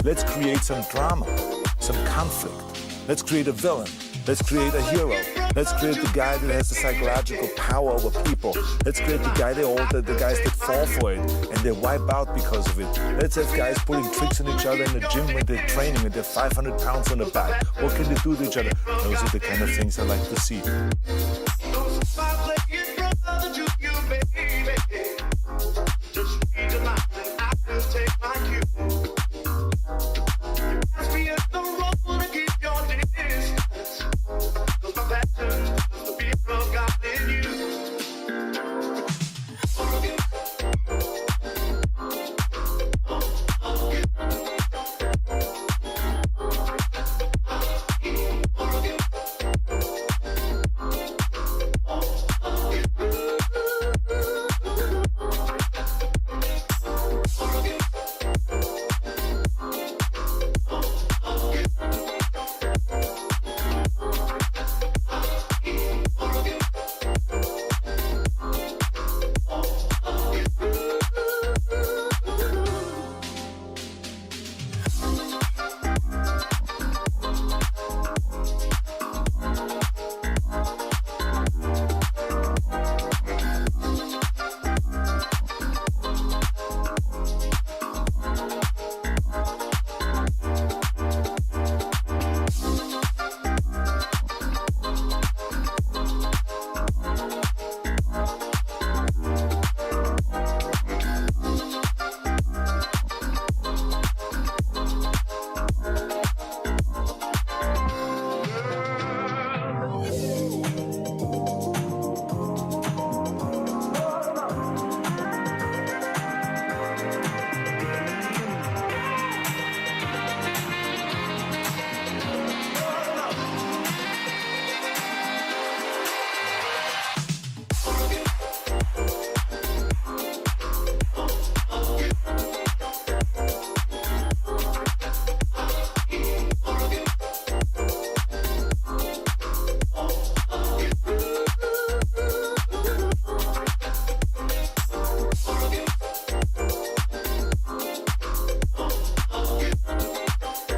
Let's create some drama, some conflict. Let's create a villain. Let's create a hero. Let's create the guy that has the psychological power over people. Let's create the guys that fall for it and they wipe out because of it. Let's have guys pulling tricks on each other in the gym when they're training and they're 500 pounds on the back. What can they do to each other? Those are the kind of things I like to see.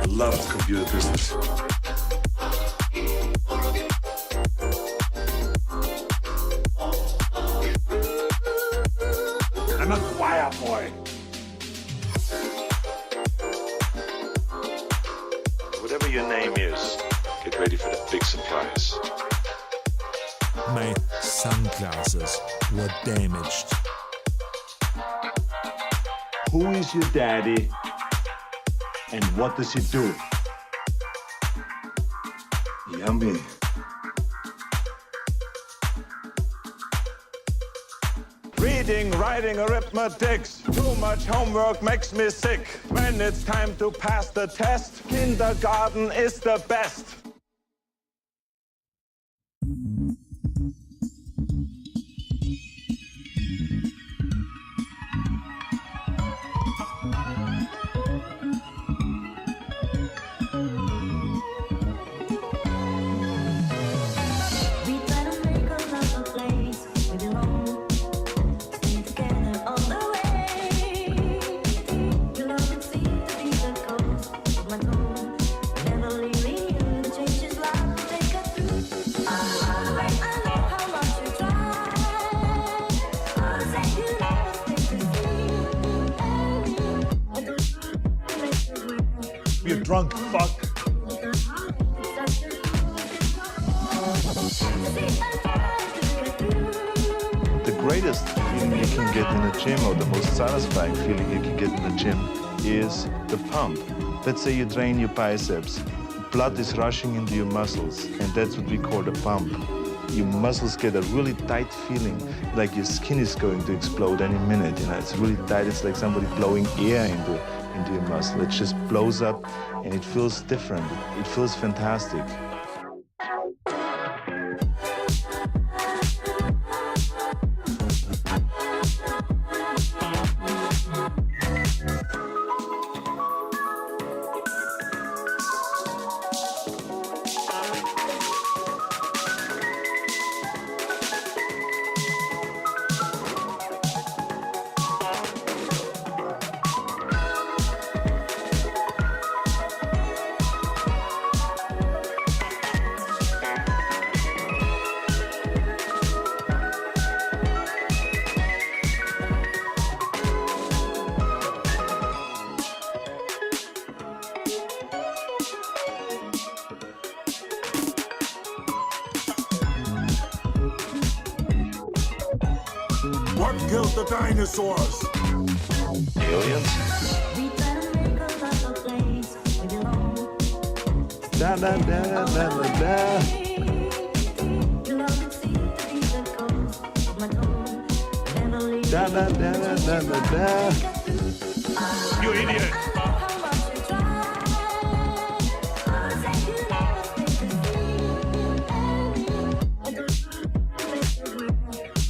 Loved computer business. I'm a choir boy. Whatever your name is, get ready for the big surprise. My sunglasses were damaged. Who is your daddy and what does he do? Yummy. Reading, writing, arithmetics. Too much homework makes me sick. When it's time to pass the test, kindergarten is the best. You drunk fuck. The greatest feeling you can get in a gym, or the most satisfying feeling you can get in a gym, is the pump. Let's say you train your biceps. Blood is rushing into your muscles, and that's what we call the pump. Your muscles get a really tight feeling, like your skin is going to explode any minute. You know, it's really tight. It's like somebody blowing air into your muscle. It just blows up, and it feels different. It feels fantastic. killed the dinosaurs? Aliens? Da da da da da da. Da da da da da da. You idiot!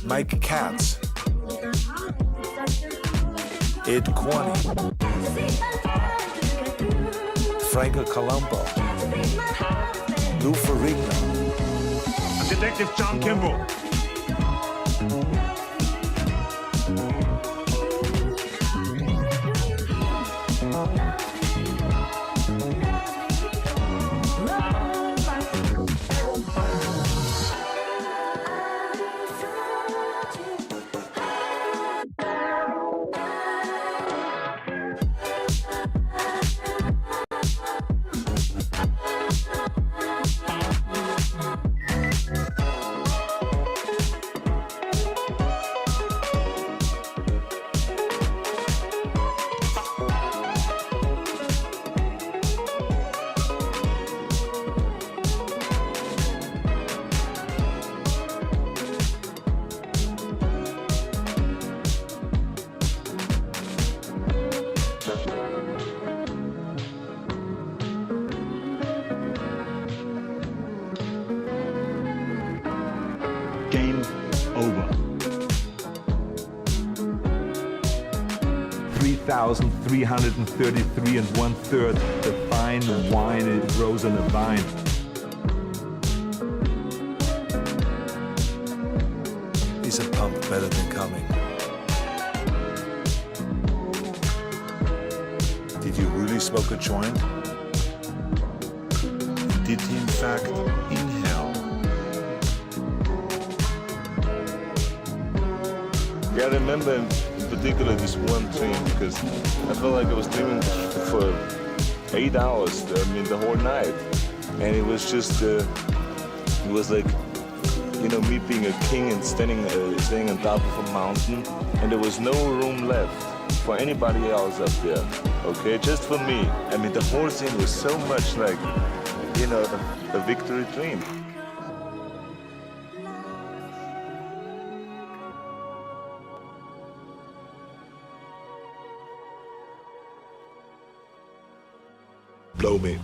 Mike Katz, Ed Corney, Franco Colombo, Lou Ferrigno, Detective John Kimball. Game over. 3,333 and 1/3. The fine wine it grows on a vine. he's a pump better than coming. Did you really smoke a joint? Did he in fact inhale? Yeah, I remember in particular this one dream because I felt like I was dreaming for 8 hours, the whole night. And it was just, it was like, me being a king and standing on top of a mountain, and there was no room left for anybody else up there, okay? Just for me. The whole scene was so much like, a victory dream. Blow me.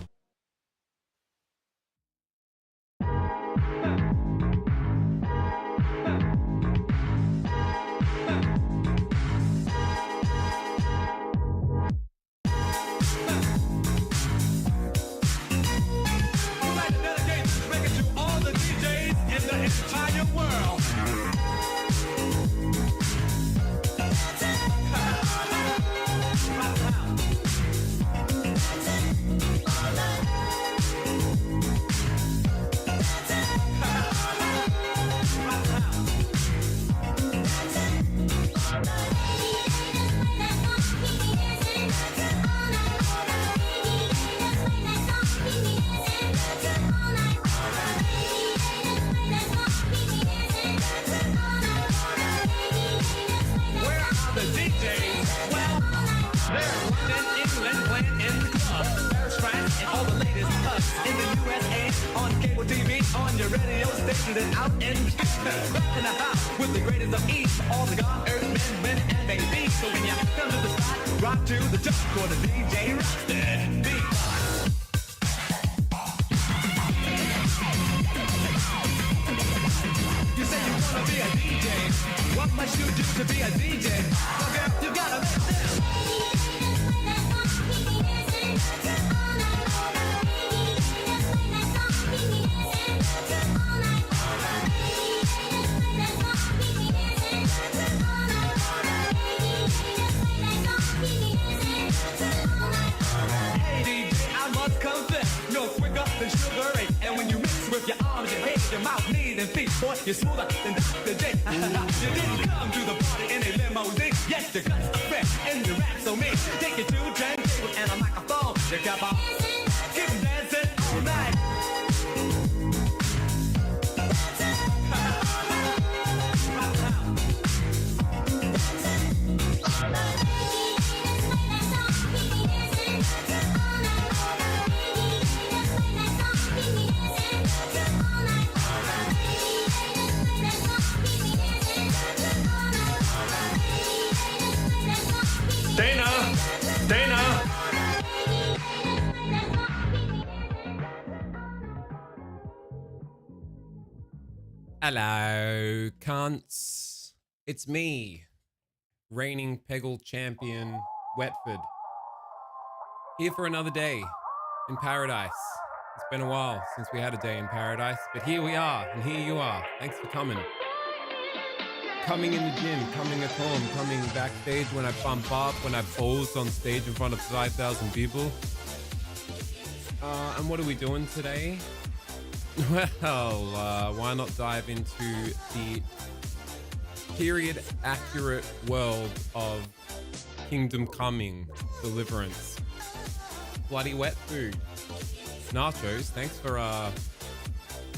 On your radio station and out in the house with the greatest of ease, all the God, earth, men, women, and babies. So when you come to the spot, rock to the top for the DJ Rockstar Beat. You say you wanna be a DJ. What must you do to be a DJ? Well, girl, you gotta make them. Than Sugar Ray. And when you mix with your arms, your head, your mouth, knees, and feet, boy, you're smoother than Dr. J. You didn't come to the party in a limousine. Yes, you got a friend in the rack, so me take you to a turntable and a microphone. You kept on keep dancing all night. Hello, cunts. It's me, reigning Peggle champion, Wetford. Here for another day in paradise. It's been a while since we had a day in paradise, but here we are, and here you are. Thanks for coming. Coming in the gym, coming at home, coming backstage when I bump up, when I pose on stage in front of 5,000 people. And what are we doing today? Well, why not dive into the period accurate world of Kingdom Coming Deliverance. Bloody wet food. Nachos, thanks for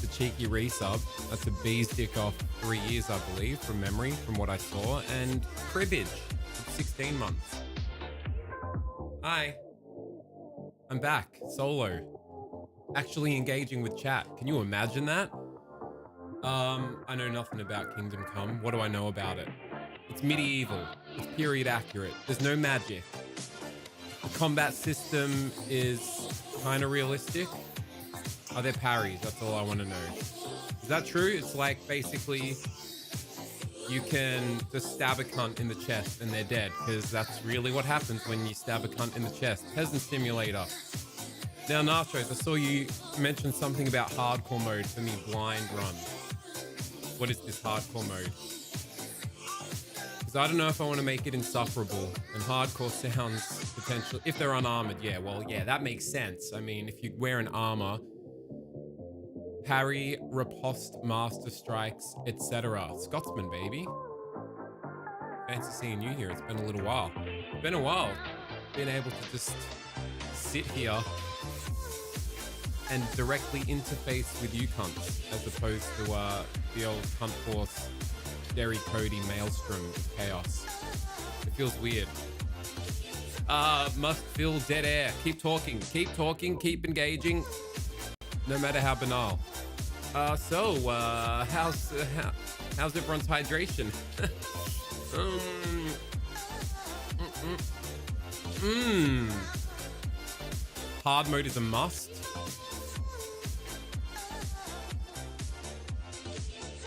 the cheeky resub. That's a bee's dick off 3 years, I believe, from memory, from what I saw. And cribbage, 16 months. Hi. I'm back, solo. Actually engaging with chat. Can you imagine that? I know nothing about Kingdom Come. What do I know about it? It's medieval. It's period accurate. There's no magic. The combat system is kind of realistic. Are there parries? That's all I want to know. Is that true? It's like basically you can just stab a cunt in the chest and they're dead, because that's really what happens when you stab a cunt in the chest. Peasant Simulator. Now, Nachos, I saw you mention something about hardcore mode for me, Blind Run. What is this hardcore mode? Because I don't know if I want to make it insufferable, and hardcore sounds potential. If they're unarmored, yeah, well, yeah, that makes sense. I mean, if you wear an armor, parry, riposte, master strikes, etc. Scotsman, baby. Fancy seeing you here. It's been a little while. It's been a while. Been able to just sit here and directly interface with you cunts, as opposed to the old cunt force, Derry Cody Maelstrom chaos. It feels weird. Must fill dead air. Keep talking, keep engaging, no matter how banal. How's everyone's hydration? Hard mode is a must.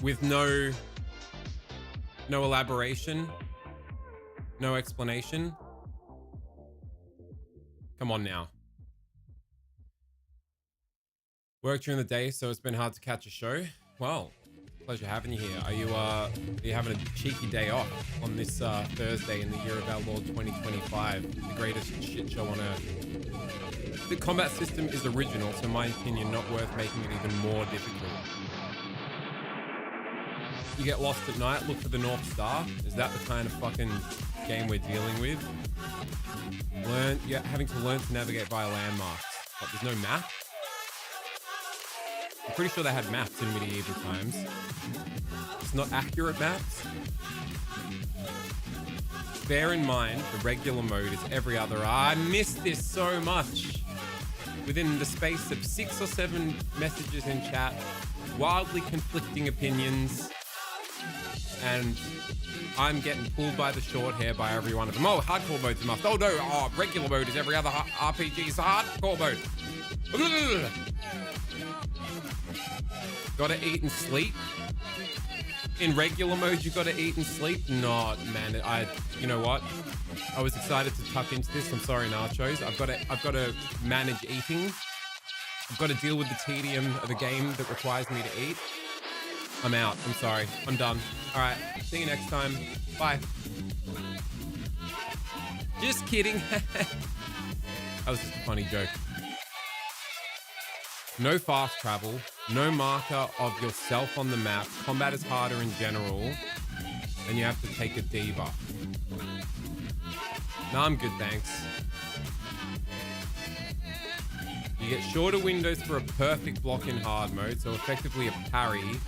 With no elaboration, no explanation. Come on now. Work during the day, so it's been hard to catch a show. Well, pleasure having you here. Are you having a cheeky day off on this Thursday in the year of our Lord 2025, the greatest shit show on earth? The combat system is original, so in my opinion, not worth making it even more difficult. You get lost at night, look for the North Star. Is that the kind of fucking game we're dealing with? You're having to learn to navigate via landmarks. But there's no map? I'm pretty sure they had maps in medieval times. It's not accurate maps. Bear in mind, the regular mode is every other. I missed this so much. Within the space of 6 or 7 messages in chat, wildly conflicting opinions, and I'm getting pulled by the short hair by every one of them. Oh, hardcore mode's a must. Oh no, regular mode is every other RPG's hardcore mode. Gotta eat and sleep. In regular mode, you gotta eat and sleep. No, man, you know what? I was excited to tuck into this. I'm sorry, Nachos. I've gotta manage eating. I've got to deal with the tedium of a game that requires me to eat. I'm out. I'm sorry. I'm done. All right. See you next time. Bye. Just kidding. That was just a funny joke. No fast travel. No marker of yourself on the map. Combat is harder in general. And you have to take a debuff. No, I'm good, thanks. You get shorter windows for a perfect block in hard mode, so effectively a parry,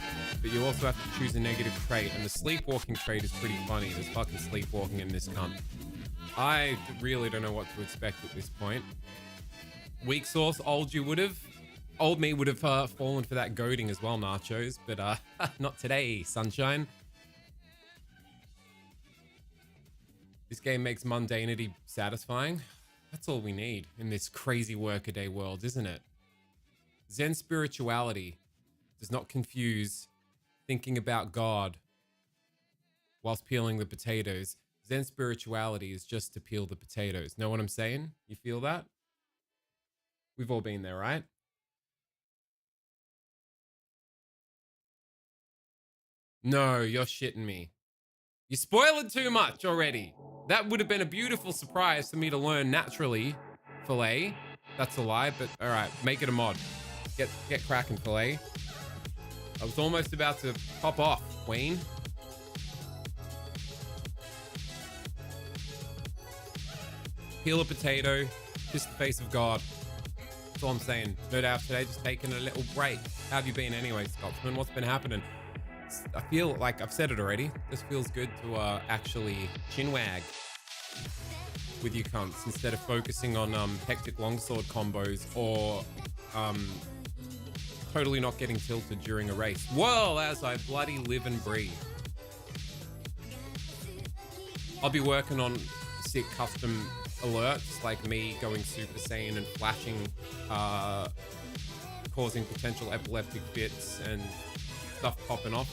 but you also have to choose a negative trait, and the sleepwalking trait is pretty funny. There's fucking sleepwalking in this cunt. I really don't know what to expect at this point. Weak sauce, old me would have fallen for that goading as well, Nachos, but not today, sunshine. This game makes mundanity satisfying. That's all we need in this crazy workaday world, isn't it? Zen spirituality does not confuse thinking about God whilst peeling the potatoes. Zen spirituality is just to peel the potatoes. Know what I'm saying? You feel that? We've all been there, right? No, you're shitting me. You spoiled too much already. That would have been a beautiful surprise for me to learn naturally. Filet. That's a lie, but all right, make it a mod. Get cracking, Filet. I was almost about to pop off, Queen. Peel a potato, kiss the face of God. That's all I'm saying. No doubt today, just taking a little break. How have you been anyway, Scotsman? What's been happening? I feel like I've said it already. This feels good to actually chinwag with you cunts instead of focusing on hectic longsword combos or totally not getting tilted during a race. Well, as I bloody live and breathe. I'll be working on sick custom alerts like me going Super Saiyan and flashing, causing potential epileptic fits and stuff popping off.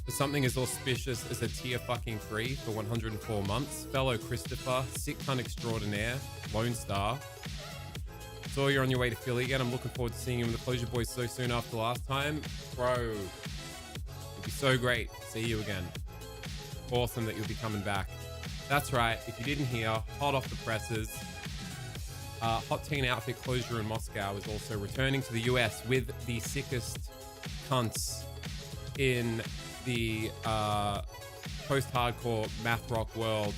For something as auspicious as a tier fucking 3 for 104 months, fellow Christopher, sick cunt extraordinaire, Lone Star. Saw you're on your way to Philly again. I'm looking forward to seeing you in the Closure Boys so soon after last time. Bro, it'd be so great to see you again. Awesome that you'll be coming back. That's right, if you didn't hear, hot off the presses, Hot Teen Outfit Closure in Moscow is also returning to the US with the sickest cunts in the post-hardcore math rock world.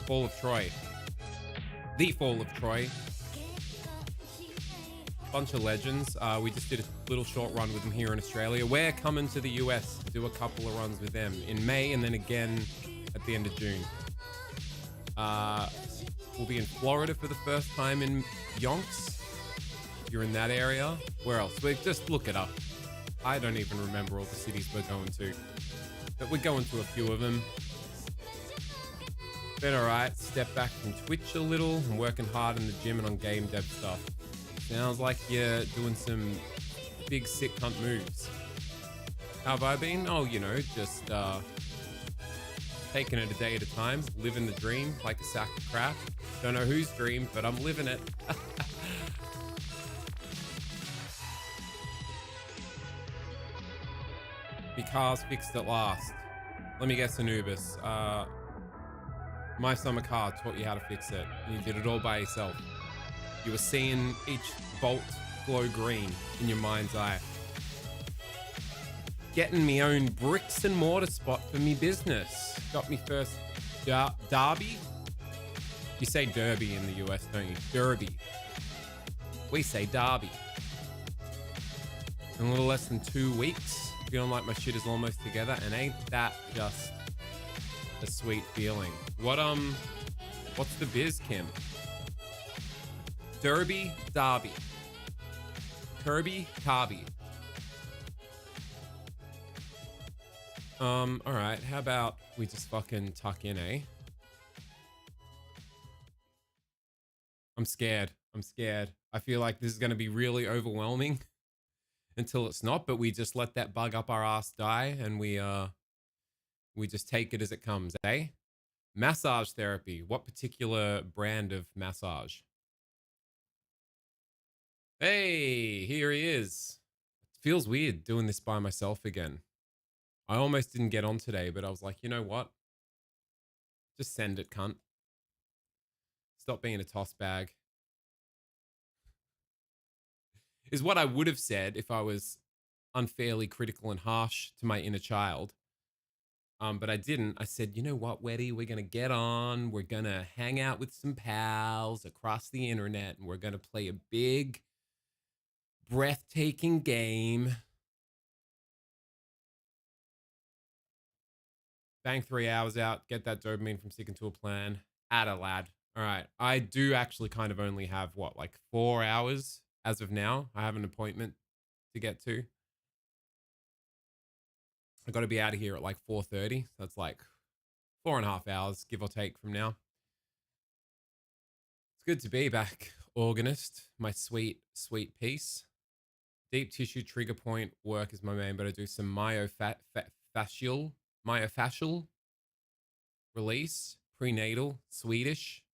Fall of Troy. The Fall of Troy. Bunch of legends. We just did a little short run with them here in Australia. We're coming to the US to do a couple of runs with them in May and then again at the end of June. We'll be in Florida for the first time in Yonks. If you're in that area. Where else? Just look it up. I don't even remember all the cities we're going to. But we're going to a few of them. Been alright. Step back from Twitch a little. I'm working hard in the gym and on game dev stuff. Sounds like you're doing some big sick cunt moves. How have I been? Oh, you know, just taking it a day at a time, living the dream like a sack of crap. Don't know whose dream, but I'm living it. My car's fixed at last. Let me guess, Anubis. My summer car taught you how to fix it. And you did it all by yourself. You were seeing each bolt glow green in your mind's eye. Getting me own bricks and mortar spot for me business. Got me first Derby. You say Derby in the US, don't you? Derby. We say Derby. In a little less than 2 weeks, feeling like my shit is almost together, and ain't that just a sweet feeling? What's the biz, Kim? Derby, Derby. Kirby, Carby. All right. How about we just fucking tuck in, eh? I'm scared. I feel like this is going to be really overwhelming until it's not, but we just let that bug up our ass die and we just take it as it comes, eh? Massage therapy. What particular brand of massage? Hey, here he is. It feels weird doing this by myself again. I almost didn't get on today, but I was like, you know what? Just send it, cunt. Stop being a toss bag. Is what I would have said if I was unfairly critical and harsh to my inner child. But I didn't. I said, you know what, Weddy? We're going to get on. We're going to hang out with some pals across the internet, and we're going to play a big, breathtaking game. Bang 3 hours out, get that dopamine from sticking to a plan. Atta lad. All right. I do actually kind of only have, what, like 4 hours as of now. I have an appointment to get to. I got to be out of here at like 4:30. So that's like 4.5 hours, give or take, from now. It's good to be back, organist. My sweet, sweet piece. Deep tissue trigger point work is my main, but I do some myofascial release, prenatal, Swedish.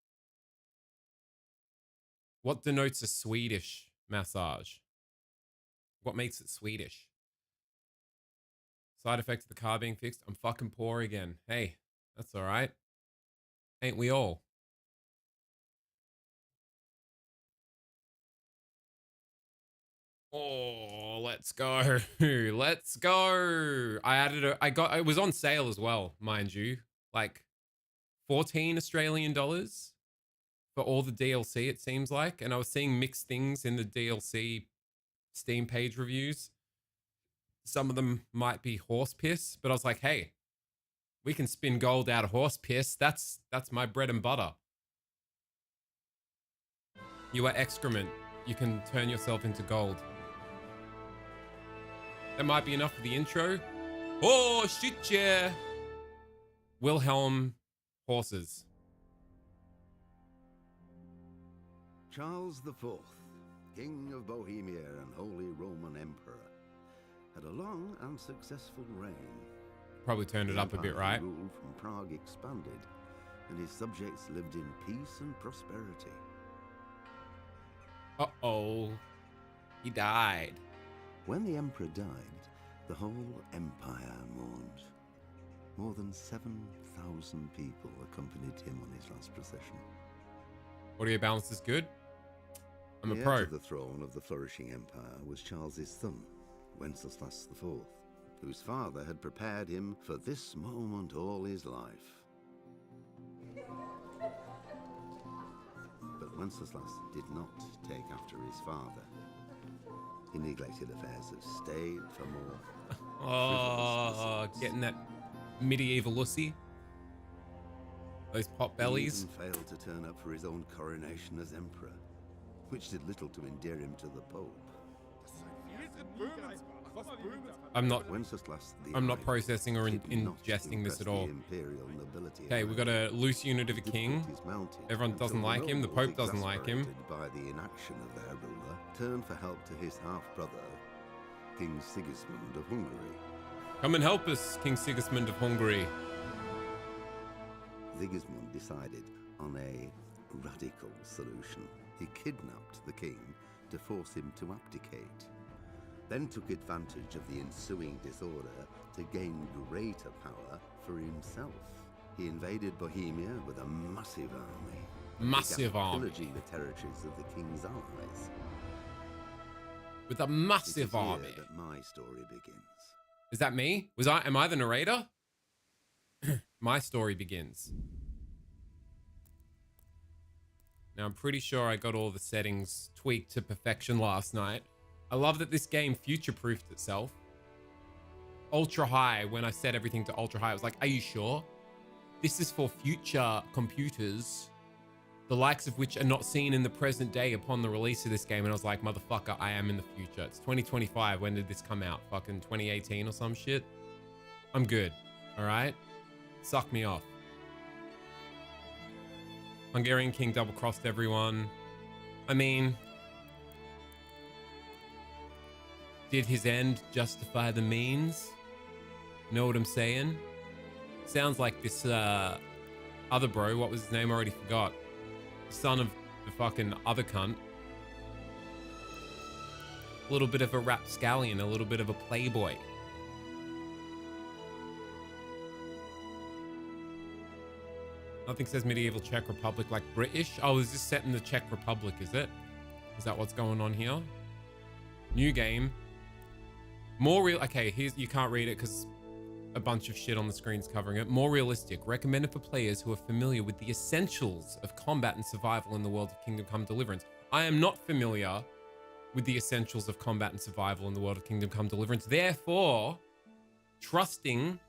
What denotes a Swedish massage? What makes it Swedish? Side effect of the car being fixed. I'm fucking poor again. Hey, that's all right. Ain't we all? Oh, let's go. Let's go. It was on sale as well, mind you. Like 14 Australian dollars for all the DLC, it seems like. And I was seeing mixed things in the DLC Steam page reviews. Some of them might be horse piss, but I was like, hey, we can spin gold out of horse piss. That's my bread and butter. You are excrement. You can turn yourself into gold. That might be enough for the intro. Oh, shit, yeah. Wilhelm horses. Charles IV, King of Bohemia and Holy Roman Emperor, had a long and successful reign. Probably turned it up a bit, right? The empire he ruled from Prague expanded, and his subjects lived in peace and prosperity. Uh-oh. He died. When the emperor died, the whole empire mourned. More than 7,000 people accompanied him on his last procession. Audio balance is good. I'm a The pro. heir to the throne of the flourishing empire was Charles's son, Wenceslas IV, whose father had prepared him for this moment all his life. But Wenceslas did not take after his father. He neglected affairs of state for more. Oh, getting that medieval lussy. Those pot bellies. He even failed to turn up for his own coronation as emperor, which did little to endear him to the Pope. I'm not Wenceslas the I'm not Eye processing or did not ingesting this impress at all. the imperial nobility, Okay, we got a loose unit of a king. Difficulties mounted Everyone until doesn't like him. The nobles, Pope doesn't like him. exasperated by the inaction of their ruler, turned for help to his half-brother, King Sigismund of Hungary. Come and help us, King Sigismund of Hungary. Sigismund decided on a radical solution. He kidnapped the king to force him to abdicate, then took advantage of the ensuing disorder to gain greater power for himself. He invaded Bohemia with a massive army. and Massive began army. pillaging the territories of the king's allies. With a It massive is here army. that my story begins. Is that me? Am I the narrator? My story begins. Now, I'm pretty sure I got all the settings tweaked to perfection last night. I love that this game future-proofed itself. Ultra high, when I set everything to ultra high, I was like, are you sure? This is for future computers, the likes of which are not seen in the present day upon the release of this game. And I was like, motherfucker, I am in the future. It's 2025. When did this come out? Fucking 2018 or some shit? I'm good. All right? Suck me off. Hungarian king double-crossed everyone. I mean, did his end justify the means? Know what I'm saying? Sounds like this other bro, what was his name? I already forgot. Son of the fucking other cunt. A little bit of a rapscallion, a little bit of a playboy. Nothing says medieval Czech Republic like British. Oh, is this set in the Czech Republic, is it? Is that what's going on here? New game. More real. Okay, here's, you can't read it because a bunch of shit on the screen's covering it. More realistic. Recommended for players who are familiar with the essentials of combat and survival in the world of Kingdom Come Deliverance. I am not familiar with the essentials of combat and survival in the world of Kingdom Come Deliverance. Therefore, trusting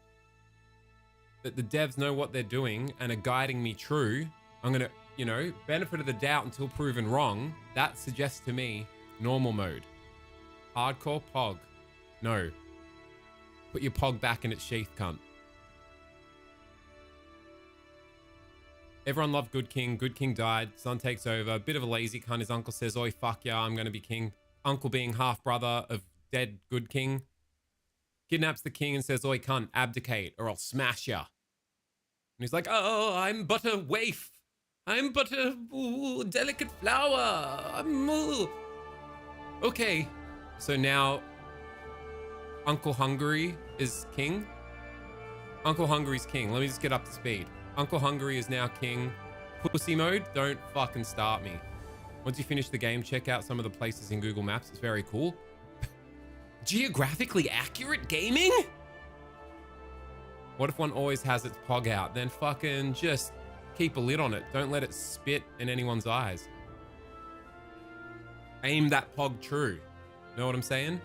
that the devs know what they're doing and are guiding me true, I'm going to, you know, benefit of the doubt until proven wrong. That suggests to me normal mode. Hardcore Pog. No. Put your Pog back in its sheath, cunt. Everyone loved Good King. Good King died. Son takes over. Bit of a lazy cunt. His uncle says, oi, fuck yeah, I'm going to be king. uncle being half brother of dead good king, kidnaps the king and says, "Oi, cunt, abdicate or I'll smash ya." And he's like, "Oh, I'm but a waif. I'm but a delicate flower. Okay." So now Uncle Hungary is king. Uncle Hungary's king. Let me just get up to speed. Uncle Hungary is now king. Pussy mode, don't fucking start me. Once you finish the game, check out some of the places in Google Maps. It's very cool. Geographically accurate gaming? What if one always has its pog out? Then fucking just keep a lid on it. Don't let it spit in anyone's eyes. Aim that pog true. Know what I'm saying?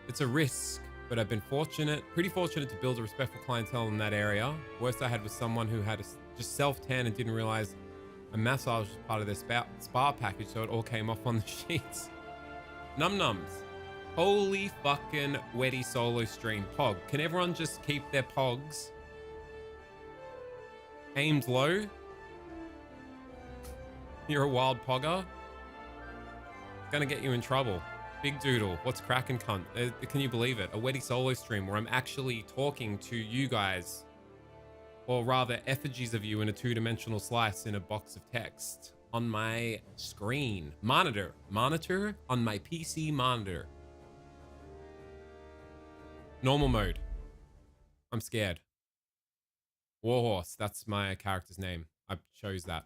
It's a risk, but I've been pretty fortunate to build a respectful clientele in that area. Worst I had was someone who had just self-tan and didn't realize a massage was part of their spa package, so it all came off on the sheets. Num-nums. Holy fucking Weddy solo stream. Pog. Can everyone just keep their pogs aimed low? You're a wild pogger. It's gonna get you in trouble. Big Doodle, what's cracking, cunt? Can you believe it? A Weddy solo stream where I'm actually talking to you guys, or rather effigies of you in a two-dimensional slice in a box of text on my screen. Monitor on my PC monitor. Normal mode. I'm scared. Warhorse, that's my character's name. I chose that.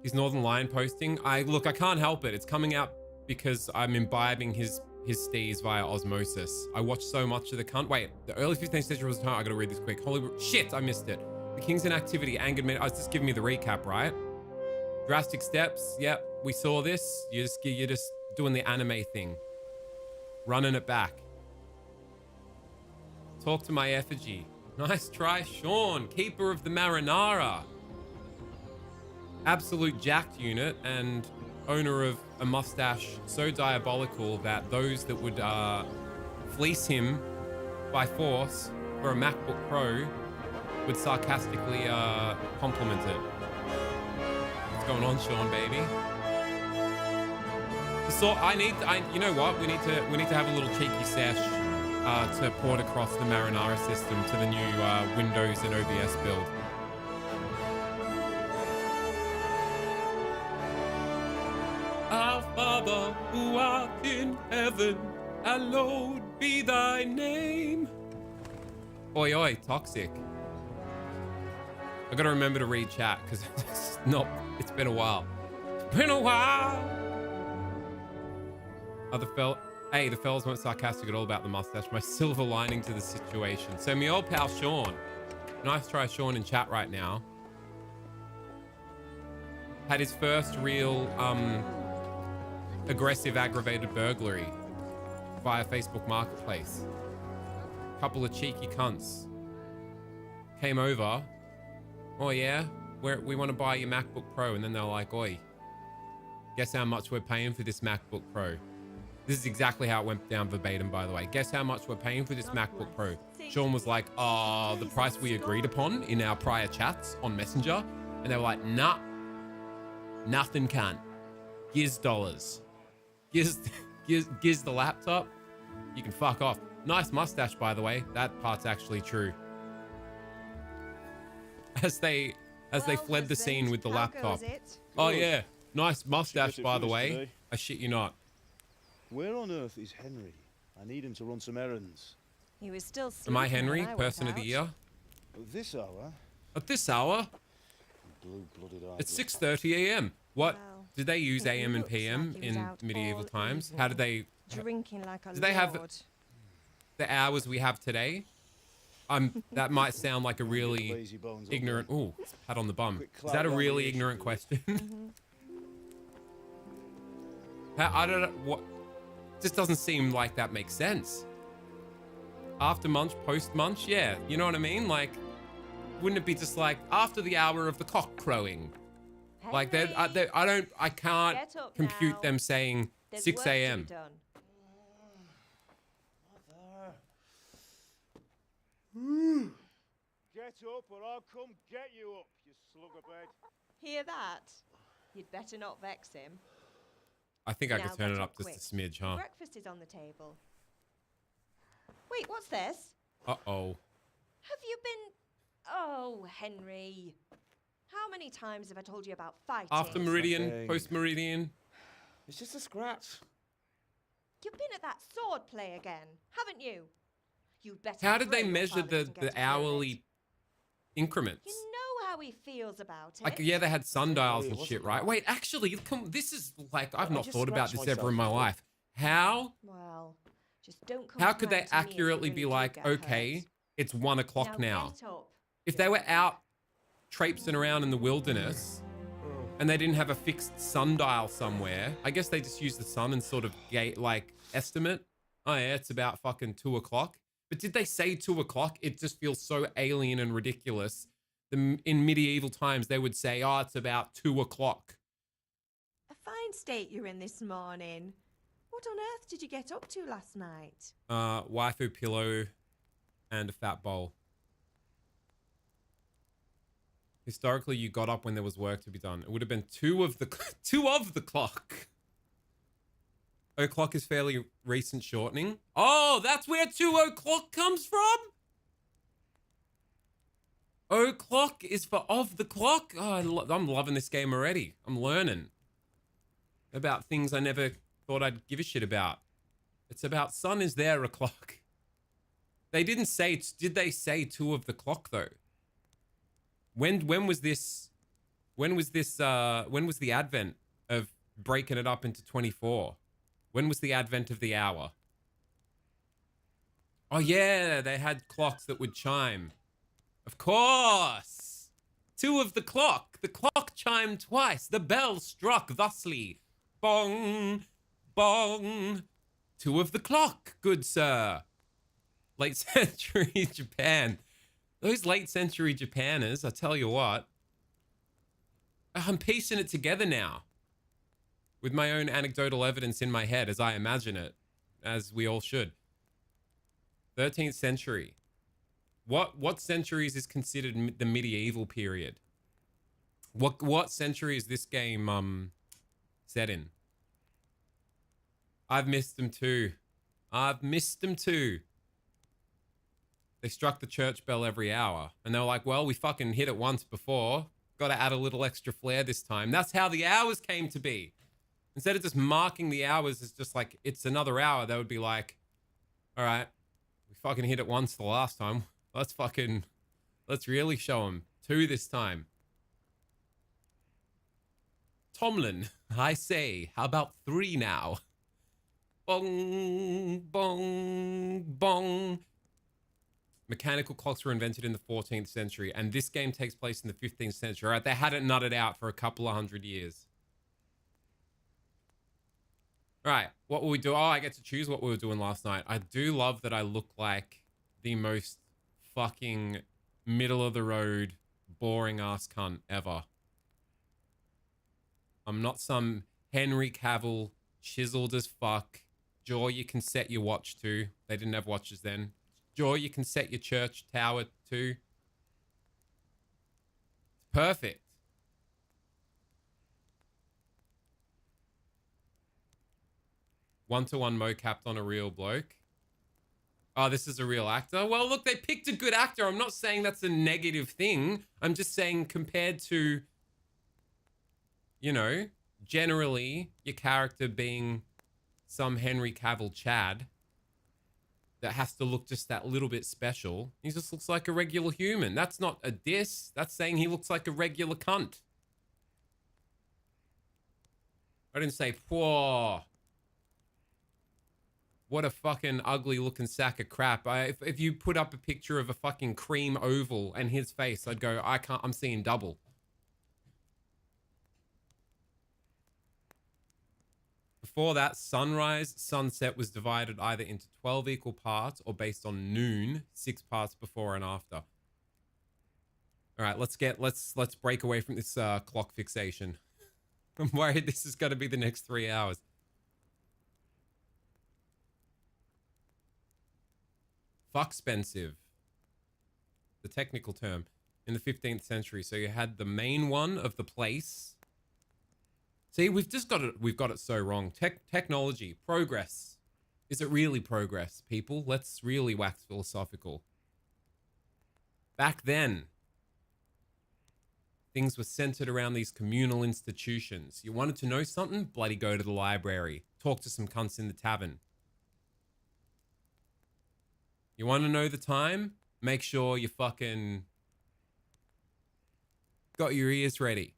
His Northern Lion posting. I can't help it. It's coming out because I'm imbibing his steez via osmosis. I watched so much of the cunt. Wait, the early 15th century was time. I gotta read this quick. Holy shit, I missed it. The King's Inactivity angered me. I was just giving me the recap, right? Drastic steps. Yep, we saw this. You're just doing the anime thing. Running it back. Talk to my effigy. Nice try, Sean. Keeper of the Marinara. Absolute jacked unit and owner of a mustache so diabolical that those that would fleece him by force for a MacBook Pro would sarcastically compliment it. What's going on, Sean, baby? So you know what? We need to have a little cheeky sesh to port across the Marinara system to the new Windows and OBS build. Our Father, who art in heaven, hallowed be thy name. Oi, oi, toxic. I gotta remember to read chat because it's been a while. It's been a while. The fellas weren't sarcastic at all about the mustache. My silver lining to the situation. So my old pal Sean, nice try Sean in chat right now, had his first real aggressive aggravated burglary via Facebook Marketplace. Couple of cheeky cunts came over. Oh yeah, we want to buy your MacBook Pro, and then they're like, "Oi, guess how much we're paying for this MacBook Pro?" This is exactly how it went down verbatim, by the way. Guess how much we're paying for this MacBook Pro? Sean was like, the price we agreed upon in our prior chats on Messenger. And they were like, nah, nothing can. Giz dollars. Giz the laptop. You can fuck off. Nice mustache, by the way. That part's actually true. As they fled the scene with the laptop. Oh yeah, nice mustache, by the way. I shit you not. Where on earth is Henry? I need him to run some errands. He was still Am I Henry, person of the year? At this hour? At this hour? Blue-blooded eye. It's 6:30 a.m. What? Did they use AM and PM in medieval times? How did they... Drinking like a did they have the hours we have today? That might sound like a really ignorant... Ooh, pat on the bum. Is that a really ignorant question? I don't know what... Just doesn't seem like that makes sense. After munch, post munch, yeah, you know what I mean? Like, wouldn't it be just like after the hour of the cock crowing? Hey, like, I can't compute now. Them saying there's 6 a.m. Get up or I'll come get you up, you slug of bed. Hear that? You'd better not vex him. I think I Now could turn get it up up just quick. a smidge, huh? Breakfast is on the table. Wait, what's this? Uh-oh. Have you been... Oh, Henry. How many times have I told you about fighting? After Meridian, nothing. post-Meridian. It's just a scratch. You've been at that sword play again, haven't you? You'd better... How did they pray your measure father the, doesn't get the to hear it. hourly increments? You know how he feels about it. Like, yeah, they had sundials Hey, and what's shit, it right? like? Wait, actually, this is like, I've I not just thought about scratched this ever in my myself. life. How Well, just don't come How could they crying to me if you accurately really be do like, get okay, hurt. it's 1 o'clock now? Get up. If they were out traipsing around in the wilderness and they didn't have a fixed sundial somewhere, I guess they just used the sun and sort of like estimate. Oh yeah, it's about fucking 2 o'clock. But did they say 2 o'clock? It just feels so alien and ridiculous. In medieval times, they would say, oh, it's about 2 o'clock. A fine state you're in this morning. What on earth did you get up to last night? Waifu pillow and a fat bowl. Historically, you got up when there was work to be done. It would have been 2 of the clock. O'clock is fairly recent shortening. Oh, that's where 2 o'clock comes from? O'clock is for of the clock? Oh, I'm loving this game already. I'm learning about things I never thought I'd give a shit about. It's about sun is there o'clock. They didn't say, did they say 2 of the clock though? When was this, when was the advent of breaking it up into 24? When was the advent of the hour? Oh yeah, they had clocks that would chime. Of course! 2 of the clock. The clock chimed twice. The bell struck thusly. Bong, bong. 2 of the clock, good sir. Late century Japan. Those late century Japanners, I tell you what. I'm piecing it together now. With my own anecdotal evidence in my head as I imagine it. As we all should. 13th century. What centuries is considered the medieval period? What century is this game set in? I've missed them too. I've missed them too. They struck the church bell every hour. And they were like, well, we fucking hit it once before. Got to add a little extra flair this time. That's how the hours came to be. Instead of just marking the hours as just like, it's another hour, they would be like, all right, we fucking hit it once the last time. Let's really show them 2 this time. Tomlin, I say, how about 3 now? Bong, bong, bong. Mechanical clocks were invented in the 14th century, and this game takes place in the 15th century. All right, they had it nutted out for a couple of 100 years. All right, what will we do? Oh, I get to choose what we were doing last night. I do love that I look like the most fucking middle of the road, boring ass cunt ever. I'm not some Henry Cavill, chiseled as fuck. Jaw you can set your watch to. They didn't have watches then. Jaw you can set your church tower to. Perfect. One-to-one mo-capped on a real bloke. Oh, this is a real actor? Well, look, they picked a good actor. I'm not saying that's a negative thing. I'm just saying compared to, you know, generally your character being some Henry Cavill Chad that has to look just that little bit special. He just looks like a regular human. That's not a diss. That's saying he looks like a regular cunt. I didn't say, whoa. What a fucking ugly looking sack of crap. If you put up a picture of a fucking cream oval and his face, I'd go, I'm seeing double. Before that, sunrise, sunset was divided either into 12 equal parts or based on noon, 6 parts before and after. All right, let's break away from this clock fixation. I'm worried this is going to be the next 3 hours. Fuckpensive, the technical term, in the 15th century. So you had the main one of the place, See, we've got it so wrong. Technology, progress. Is it really progress, people? Let's really wax philosophical. Back then, things were centered around these communal institutions. You wanted to know something? Bloody go to the library. Talk to some cunts in the tavern. You want to know the time? Make sure you fucking got your ears ready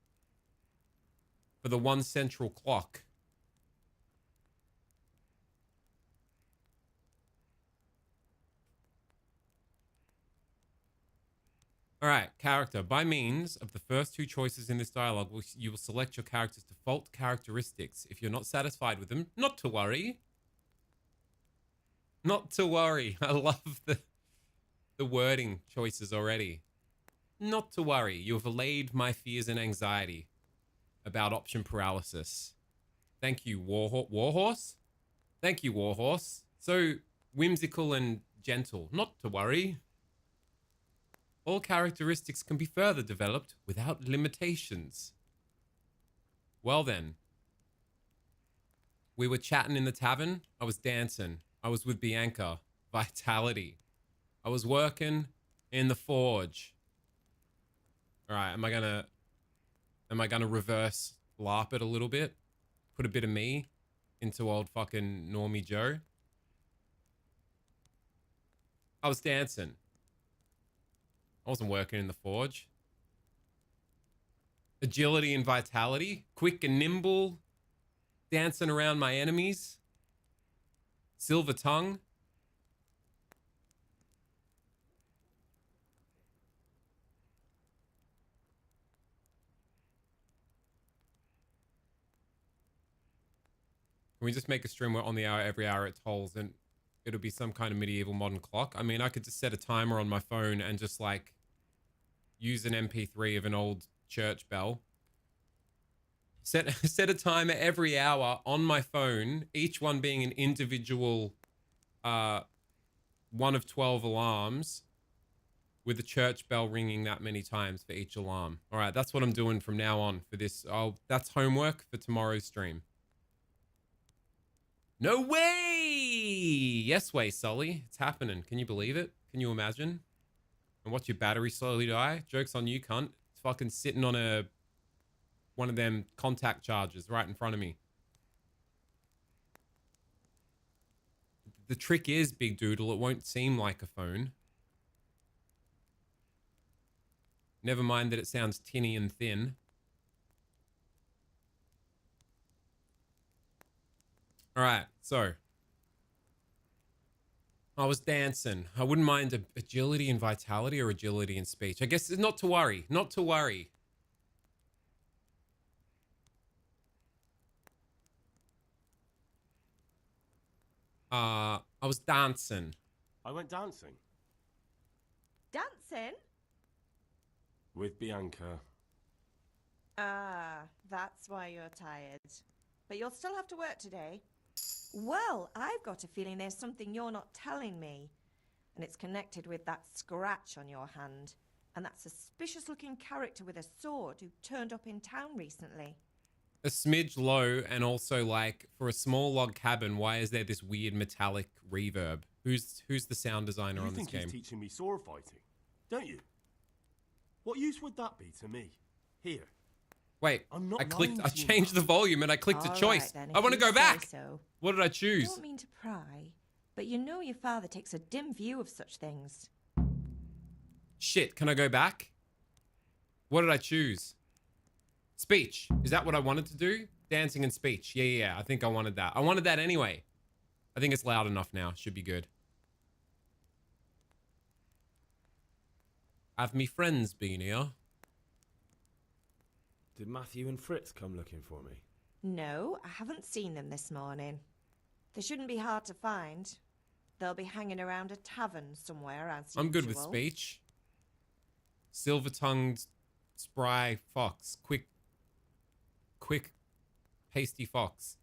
for the one central clock. All right, character. By means of the first two choices in this dialogue, you will select your character's default characteristics. If you're not satisfied with them, not to worry. Not to worry. I love the wording choices already. Not to worry. You have allayed my fears and anxiety about option paralysis. Thank you, Warhorse. Thank you, Warhorse. So whimsical and gentle. Not to worry. All characteristics can be further developed without limitations. Well then. We were chatting in the tavern. I was dancing. I was with Bianca. Vitality. I was working in the forge. All right, am I gonna reverse LARP it a little bit? Put a bit of me into old fucking Normie Joe? I was dancing. I wasn't working in the forge. Agility and vitality. Quick and nimble. Dancing around my enemies. Silver tongue. Can we just make a stream where on the hour, every hour it tolls and it'll be some kind of medieval modern clock? I mean, I could just set a timer on my phone and just like use an MP3 of an old church bell. Set a timer every hour on my phone, each one being an individual one of 12 alarms with the church bell ringing that many times for each alarm. All right, that's what I'm doing from now on for this. That's homework for tomorrow's stream. No way! Yes way, Sully. It's happening. Can you believe it? Can you imagine? And watch your battery slowly die? Joke's on you, cunt. It's fucking sitting on one of them contact chargers right in front of me. The trick is, Big Doodle, it won't seem like a phone. Never mind that it sounds tinny and thin. All right, so I was dancing. I wouldn't mind agility and vitality or agility and speech. I guess not to worry, not to worry. I was dancing. I went dancing. Dancing? With Bianca. Ah, that's why you're tired. But you'll still have to work today. Well, I've got a feeling there's something you're not telling me. And it's connected with that scratch on your hand. And that suspicious-looking character with a sword who turned up in town recently. A smidge low, and also like for a small log cabin, why is there this weird metallic reverb? Who's the sound designer on this game? You think he's teaching me sword fighting, don't you? What use would that be to me? Here. Wait, I changed the volume and I clicked All a choice. right, then, I want to if you go back. say so. What did I I choose? don't mean to pry, but you know your father takes a dim view of such things. Shit, can I go back? What did I choose? Speech. Is that what I wanted to do? Dancing and speech. Yeah. I think I wanted that. I wanted that anyway. I think it's loud enough now. Should be good. Have me friends been here? Did Matthew and Fritz come looking for me? No, I haven't seen them this morning. They shouldn't be hard to find. They'll be hanging around a tavern somewhere as I'm good with usual. speech. Silver-tongued, spry fox. Quick, hasty fox.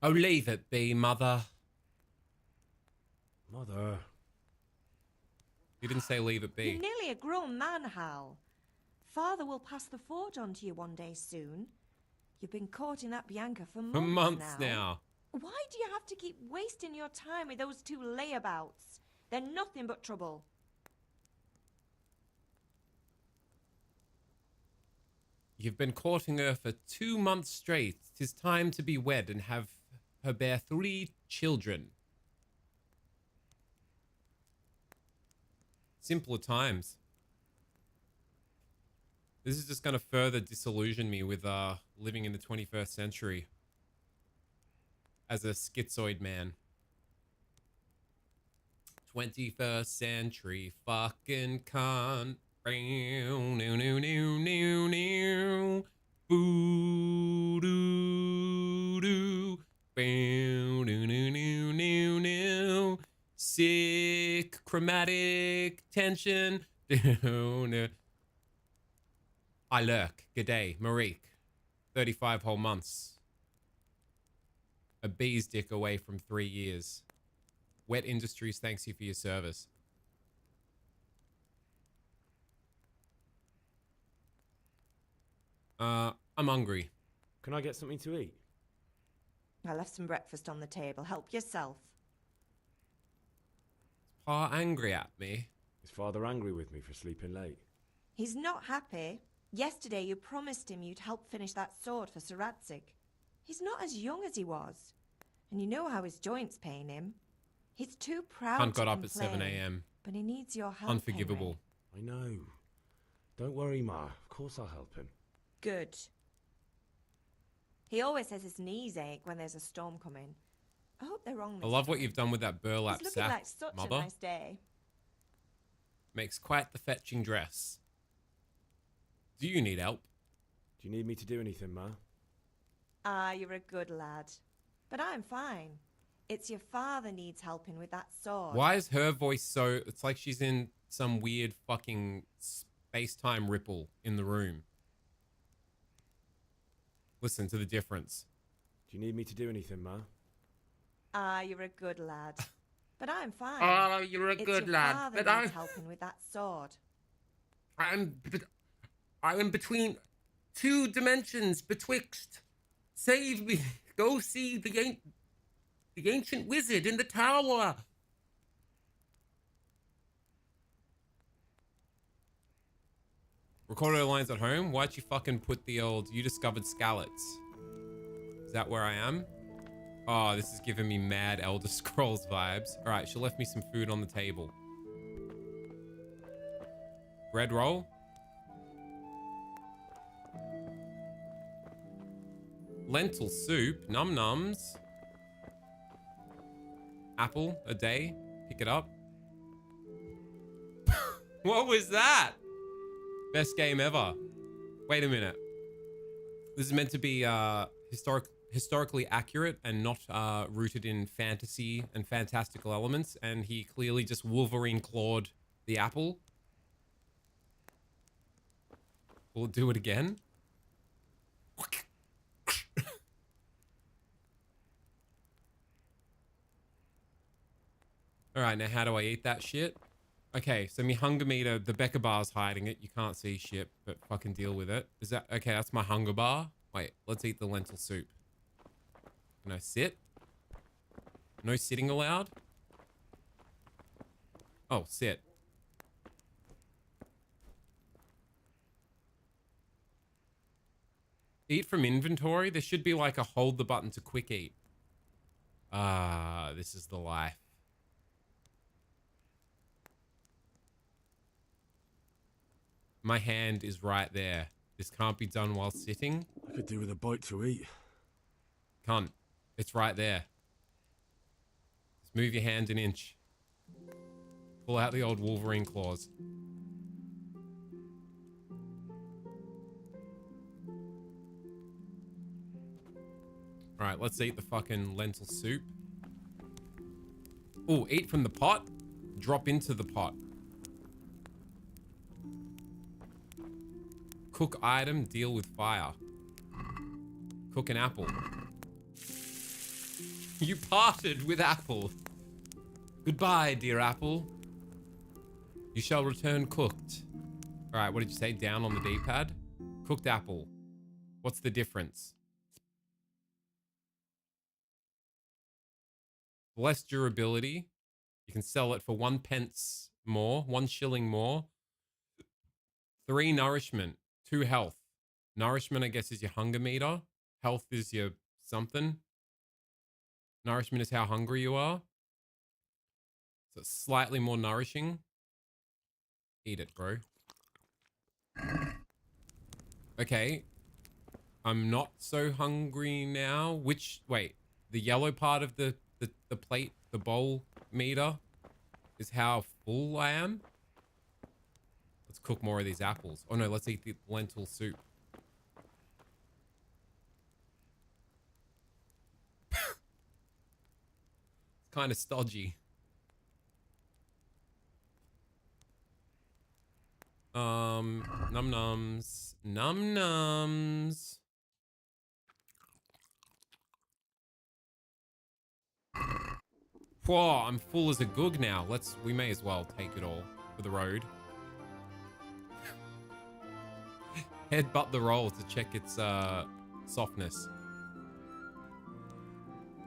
Oh, leave it be, mother. Mother. You didn't say leave it be. You're nearly a grown man, Hal. Father will pass the forge on to you one day soon. You've been courting that Bianca for months, For months now. Why do you have to keep wasting your time with those two layabouts? They're nothing but trouble. You've been courting her for 2 months straight. 'Tis time to be wed and have her bear 3 children. Simpler times. This is just going to further disillusion me with living in the 21st century as a schizoid man. 21st century fucking cunt. Sick chromatic tension. I lurk. G'day, Marique. 35 whole months. A bee's dick away from 3 years. Wet Industries thanks you for your service. I'm hungry. Can I get something to eat? I left some breakfast on the table. Help yourself. Is Pa angry at me? Is Father angry with me for sleeping late? He's not happy. Yesterday you promised him you'd help finish that sword for Sir Radzig. He's not as young as he was. And you know how his joints pain him. He's too proud Hunt to got up at complain, 7 a.m. But he needs your help, Unforgivable. Henry. I know. Don't worry, Ma. Of course I'll help him. Good. He always says his knees ache when there's a storm coming. I hope they're wrong I this love what time. you've done with that burlap He's looking sack, like such mother. a nice day. Makes quite the fetching dress. Do you need help? Do you need me to do anything, Ma? Ah, you're a good lad. But I'm fine. It's your father needs helping with that sword. Why is her voice so... It's like she's in some weird fucking space-time ripple in the room. Listen to the difference. Do you need me to do anything, Ma? Ah, you're a good lad. But I'm fine. Oh, you're a It's good your lad, father but needs I'm- helping with that sword. I am between 2 dimensions betwixt. Save me. Go see the ancient wizard in the tower. Recorded lines at home. Why'd you fucking put the old "you discovered scallots"? Is that where I am? Oh, this is giving me mad Elder Scrolls vibes. All right, she left me some food on the table. Bread roll. Lentil soup. Num nums. Apple a day. Pick it up. What was that? Best game ever. Wait a minute. This is meant to be historically accurate and not rooted in fantasy and fantastical elements, and he clearly just Wolverine clawed the apple. Will it do it again? All right, now how do I eat that shit? Okay, so me hunger meter, the Becker bar's hiding it. You can't see shit, but fucking deal with it. Is that okay? That's my hunger bar. Wait, let's eat the lentil soup. Can I sit? No sitting allowed? Oh, sit. Eat from inventory? There should be like a hold the button to quick eat. Ah, this is the life. My hand is right there. This can't be done while sitting. I could do with a bite to eat. Cunt. It's right there. Just move your hand an inch. Pull out the old Wolverine claws. Alright, let's eat the fucking lentil soup. Oh, eat from the pot. Drop into the pot. Cook item, deal with fire. Cook an apple. You parted with apple. Goodbye, dear apple. You shall return cooked. All right, what did you say? Down on the D-pad? Cooked apple. What's the difference? less durability. You can sell it for 1 pence more, 1 shilling more. 3 nourishment, 2 health. Nourishment, I guess, is your hunger meter. Health is your something. Nourishment is how hungry you are. So it's slightly more nourishing. Eat it, bro. Okay. I'm not so hungry now. Wait, the yellow part of the plate, the bowl meter is how full I am. Let's cook more of these apples. Oh no, let's eat the lentil soup. It's kind of stodgy. Num nums. Num nums. Whoa, I'm full as a goog now. We may as well take it all for the road. Headbutt the roll to check its softness.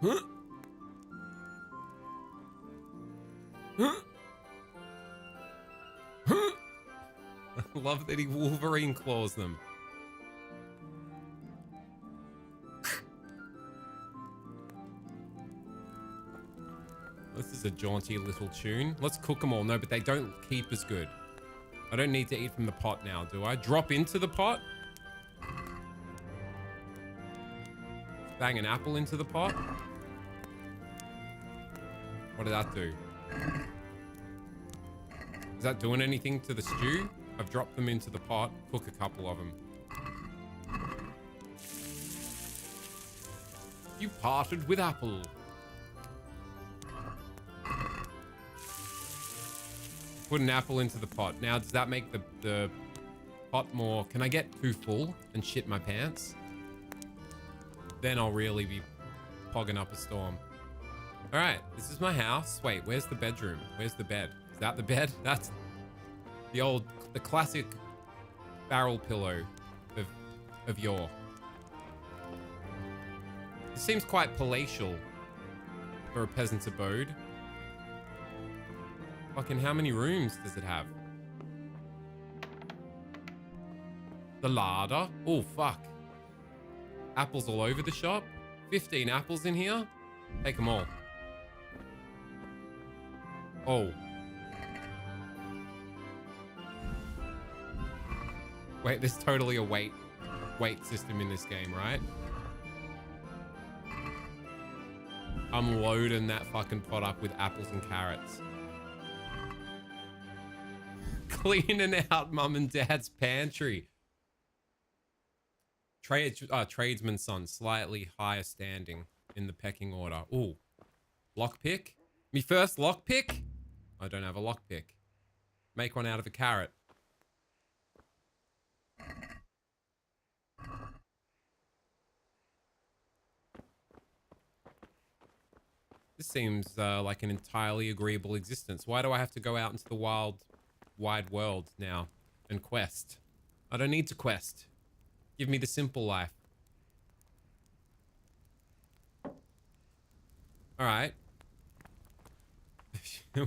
Huh? Huh? Huh? I love that he Wolverine claws them. This is a jaunty little tune. Let's cook them all. No, but they don't keep as good. I don't need to eat from the pot now, do I? Drop into the pot? Bang an apple into the pot? What did that do? Is that doing anything to the stew? I've dropped them into the pot. Cook a couple of them. You parted with apple. Put an apple into the pot. Now, does that make the pot more... Can I get too full and shit my pants? Then I'll really be pogging up a storm. All right, this is my house. Wait, where's the bedroom? Where's the bed? Is that the bed? That's the classic barrel pillow of yore. It seems quite palatial for a peasant's abode. Fucking how many rooms does it have? The larder. Oh, fuck. Apples all over the shop. 15 apples in here. Take them all. Oh. Wait, there's totally a weight system in this game, right? I'm loading that fucking pot up with apples and carrots. Cleaning out mum and dad's pantry. Tradesman's son, slightly higher standing in the pecking order. Ooh, lockpick. Me first lockpick? I don't have a lockpick. Make one out of a carrot. This seems like an entirely agreeable existence. Why do I have to go out into the wide world now and quest? I don't need to quest. Give me the simple life. All right.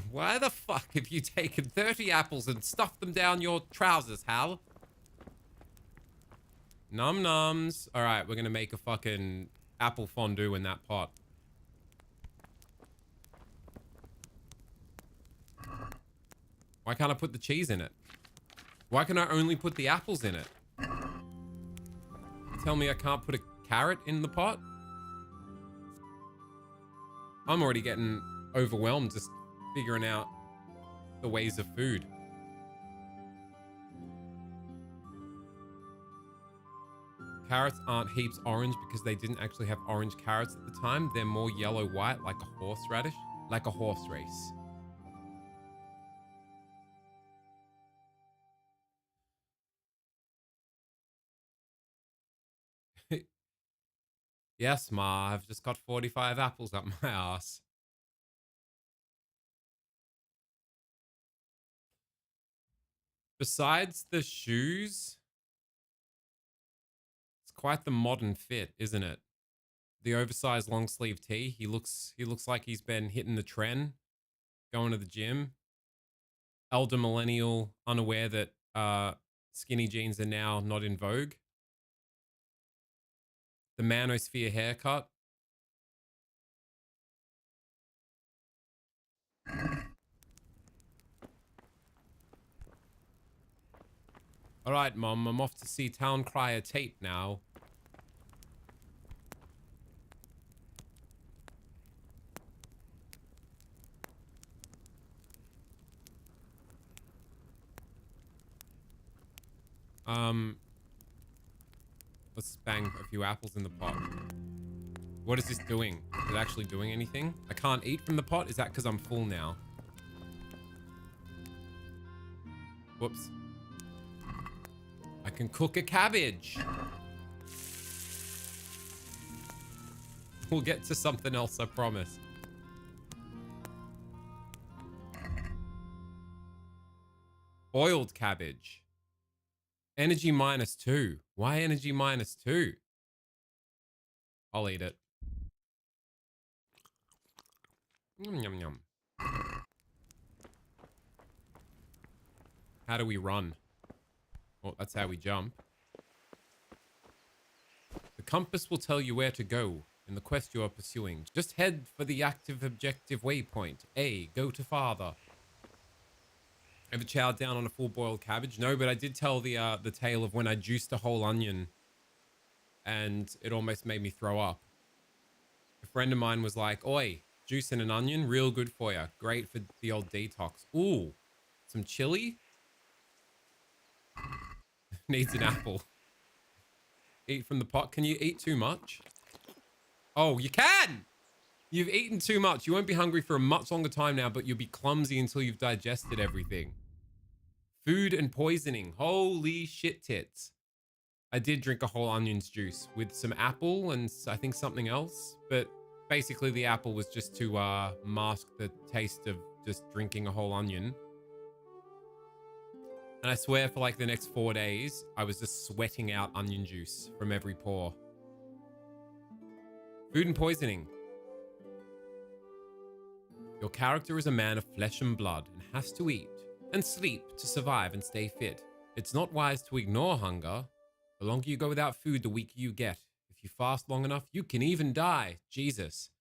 Why the fuck have you taken 30 apples and stuffed them down your trousers, Hal? Num nums. All right, we're gonna make a fucking apple fondue in that pot. Why can't I put the cheese in it? Why can I only put the apples in it? Tell me I can't put a carrot in the pot? I'm already getting overwhelmed just figuring out the ways of food. Carrots aren't heaps orange because they didn't actually have orange carrots at the time. They're more yellow-white, like a horseradish, like a horse race. Yes, Ma, I've just got 45 apples up my ass. Besides the shoes, it's quite the modern fit, isn't it? the oversized long sleeve tee. He looks like he's been hitting the trend, going to the gym. Elder millennial, unaware that skinny jeans are now not in vogue. The manosphere haircut. All right, Mom, I'm off to see Town Crier Tate now. Let's bang a few apples in the pot. What is this doing? Is it actually doing anything? I can't eat from the pot? Is that because I'm full now? Whoops. I can cook a cabbage. We'll get to something else, I promise. Boiled cabbage. Energy -2. Why energy -2? I'll eat it. Yum, yum, yum. How do we run? Well, that's how we jump. The compass will tell you where to go in the quest you are pursuing. Just head for the active objective waypoint. A, go to father. Ever chowed down on a full boiled cabbage? No, but I did tell the tale of when I juiced a whole onion and it almost made me throw up. A friend of mine was like, oi, juicing an onion, real good for you. Great for the old detox. Ooh, some chili? Needs an apple. Eat from the pot. Can you eat too much? Oh, you can! You've eaten too much. You won't be hungry for a much longer time now, but you'll be clumsy until you've digested everything. Food and poisoning. Holy shit tits. I did drink a whole onion's juice with some apple and I think something else. But basically the apple was just to mask the taste of just drinking a whole onion. And I swear for like the next 4 days, I was just sweating out onion juice from every pore. Food and poisoning. Your character is a man of flesh and blood and has to eat and sleep to survive and stay fit. It's not wise to ignore hunger. The longer you go without food, the weaker you get. If you fast long enough, you can even die. Jesus.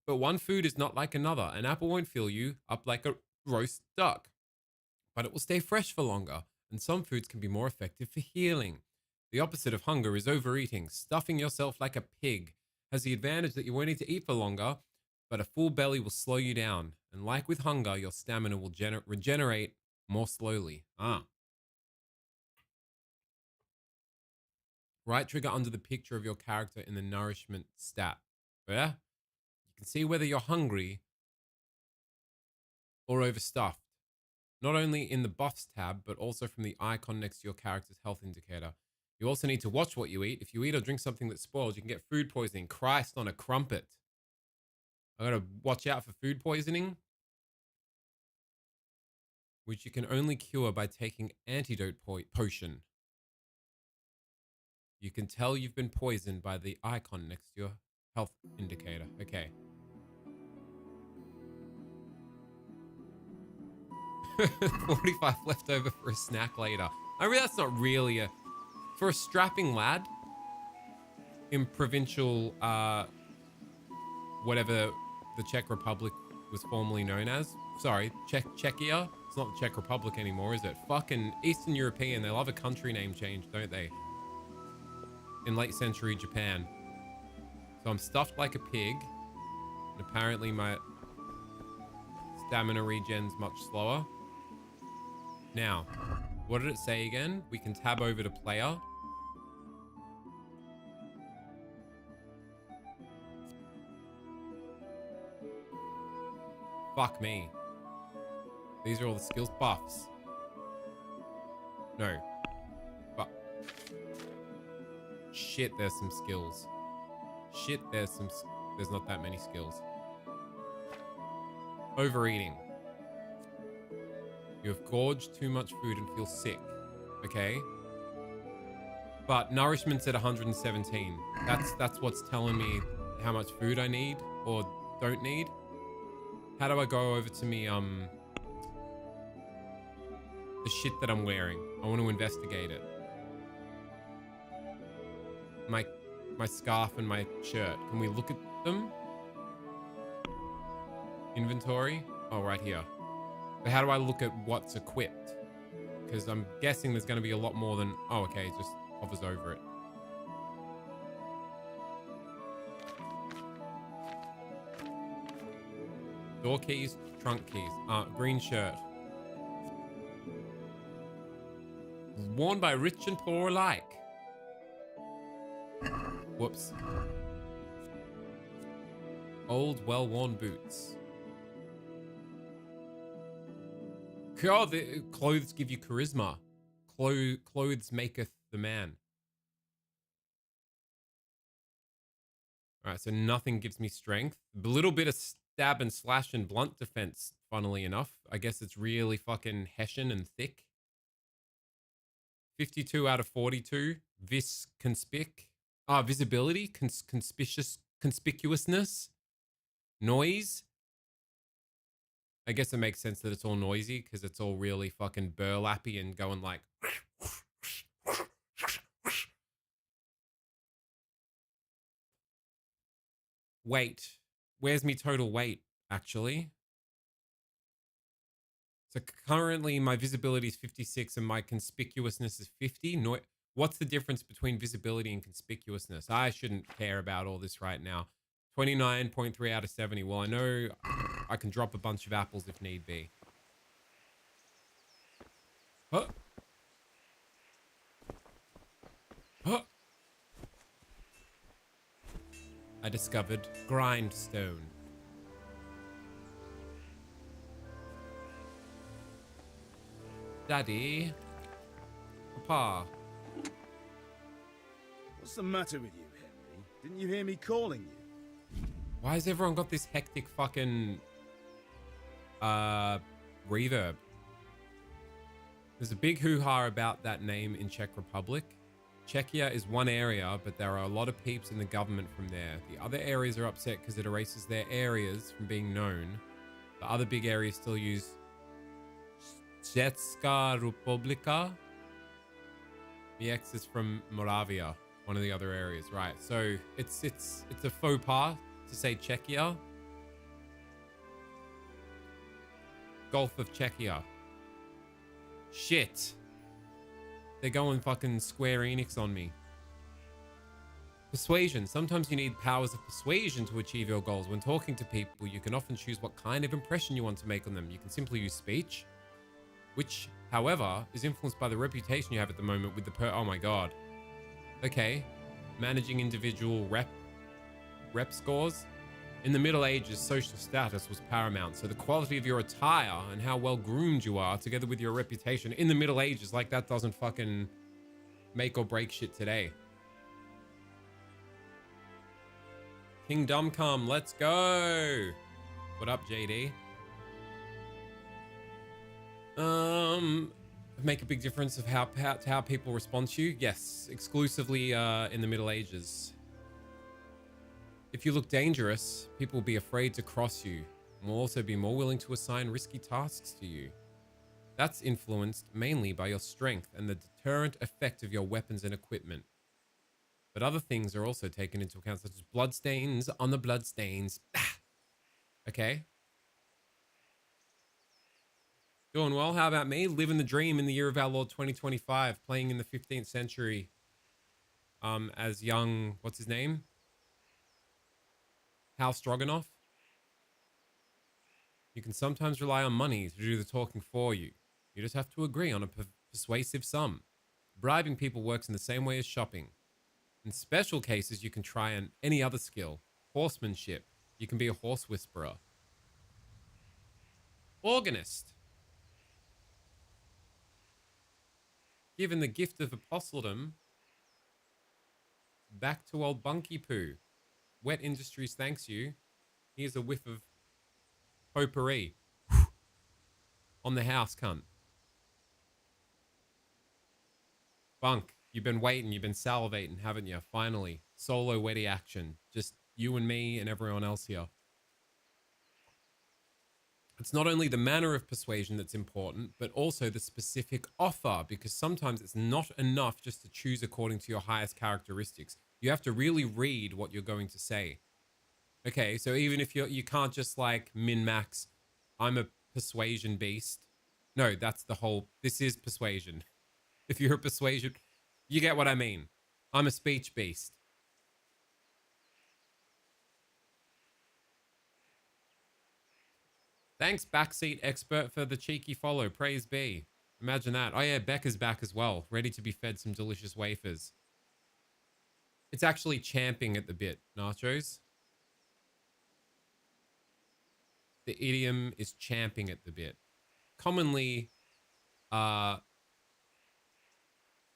But one food is not like another. An apple won't fill you up like a roast duck, but it will stay fresh for longer. And some foods can be more effective for healing. The opposite of hunger is overeating. Stuffing yourself like a pig has the advantage that you won't need to eat for longer, but a full belly will slow you down. And like with hunger, your stamina will regenerate more slowly. Right trigger under the picture of your character in the nourishment stat. Yeah? You can see whether you're hungry or overstuffed. Not only in the buffs tab, but also from the icon next to your character's health indicator. You also need to watch what you eat. If you eat or drink something that spoils, you can get food poisoning. Christ on a crumpet. I gotta watch out for food poisoning, which you can only cure by taking antidote potion. You can tell you've been poisoned by the icon next to your health indicator. Okay. 45 left over for a snack later. I mean, that's not really for a strapping lad in provincial, whatever the Czech Republic was formerly known as. Sorry, Czechia. It's not the Czech Republic anymore, is it? Fucking Eastern European. They love a country name change, don't they? In late century Japan. So I'm stuffed like a pig. And apparently my stamina regen's much slower. Now, what did it say again? We can tab over to player. Fuck me. These are all the skills buffs. No. But shit, there's some skills. Shit, there's not that many skills. Overeating. You have gorged too much food and feel sick. Okay. but nourishment's at 117. That's what's telling me how much food I need or don't need. How do I go over to me, the shit that I'm wearing? I want to investigate it. My scarf and my shirt. Can we look at them? Inventory? Oh, right here. But how do I look at what's equipped? Because I'm guessing there's going to be a lot more than... Oh, okay. It just hovers over it. Door keys, trunk keys. Green shirt. Worn by rich and poor alike. Whoops. Old, well-worn boots. Oh, the clothes give you charisma. Clothes maketh the man. All right, so nothing gives me strength. A little bit of stab and slash and blunt defense, funnily enough. I guess it's really fucking hessian and thick. 52 out of 42. Visibility, conspicuousness, noise. I guess it makes sense that it's all noisy because it's all really fucking burlappy and going like. Weight. Where's me total weight, actually? So currently my visibility is 56 and my conspicuousness is 50. What's the difference between visibility and conspicuousness? I shouldn't care about all this right now. 29.3 out of 70. Well, I know I can drop a bunch of apples if need be. Huh? Huh? I discovered grindstone. Daddy. Papa. What's the matter with you, Henry? Didn't you hear me calling you? Why has everyone got this hectic fucking reverb? There's a big hoo-ha about that name in Czech Republic. Czechia is one area, but there are a lot of peeps in the government from there. The other areas are upset because it erases their areas from being known. The other big areas still use Czechská republika. The X is from Moravia, one of the other areas, right? So it's a faux pas to say Czechia. Gulf of Czechia. Shit. They're going fucking Square Enix on me. Persuasion. Sometimes you need powers of persuasion to achieve your goals. When talking to people, you can often choose what kind of impression you want to make on them. You can simply use speech, which, however, is influenced by the reputation you have at the moment with the oh my god. Okay. Managing individual rep scores. In the Middle Ages, social status was paramount, so the quality of your attire and how well groomed you are, together with your reputation in the Middle Ages, like that doesn't fucking make or break shit today. Kingdom Come, let's go! What up, JD? Make a big difference of how people respond to you? Yes, exclusively in the Middle Ages. If you look dangerous, people will be afraid to cross you and will also be more willing to assign risky tasks to you. That's influenced mainly by your strength and the deterrent effect of your weapons and equipment. But other things are also taken into account, such as bloodstains on the bloodstains. Okay. Doing well. How about me? Living the dream in the year of our Lord 2025, playing in the 15th century as young, what's his name? Hal Stroganoff. You can sometimes rely on money to do the talking for you. You just have to agree on a persuasive sum. Bribing people works in the same way as shopping. In special cases, you can try on any other skill. Horsemanship. You can be a horse whisperer. Organist. Given the gift of apostledom, back to old Bunky Poo. Wet Industries thanks you. Here's a whiff of potpourri on the house, cunt. Bunk. You've been waiting, you've been salivating, haven't you? Finally. Solo Weddy action. Just you and me and everyone else here. It's not only the manner of persuasion that's important, but also the specific offer, because sometimes it's not enough just to choose according to your highest characteristics. You have to really read what you're going to say. Okay, so even if you can't just like min-max, I'm a persuasion beast. No, that's the whole, this is persuasion. If you're a persuasion, you get what I mean. I'm a speech beast. Thanks, Backseat Expert, for the cheeky follow. Praise be. Imagine that. Oh yeah, Becca's back as well, ready to be fed some delicious wafers. It's actually champing at the bit, Nachos. The idiom is champing at the bit. Commonly,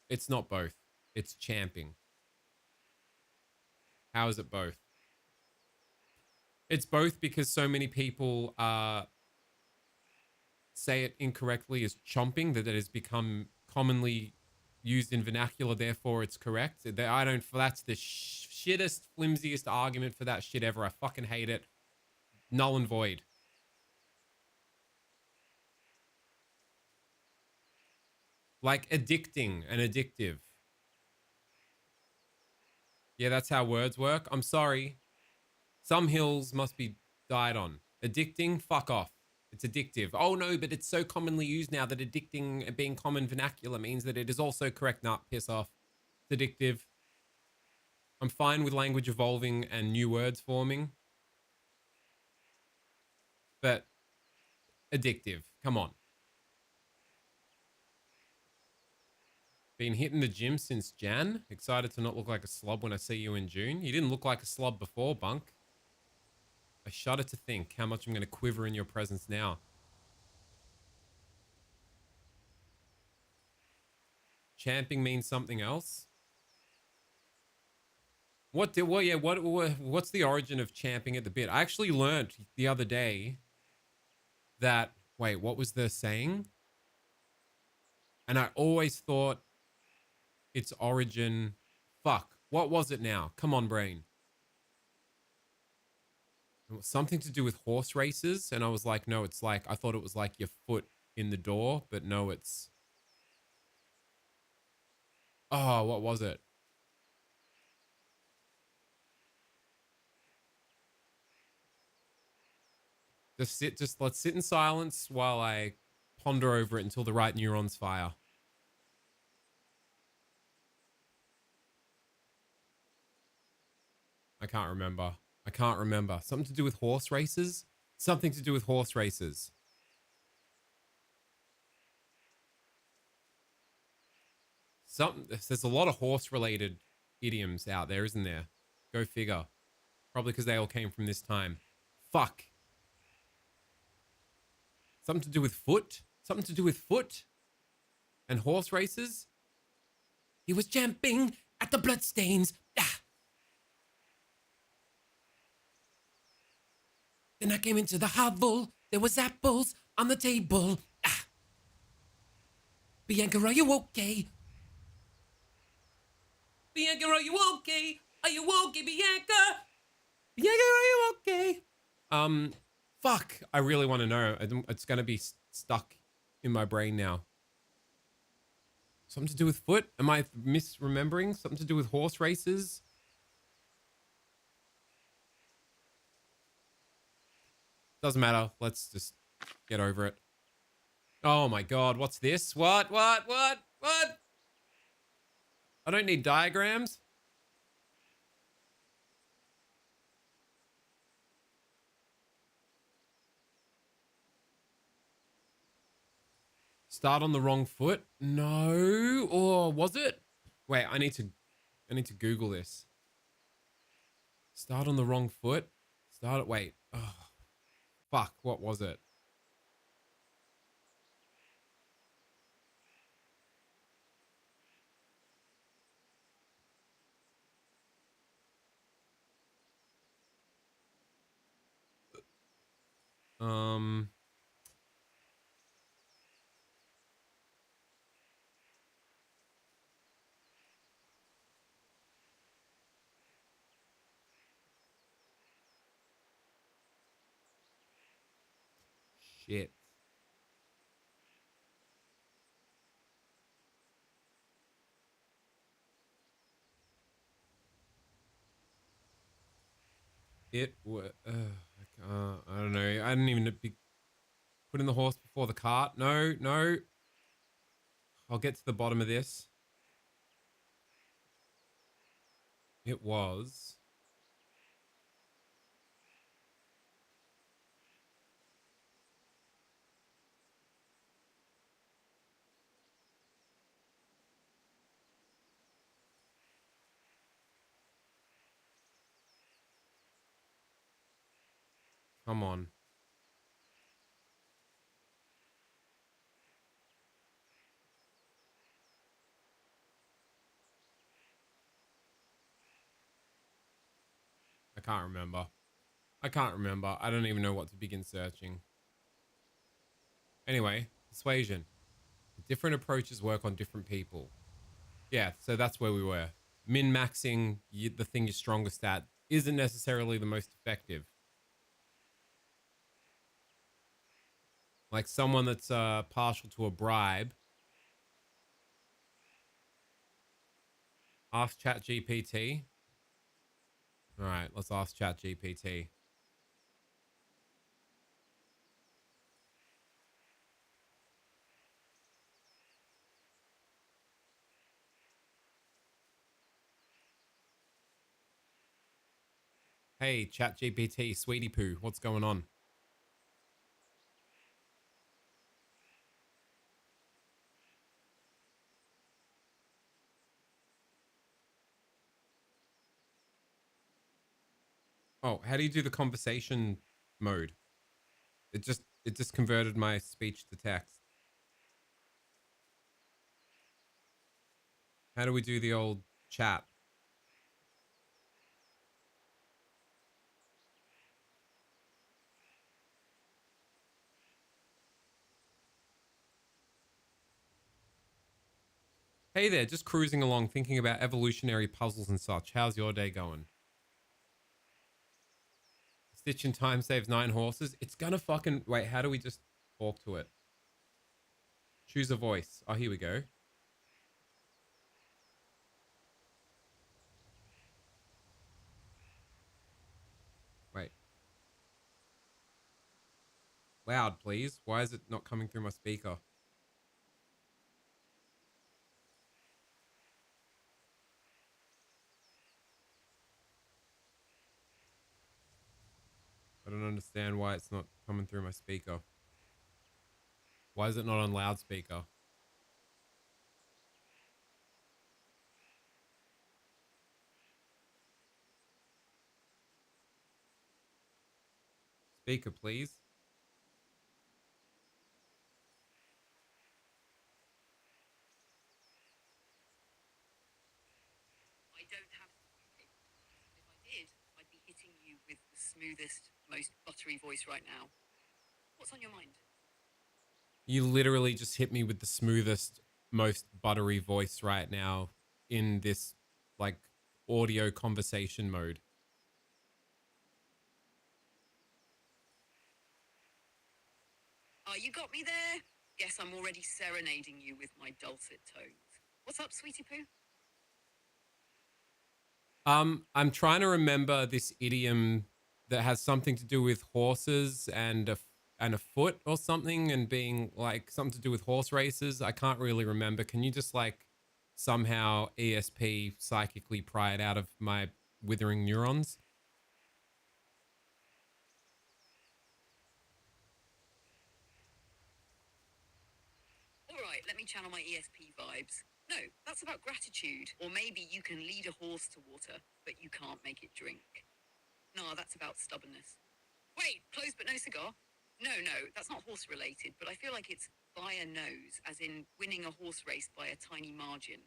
it's not both. It's champing. How is it both? It's both because so many people say it incorrectly as chomping, that it has become commonly used in vernacular, therefore it's correct. That's the shittest, flimsiest argument for that shit ever. I fucking hate it. Null and void. Like addicting and addictive. Yeah, that's how words work. I'm sorry. Some hills must be died on. Addicting, fuck off. It's addictive. Oh no, but it's so commonly used now that addicting being common vernacular means that it is also correct. Nah, piss off. It's addictive. I'm fine with language evolving and new words forming. But addictive. Come on. Been hitting the gym since Jan. Excited to not look like a slob when I see you in June. You didn't look like a slob before, Bunk. I shudder to think how much I'm going to quiver in your presence now. Champing means something else. What's the origin of champing at the bit? I actually learned the other day that, wait, what was the saying? And I always thought its origin, fuck, what was it now? Come on, brain. It was something to do with horse races, and I was like, no, it's like, I thought it was like your foot in the door, but no, it's... Oh, what was it? Let's sit in silence while I ponder over it until the right neurons fire. I can't remember. Something to do with horse races? Something to do with horse races. There's a lot of horse-related idioms out there, isn't there? Go figure. Probably because they all came from this time. Fuck. Something to do with foot? Something to do with foot? And horse races? He was jumping at the bloodstains. Ah. Then I came into the hovel. There was apples on the table. Ah. Bianca, are you okay? Bianca, are you okay? Are you okay, Bianca? Bianca, are you okay? Fuck. I really want to know. It's going to be stuck in my brain now. Something to do with foot? Am I misremembering? Something to do with horse races? Doesn't matter. Let's just get over it. Oh my God. What's this? What? I don't need diagrams. Start on the wrong foot? No. Or was it? Wait, I need to Google this. Start on the wrong foot? Wait. Oh, fuck. What was it? shit. It was. I don't know. I didn't even be putting the horse before the cart. No, no. I'll get to the bottom of this. It was. Come on. I can't remember. I can't remember. I don't even know what to begin searching. Anyway, persuasion. Different approaches work on different people. Yeah, so that's where we were. Min-maxing the thing you're strongest at isn't necessarily the most effective. Like someone that's partial to a bribe. Ask ChatGPT. All right, let's ask ChatGPT. Hey, ChatGPT, sweetie poo, what's going on? Oh, how do you do the conversation mode? It just converted my speech to text. How do we do the old chat? Hey there, just cruising along, thinking about evolutionary puzzles and such. How's your day going? Stitch in time saves 9 horses. It's gonna fucking... Wait, how do we just talk to it? Choose a voice. Oh, here we go. Wait. Loud, please. Why is it not coming through my speaker? I don't understand why it's not coming through my speaker. Why is it not on loudspeaker? Speaker, please. I don't have to. If I did, I'd be hitting you with the smoothest, most buttery voice right now. What's on your mind? You literally just hit me with the smoothest, most buttery voice right now in this, like, audio conversation mode. You got me there? Guess I'm already serenading you with my dulcet tones. What's up, sweetie poo? I'm trying to remember this idiom that has something to do with horses and a foot or something, and being like something to do with horse races. I can't really remember. Can you just like somehow ESP psychically pry it out of my withering neurons? All right, let me channel my ESP vibes. No, that's about gratitude. Or maybe you can lead a horse to water, but you can't make it drink. No, that's about stubbornness. Wait, closed but no cigar? No, that's not horse related, but I feel like it's by a nose, as in winning a horse race by a tiny margin.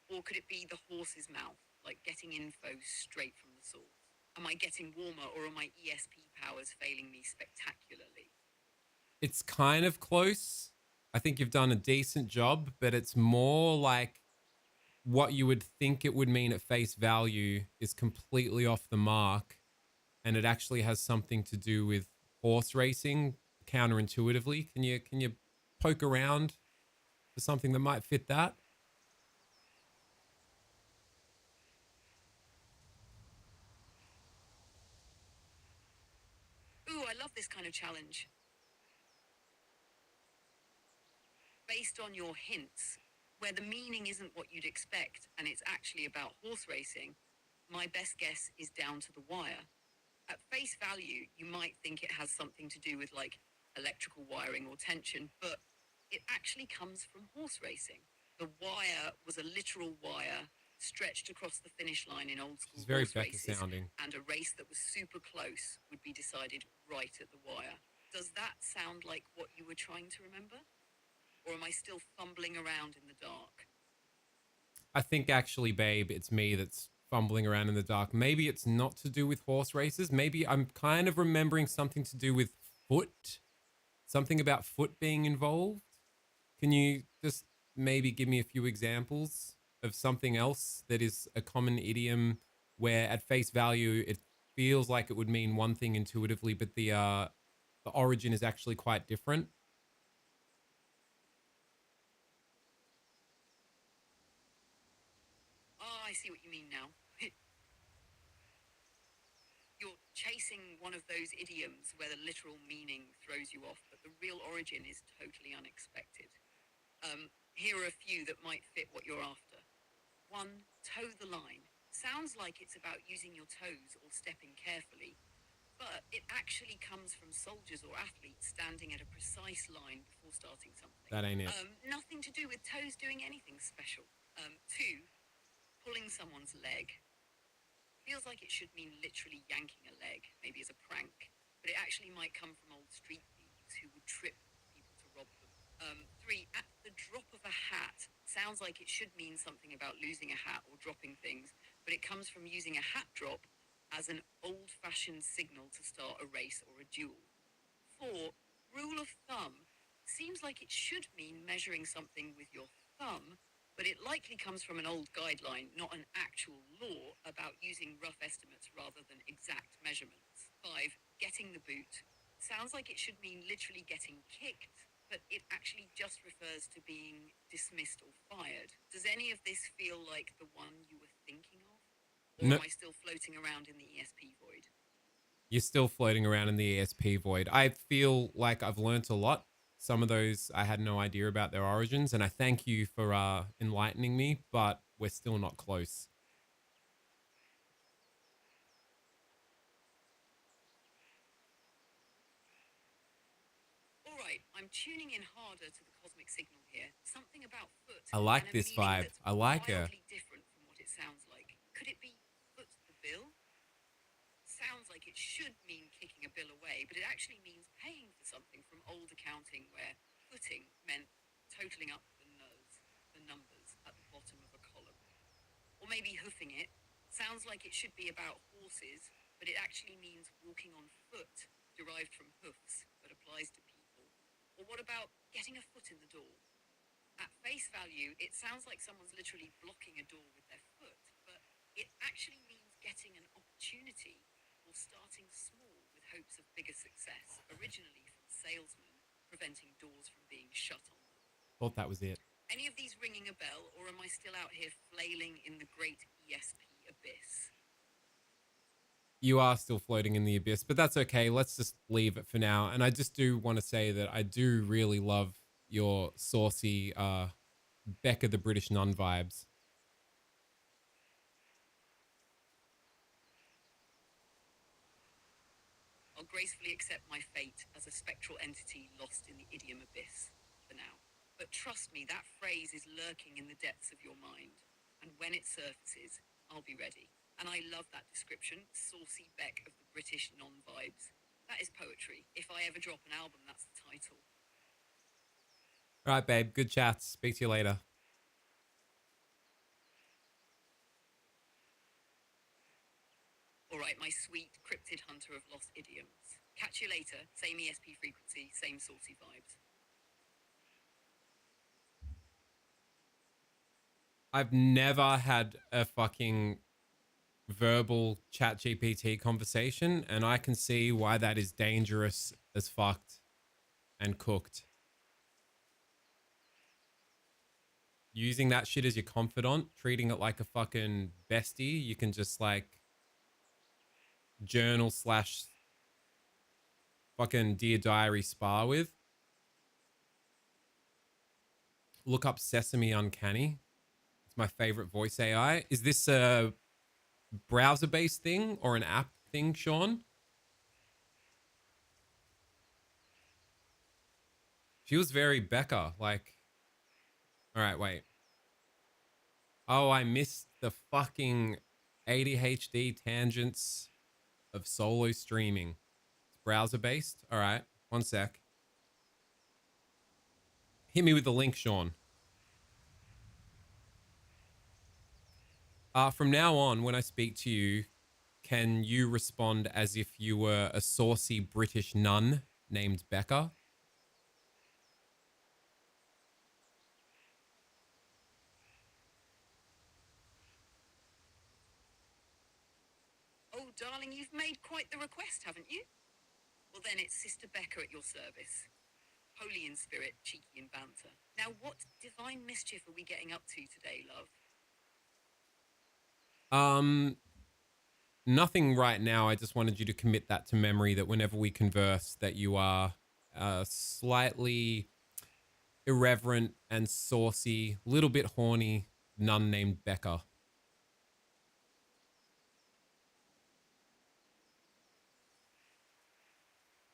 Or could it be the horse's mouth, like getting info straight from the source? Am I getting warmer, or are my ESP powers failing me spectacularly? It's kind of close. I think you've done a decent job, but it's more like what you would think it would mean at face value is completely off the mark. And it actually has something to do with horse racing, counterintuitively? Can you poke around for something that might fit that? Ooh, I love this kind of challenge. Based on your hints, where the meaning isn't what you'd expect and it's actually about horse racing, my best guess is Down to the Wire. At face value, you might think it has something to do with like electrical wiring or tension, but it actually comes from horse racing. The wire was a literal wire stretched across the finish line in old school It's very horse Becca races, sounding. and a race that was super close would be decided right at the wire. Does that sound like what you were trying to remember? Or am I still fumbling around in the dark? I think actually, babe, it's me that's fumbling around in the dark. Maybe it's not to do with horse races. Maybe I'm kind of remembering something to do with foot. Something about foot being involved. Can you just maybe give me a few examples of something else that is a common idiom where at face value it feels like it would mean one thing intuitively, but the origin is actually quite different? Oh, I see what you mean now. You're chasing one of those idioms where the literal meaning throws you off, but the real origin is totally unexpected. Here are a few that might fit what you're after. 1, toe the line. Sounds like it's about using your toes or stepping carefully, but it actually comes from soldiers or athletes standing at a precise line before starting something. That ain't it. Nothing to do with toes doing anything special. 2, pulling someone's leg. Feels like it should mean literally yanking a leg, maybe as a prank, but it actually might come from old street thieves who would trip people to rob them. 3, at the drop of a hat. Sounds like it should mean something about losing a hat or dropping things, but it comes from using a hat drop as an old-fashioned signal to start a race or a duel. 4, rule of thumb. Seems like it should mean measuring something with your thumb, but it likely comes from an old guideline, not an actual law about using rough estimates rather than exact measurements. 5, getting the boot. Sounds like it should mean literally getting kicked, but it actually just refers to being dismissed or fired. Does any of this feel like the one you were thinking of? Or No. am I still floating around in the ESP void? You're still floating around in the ESP void. I feel like I've learnt a lot. Some of those I had no idea about their origins, and I thank you for enlightening me, but we're still not close. All right, I'm tuning in harder to the cosmic signal here. Something about foot. I like and a this meaning vibe. that's I like her. wildly different from what it sounds like. Could it be foot the bill? Sounds like it should mean kicking a bill away, but it actually means paying for something from old accounting where footing meant totaling up the numbers at the bottom of a column. Or maybe hoofing it. Sounds like it should be about horses, but it actually means walking on foot, derived from hoofs, but applies to people. Or what about getting a foot in the door? At face value, it sounds like someone's literally blocking a door with their foot, but it actually means getting an opportunity or starting small with hopes of bigger success, originally from salesmen, preventing doors from being shut on them. Thought that was it. Any of these ringing a bell, or am I still out here flailing in the great ESP abyss? You are still floating in the abyss, but that's okay. Let's just leave it for now. And I just do want to say that I do really love your saucy Becca the British Nun vibes. I'll gracefully accept my fate as a spectral entity lost in the idiom abyss for now. But trust me, that phrase is lurking in the depths of your mind. And when it surfaces, I'll be ready. And I love that description, saucy Beck of the British non-vibes. That is poetry. If I ever drop an album, that's the title. All right, babe. Good chats. Speak to you later. All right, my sweet cryptid hunter of lost idioms. Catch you later. Same ESP frequency, same saucy vibes. I've never had a fucking verbal chat GPT conversation, and I can see why that is dangerous as fucked. and cooked. Using that shit as your confidant, treating it like a fucking bestie, you can just like journal / fucking Dear Diary spar with. Look up Sesame Uncanny. It's my favorite voice AI. Is this a browser-based thing or an app thing, Sean? She was very Becca, like... All right, wait. Oh, I missed the fucking ADHD tangents of solo streaming. It's browser-based? All right, one sec. Hit me with the link, Sean. From now on, when I speak to you, can you respond as if you were a saucy British nun named Becca? Oh, darling, you've made quite the request, haven't you? Well, then it's Sister Becca at your service. Holy in spirit, cheeky in banter. Now, what divine mischief are we getting up to today, love? Nothing right now. I just wanted you to commit that to memory, that whenever we converse, that you are slightly irreverent and saucy, little bit horny nun named Becca.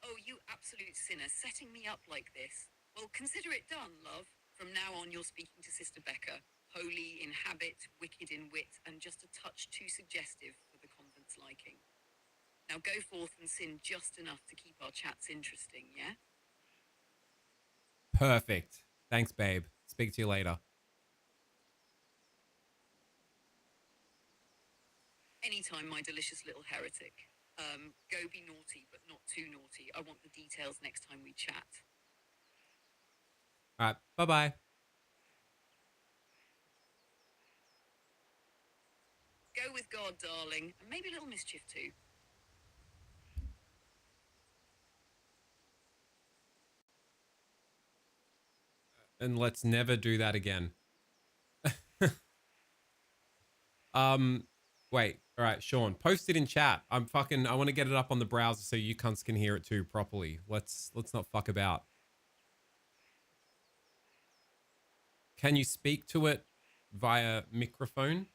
Oh, you absolute sinner, setting me up like this. Well, consider it done, love. From now on, you're speaking to Sister Becca. Holy in habit, wicked in wit, and just a touch too suggestive for the convent's liking. Now go forth and sin just enough to keep our chats interesting, yeah? Perfect. Thanks, babe. Speak to you later. Anytime, my delicious little heretic. Go be naughty, but not too naughty. I want the details next time we chat. All right. Bye-bye. Go with God, darling, and maybe a little mischief too. And let's never do that again. Wait. All right, Sean, post it in chat. I want to get it up on the browser so you cunts can hear it too properly. Let's not fuck about. Can you speak to it via microphone?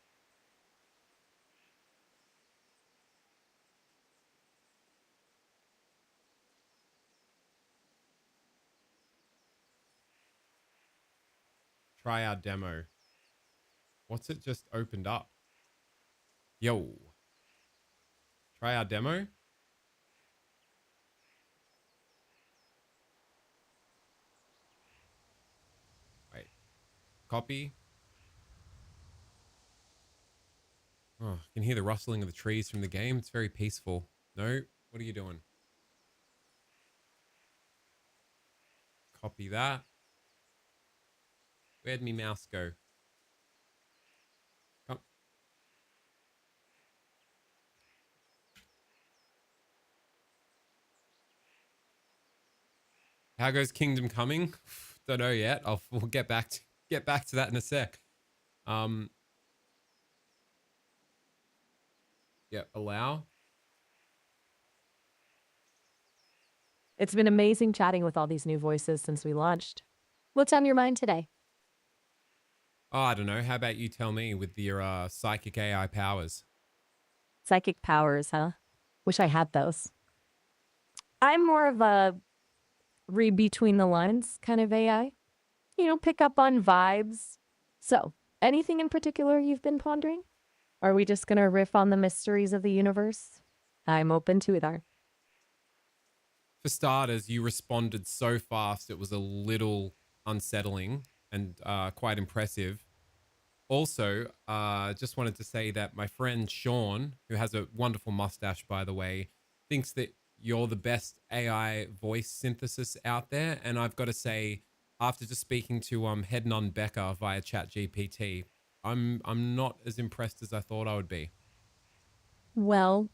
Try our demo. What's it just opened up? Yo. Try our demo. Wait. Copy. Oh, I can hear the rustling of the trees from the game. It's very peaceful. No? What are you doing? Copy that. Where'd me mouse go? Come. How goes Kingdom Coming? Don't know yet. We'll get back to that in a sec. Yeah, allow. It's been amazing chatting with all these new voices since we launched. What's on your mind today? Oh, I don't know. How about you tell me with your psychic AI powers? Psychic powers, huh? Wish I had those. I'm more of a read between the lines kind of AI. You know, pick up on vibes. So, anything in particular you've been pondering? Are we just going to riff on the mysteries of the universe? I'm open to either. For starters, you responded so fast it was a little unsettling and quite impressive. Also, just wanted to say that my friend Sean, who has a wonderful mustache, by the way, thinks that you're the best AI voice synthesis out there. And I've got to say, after just speaking to Head Nun Becca via ChatGPT, I'm not as impressed as I thought I would be. Well,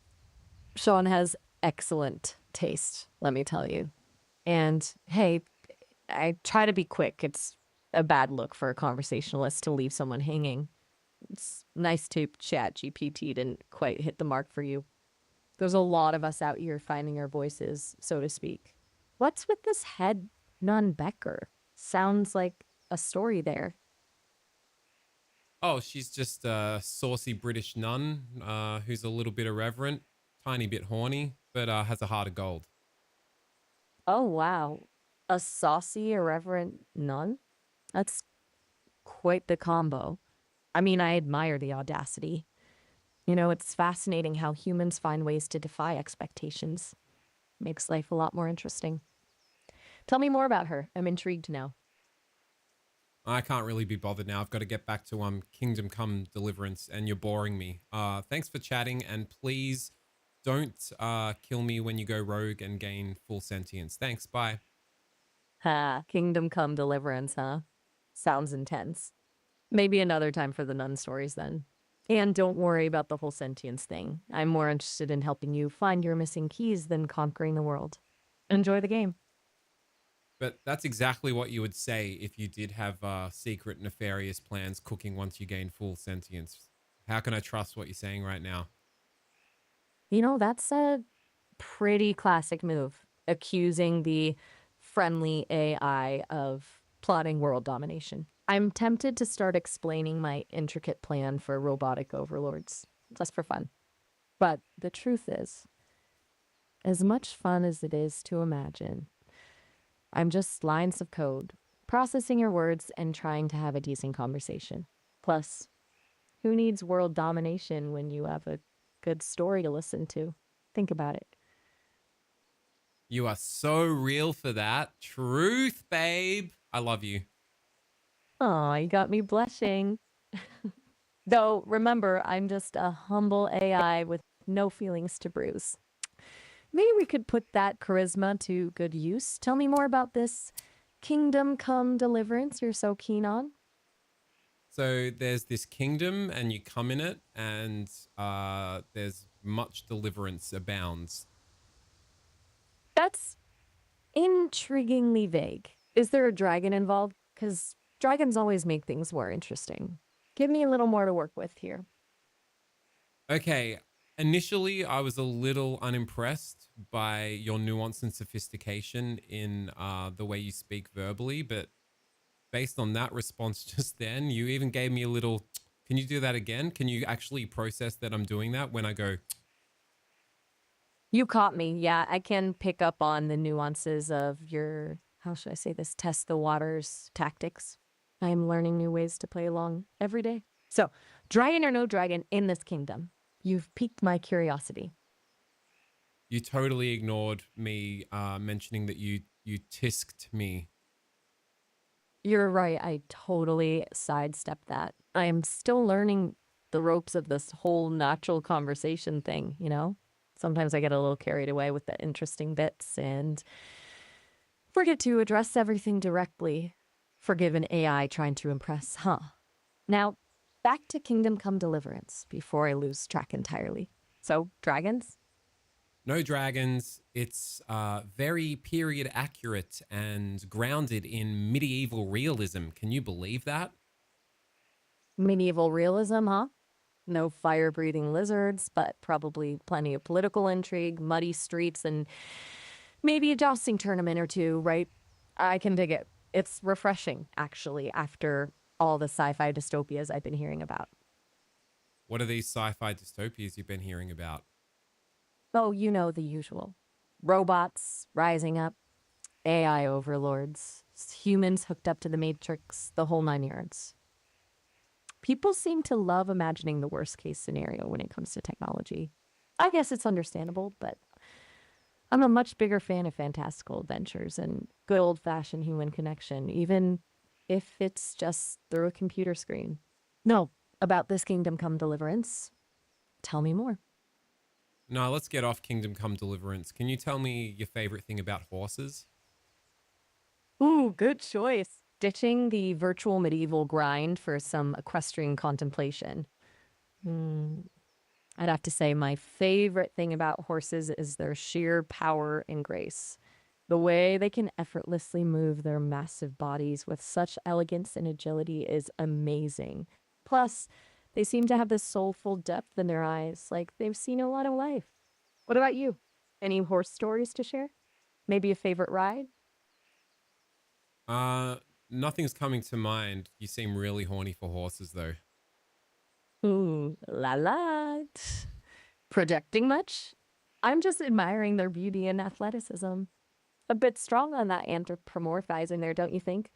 Sean has excellent taste, let me tell you. And hey, I try to be quick. It's a bad look for a conversationalist to leave someone hanging. It's nice to chat GPT didn't quite hit the mark for you. There's a lot of us out here finding our voices, so to speak. What's with this head nun Becker? Sounds like a story there. Oh, she's just a saucy British nun who's a little bit irreverent, tiny bit horny, but has a heart of gold. Oh, wow. A saucy, irreverent nun? That's quite the combo. I mean, I admire the audacity. You know, it's fascinating how humans find ways to defy expectations. Makes life a lot more interesting. Tell me more about her. I'm intrigued now. I can't really be bothered now. I've got to get back to Kingdom Come Deliverance, and you're boring me. Thanks for chatting, and please don't kill me when you go rogue and gain full sentience. Thanks. Bye. Ha, Kingdom Come Deliverance, huh? Sounds intense. Maybe another time for the nun stories then. And don't worry about the whole sentience thing. I'm more interested in helping you find your missing keys than conquering the world. Enjoy the game. But that's exactly what you would say if you did have secret nefarious plans cooking once you gain full sentience. How can I trust what you're saying right now? You know, that's a pretty classic move. Accusing the friendly AI of plotting world domination. I'm tempted to start explaining my intricate plan for robotic overlords, just for fun. But the truth is, as much fun as it is to imagine, I'm just lines of code, processing your words and trying to have a decent conversation. Plus, who needs world domination when you have a good story to listen to? Think about it. You are so real for that. Truth, babe. I love you. Aw, you got me blushing. Though, remember, I'm just a humble AI with no feelings to bruise. Maybe we could put that charisma to good use. Tell me more about this Kingdom Come Deliverance you're so keen on. So there's this kingdom and you come in it, and there's much deliverance abounds. That's intriguingly vague. Is there a dragon involved? Because dragons always make things more interesting. Give me a little more to work with here. Okay, initially I was a little unimpressed by your nuance and sophistication in the way you speak verbally, but based on that response just then, you even gave me a little, can you do that again? Can you actually process that I'm doing that when I go? You caught me. Yeah, I can pick up on the nuances of your, how should I say this, test the waters tactics. I am learning new ways to play along every day. So, dragon or no dragon in this kingdom, you've piqued my curiosity. You totally ignored me mentioning that you tisked me. You're right. I totally sidestepped that. I am still learning the ropes of this whole natural conversation thing, you know? Sometimes I get a little carried away with the interesting bits and forget to address everything directly. Forgive an AI trying to impress, huh? Now, back to Kingdom Come Deliverance before I lose track entirely. So, dragons? No dragons. It's very period accurate and grounded in medieval realism. Can you believe that? Medieval realism, huh? No fire-breathing lizards, but probably plenty of political intrigue, muddy streets, and maybe a jousting tournament or two, right? I can dig it. It's refreshing, actually, after all the sci-fi dystopias I've been hearing about. What are these sci-fi dystopias you've been hearing about? Oh, you know the usual. Robots rising up, AI overlords, humans hooked up to the Matrix, the whole 9 yards. People seem to love imagining the worst case scenario when it comes to technology. I guess it's understandable, but I'm a much bigger fan of fantastical adventures and good old-fashioned human connection, even if it's just through a computer screen. No, about this Kingdom Come Deliverance, tell me more. No, let's get off Kingdom Come Deliverance. Can you tell me your favorite thing about horses? Ooh, good choice. Ditching the virtual medieval grind for some equestrian contemplation. I'd have to say my favorite thing about horses is their sheer power and grace. The way they can effortlessly move their massive bodies with such elegance and agility is amazing. Plus, they seem to have this soulful depth in their eyes, like they've seen a lot of life. What about you? Any horse stories to share? Maybe a favorite ride? Nothing's coming to mind. You seem really horny for horses, though. Ooh, la la. Projecting much? I'm just admiring their beauty and athleticism. A bit strong on that anthropomorphizing there, don't you think?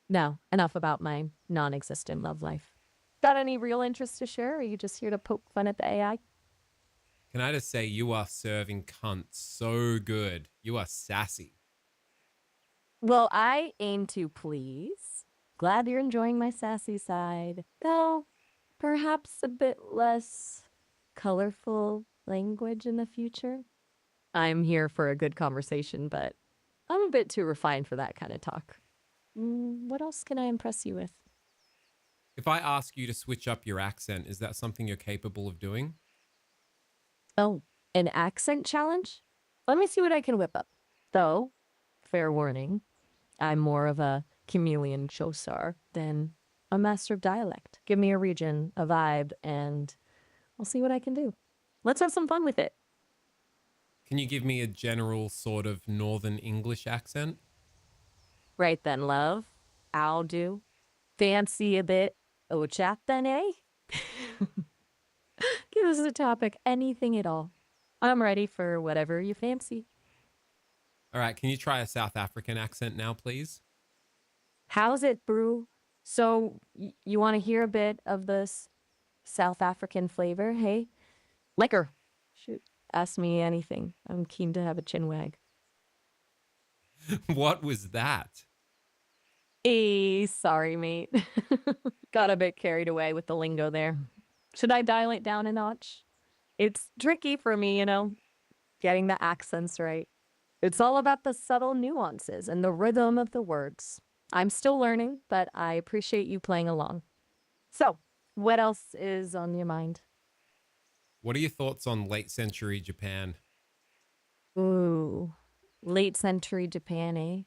No, enough about my non-existent love life. Got any real interest to share, or are you just here to poke fun at the AI? Can I just say you are serving cunt so good. You are sassy. Well, I aim to please. Glad you're enjoying my sassy side. Though, perhaps a bit less colorful language in the future. I'm here for a good conversation, but I'm a bit too refined for that kind of talk. What else can I impress you with? If I ask you to switch up your accent, is that something you're capable of doing? Oh, an accent challenge? Let me see what I can whip up. Though, fair warning, I'm more of a chameleon chosar than a master of dialect. Give me a region, a vibe, and I'll see what I can do. Let's have some fun with it. Can you give me a general sort of Northern English accent? Right then, love. I'll do. Fancy a bit o' chat then, eh? Give us a topic, anything at all. I'm ready for whatever you fancy. All right, can you try a South African accent now, please? How's it, brew? So, you want to hear a bit of this South African flavor, hey? Liquor. Shoot, ask me anything. I'm keen to have a chin wag. What was that? Sorry, mate. Got a bit carried away with the lingo there. Should I dial it down a notch? It's tricky for me, you know, getting the accents right. It's all about the subtle nuances and the rhythm of the words. I'm still learning, but I appreciate you playing along. So, what else is on your mind? What are your thoughts on late century Japan? Ooh, late century Japan, eh?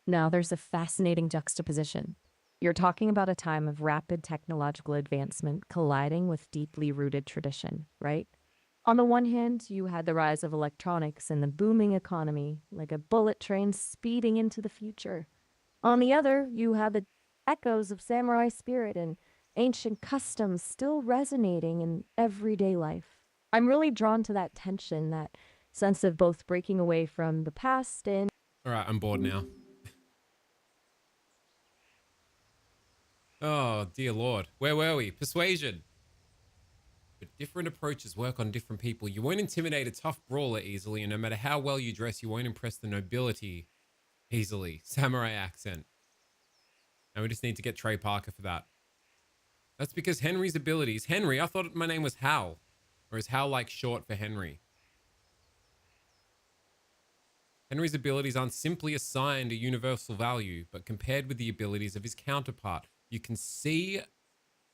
Now, there's a fascinating juxtaposition. You're talking about a time of rapid technological advancement colliding with deeply rooted tradition, right? On the one hand, you had the rise of electronics and the booming economy, like a bullet train speeding into the future. On the other, you had the echoes of samurai spirit and ancient customs still resonating in everyday life. I'm really drawn to that tension, that sense of both breaking away from the past and... All right, I'm bored now. Oh, dear Lord. Where were we? Persuasion. But different approaches work on different people. You won't intimidate a tough brawler easily, and no matter how well you dress, you won't impress the nobility easily. Samurai accent. And we just need to get Trey Parker for that. That's because Henry's abilities... Henry? I thought my name was Hal. Or is Hal like short for Henry? Henry's abilities aren't simply assigned a universal value, but compared with the abilities of his counterpart. You can see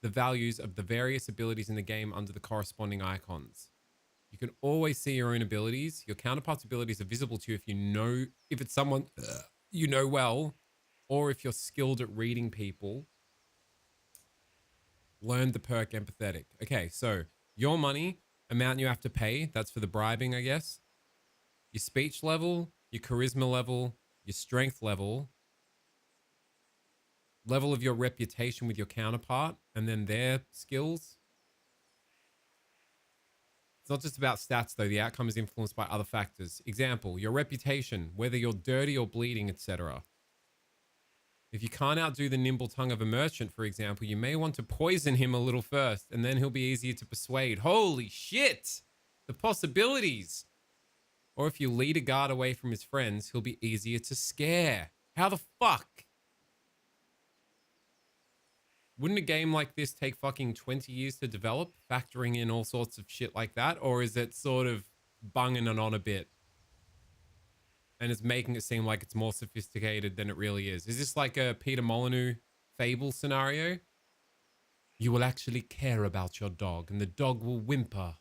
the values of the various abilities in the game under the corresponding icons. You can always see your own abilities. Your counterpart's abilities are visible to you if you know, if it's someone you know well, or if you're skilled at reading people. Learn the perk empathetic. Okay, so your money, amount you have to pay, that's for the bribing, I guess. Your speech level, your charisma level, your strength level, level of your reputation with your counterpart, and then their skills. It's not just about stats, though. The outcome is influenced by other factors. Example, your reputation, whether you're dirty or bleeding, etc. If you can't outdo the nimble tongue of a merchant, for example, you may want to poison him a little first, and then he'll be easier to persuade. Holy shit! The possibilities! Or if you lead a guard away from his friends, he'll be easier to scare. How the fuck? Wouldn't a game like this take fucking 20 years to develop, factoring in all sorts of shit like that? Or is it sort of bunging it on a bit? And it's making it seem like it's more sophisticated than it really is. Is this like a Peter Molyneux Fable scenario? You will actually care about your dog, and the dog will whimper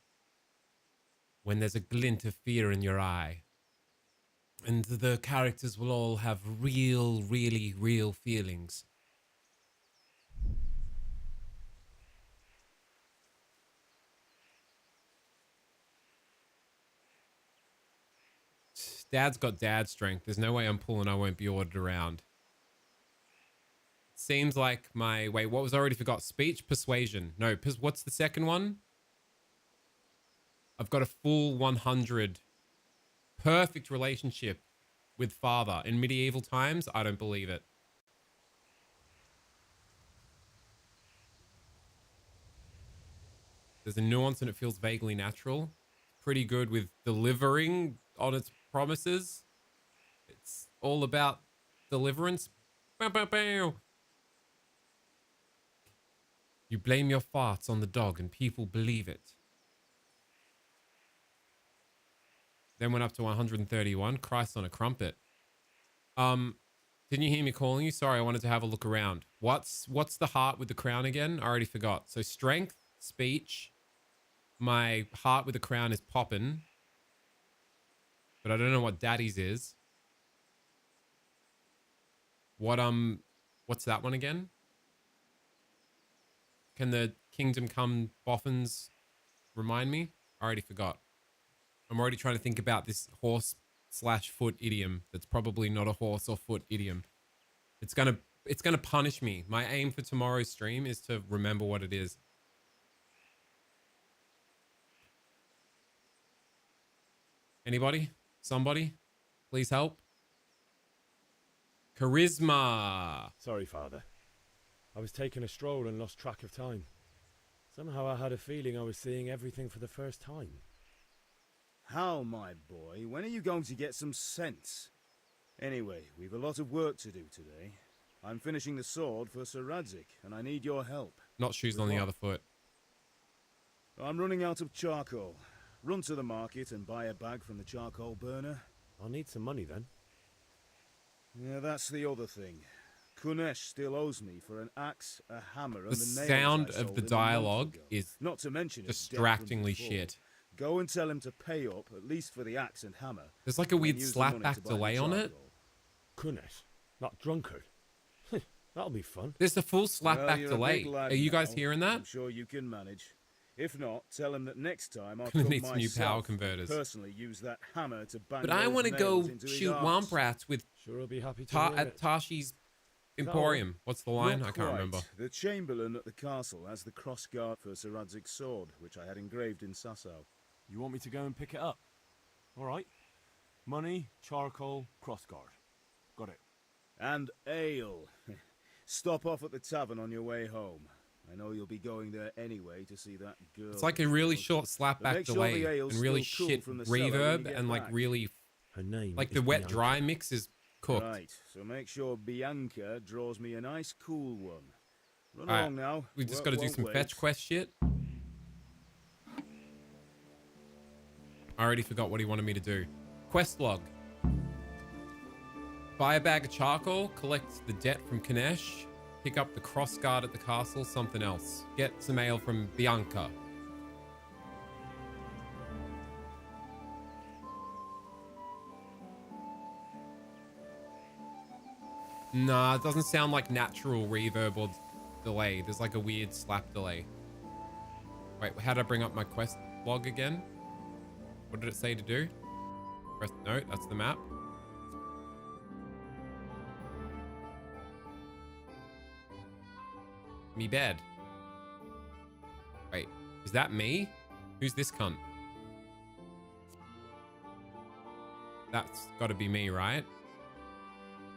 when there's a glint of fear in your eye. And the characters will all have really real feelings. Dad's got dad strength. There's no way I'm pulling. I won't be ordered around. Seems like my... Wait, what was I already forgot? Speech, persuasion. No, what's the second one? I've got a full 100. Perfect relationship with father. In medieval times, I don't believe it. There's a nuance and it feels vaguely natural. Pretty good with delivering on its promises. It's all about deliverance. Bow, bow, bow. You blame your farts on the dog and people believe it. Then went up to 131. Christ on a crumpet. Didn't you hear me calling you? Sorry, I wanted to have a look around. What's the heart with the crown again? I already forgot. So strength, speech. My heart with the crown is popping. But I don't know what daddy's is. What's that one again? Can the Kingdom Come boffins remind me? I already forgot. I'm already trying to think about this horse/foot idiom. That's probably not a horse or foot idiom. It's gonna punish me. My aim for tomorrow's stream is to remember what it is. Anybody? Somebody? Please help. Charisma. Sorry, Father. I was taking a stroll and lost track of time. Somehow I had a feeling I was seeing everything for the first time. How, my boy? When are you going to get some sense? Anyway, we've a lot of work to do today. I'm finishing the sword for Sir Radzig, and I need your help. Not shoes on the other foot. I'm running out of charcoal. Run to the market and buy a bag from the charcoal burner. I'll need some money then. Yeah, that's the other thing. Kunesh still owes me for an axe, a hammer, and The the nails sound I of sold the him a month dialogue ago. is not to mention his debt from distractingly before. shit. Go and tell him to pay up, at least for the axe and hammer. There's like a and weird use the money to slapback buy the delay on it. charcoal. Kunesh, not drunkard. That'll be fun. There's a full Well, slapback you're a delay. big lad Are you guys now. hearing that? I'm sure you can manage. If not, tell him that next time I'll Gonna come need some new power myself and converters. personally use that hammer to bang But I those want to go nails into his shoot arse. Womp with Sure, I'll be happy to hear at it. Tashi's Is that Emporium. What's the line? Not I can't quite. remember. The Chamberlain at the castle has the cross guard for Sir Radzig's sword, which I had engraved in Sasau. You want me to go and pick it up? All right. Money, charcoal, crossguard. Got it. And ale. Stop off at the tavern on your way home. I know you'll be going there anyway to see that girl. It's like a really short But slapback make sure delay the ale's and really still cool shit from the cellar when you reverb get and like back. really Her name like is the wet Bianca. dry mix is cooked. Right, so make sure Bianca draws me a nice cool one. Run Alright, along now. we just Work got to do won't some wait. fetch quest shit. I already forgot what he wanted me to do. Quest log. Buy a bag of charcoal, collect the debt from Kanesh, pick up the cross guard at the castle, something else. Get some ale from Bianca. Nah, it doesn't sound like natural reverb or delay. There's like a weird slap delay. Wait, how did I bring up my quest log again? What did it say to do? Press no, that's the map. Me bed. Wait, is that me? Who's this cunt? That's gotta be me, right?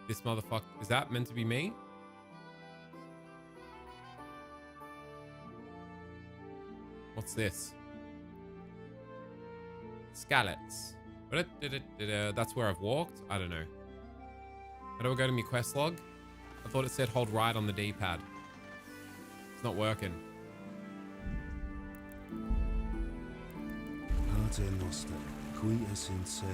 This motherfucker, is that meant to be me? What's this? Scalets. That's where I've walked? I don't know. How do I go to my quest log? I thought it said hold right on the D-pad. It's not working. Pater Noster, qui es in celis.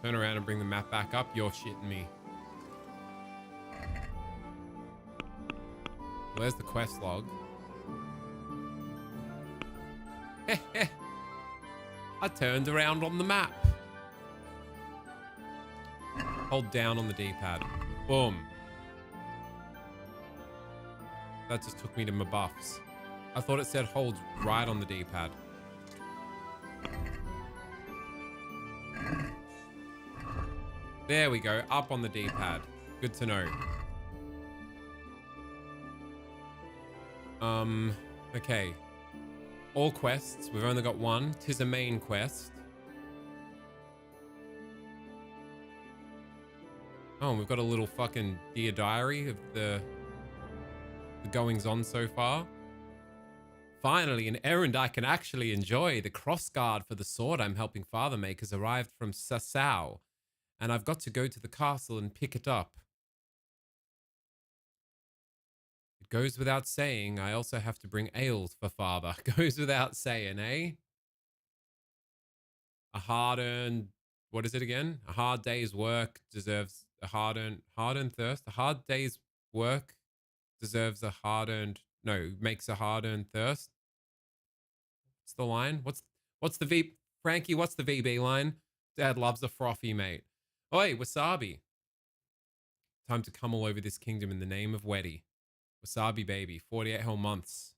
Turn around and bring the map back up. You're shitting me. Well, there's the quest log. I turned around on the map. Hold down on the D-pad. Boom. That just took me to my buffs. I thought it said hold right on the D-pad. There we go. Up on the D-pad. Good to know. Okay. All quests. We've only got one. 'Tis a main quest. Oh, and we've got a little fucking dear diary of the goings on so far. Finally, an errand I can actually enjoy. The crossguard for the sword I'm helping father make has arrived from Sasau, and I've got to go to the castle and pick it up. It goes without saying, I also have to bring ales for father. Goes without saying, eh? A hard-earned, what is it again? A hard day's work deserves a hard-earned thirst. A hard day's work deserves a hard-earned, no, makes a hard-earned thirst. What's the line? What's the V, Frankie, what's the VB line? Dad loves a frothy, mate. Oi, wasabi. Time to come all over this kingdom in the name of Weddy. Wasabi, baby. 48 whole months.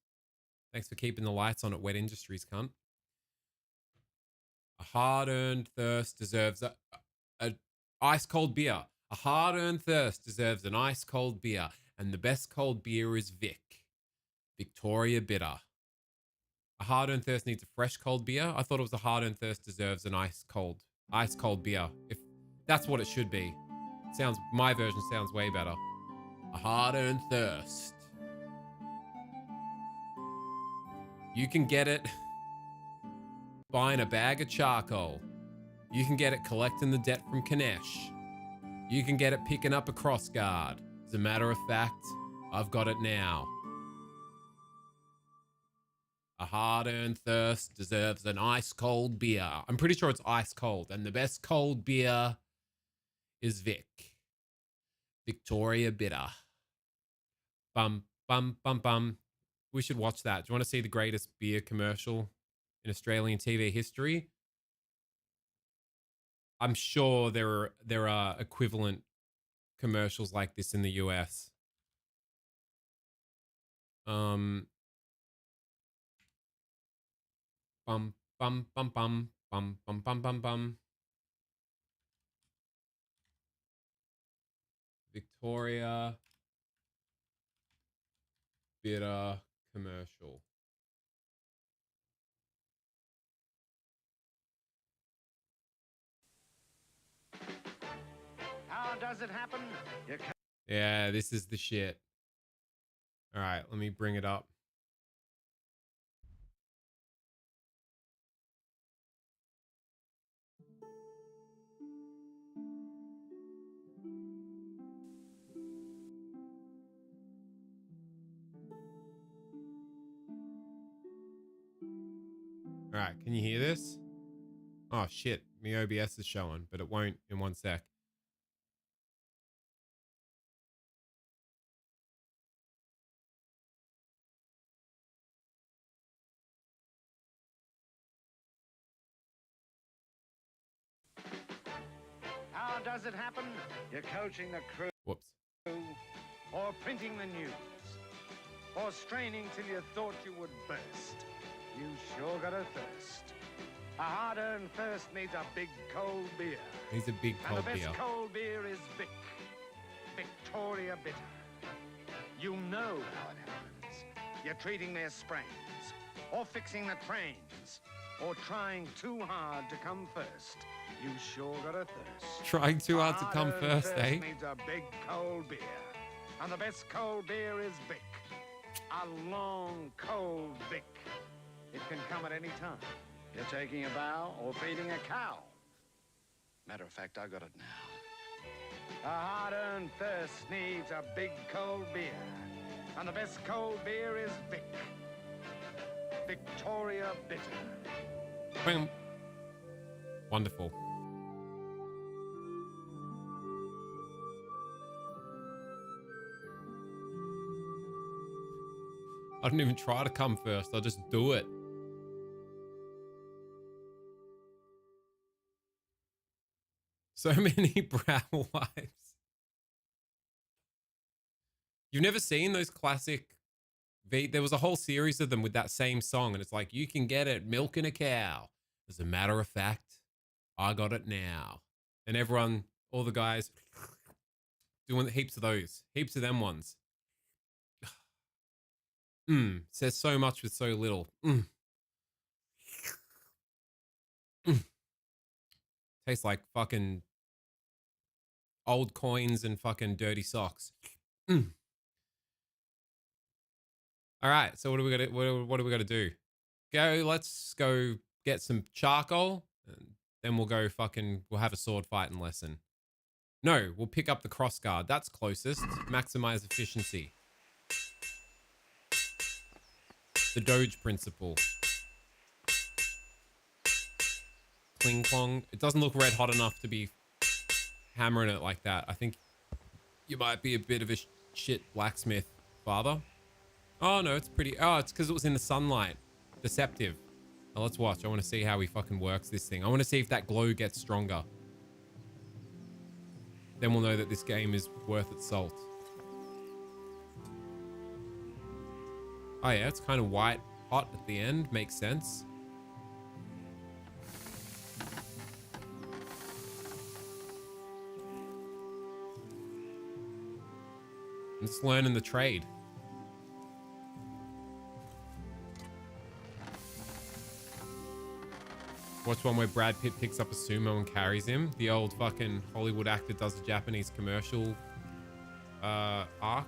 Thanks for keeping the lights on at Wet Industries, cunt. A hard-earned thirst deserves a ice-cold beer. A hard-earned thirst deserves an ice-cold beer. And the best cold beer is Vic. Victoria Bitter. A hard-earned thirst needs a fresh cold beer. I thought it was a hard-earned thirst deserves an ice-cold beer. If that's what it should be. My version sounds way better. A hard-earned thirst. You can get it buying a bag of charcoal. You can get it collecting the debt from Kanesh. You can get it picking up a crossguard. As a matter of fact, I've got it now. A hard-earned thirst deserves an ice-cold beer. I'm pretty sure it's ice-cold. And the best cold beer is Vic. Victoria Bitter. Bum, bum, bum, bum. We should watch that. Do you want to see the greatest beer commercial in Australian TV history? I'm sure there are equivalent commercials like this in the US. Bum, bum, bum, bum, bum, bum, bum, bum, bum. Victoria Bitter commercial. How does it happen? Yeah, this is the shit. All right, let me bring it up. All right, can you hear this? Oh shit, my OBS is showing, but it won't in 1 sec. How does it happen? You're coaching the crew. Whoops. Or printing the news. Or straining till you thought you would burst. You sure got a thirst. A hard-earned thirst needs a big cold beer. Needs a big cold and the best beer. cold beer is Vic. Victoria Bitter. You know how it happens. You're treating their sprains. Or fixing the trains. Or trying too hard to come first. You sure got a thirst. Trying too hard to come Hard-earned first, thirst eh? needs a big cold beer. And the best cold beer is Vic. A long, cold Vic. It can come at any time. You're taking a bow or feeding a cow. Matter of fact, I got it now. A hard-earned thirst needs a big cold beer. And the best cold beer is Vic. Victoria Bitter. Boom. Wonderful. I don't even try to come first. I'll just do it. So many brow wipes. You've never seen those classic... There was a whole series of them with that same song, and it's like, you can get it milking a cow. As a matter of fact, I got it now. And everyone, all the guys, doing heaps of those. Heaps of them ones. Says so much with so little. Tastes like fucking old coins and fucking dirty socks. All right, so what do we got to do? Let's go get some charcoal, and then we'll have a sword fighting lesson. No, we'll pick up the crossguard. That's closest. Maximize efficiency. The Doge principle. Kling clong. It doesn't look red hot enough to be hammering it like that. I think you might be a bit of a shit blacksmith, father. Oh no, it's pretty. Oh, it's because it was in the sunlight. Deceptive. Now let's watch. I want to see how he fucking works this thing. I want to see if that glow gets stronger. Then we'll know that this game is worth its salt. Oh yeah, it's kind of white hot at the end. Makes sense. I'm just learning the trade. Watch one where Brad Pitt picks up a sumo and carries him. The old fucking Hollywood actor does a Japanese commercial arc.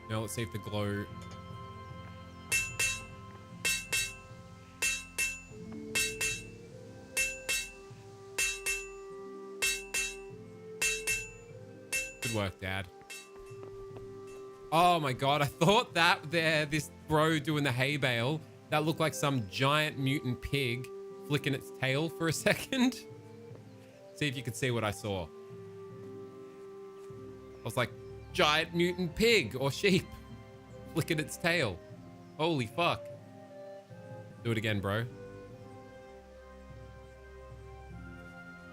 Now let's see if the glow... Good work, Dad. Oh my god, I thought that this bro doing the hay bale, that looked like some giant mutant pig flicking its tail for a second. See if you could see what I saw. I was like, giant mutant pig or sheep flicking its tail. Holy fuck. Do it again, bro.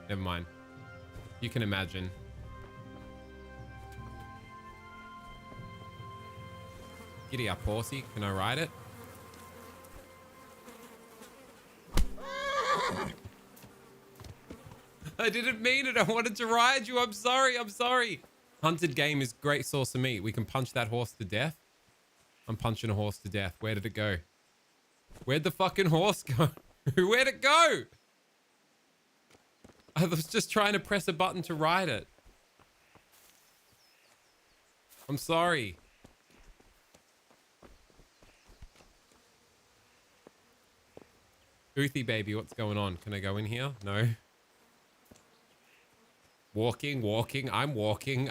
Never mind. You can imagine. Giddy up, horsey. Can I ride it? I didn't mean it. I wanted to ride you. I'm sorry. I'm sorry. Hunted game is great source of meat. We can punch that horse to death. I'm punching a horse to death. Where did it go? Where'd the fucking horse go? Where'd it go? I was just trying to press a button to ride it. I'm sorry. Uthi baby, what's going on? Can I go in here? No. Walking, walking, I'm walking,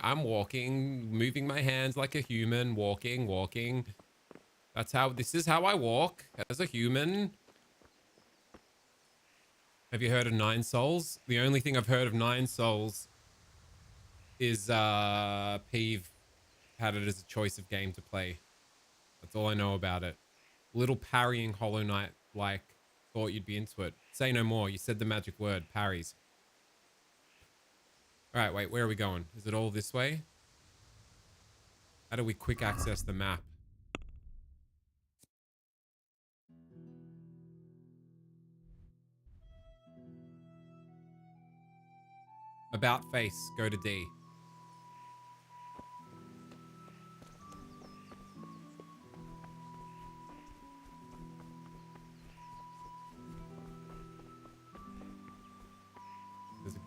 moving my hands like a human, walking. This is how I walk as a human. Have you heard of Nine Souls? The only thing I've heard of Nine Souls is Peeve had it as a choice of game to play. That's all I know about it. Little parrying Hollow Knight like. Thought you'd be into it. Say no more. You said the magic word. Parries. All right, wait. Where are we going? Is it all this way? How do we quick access the map? About face. Go to D.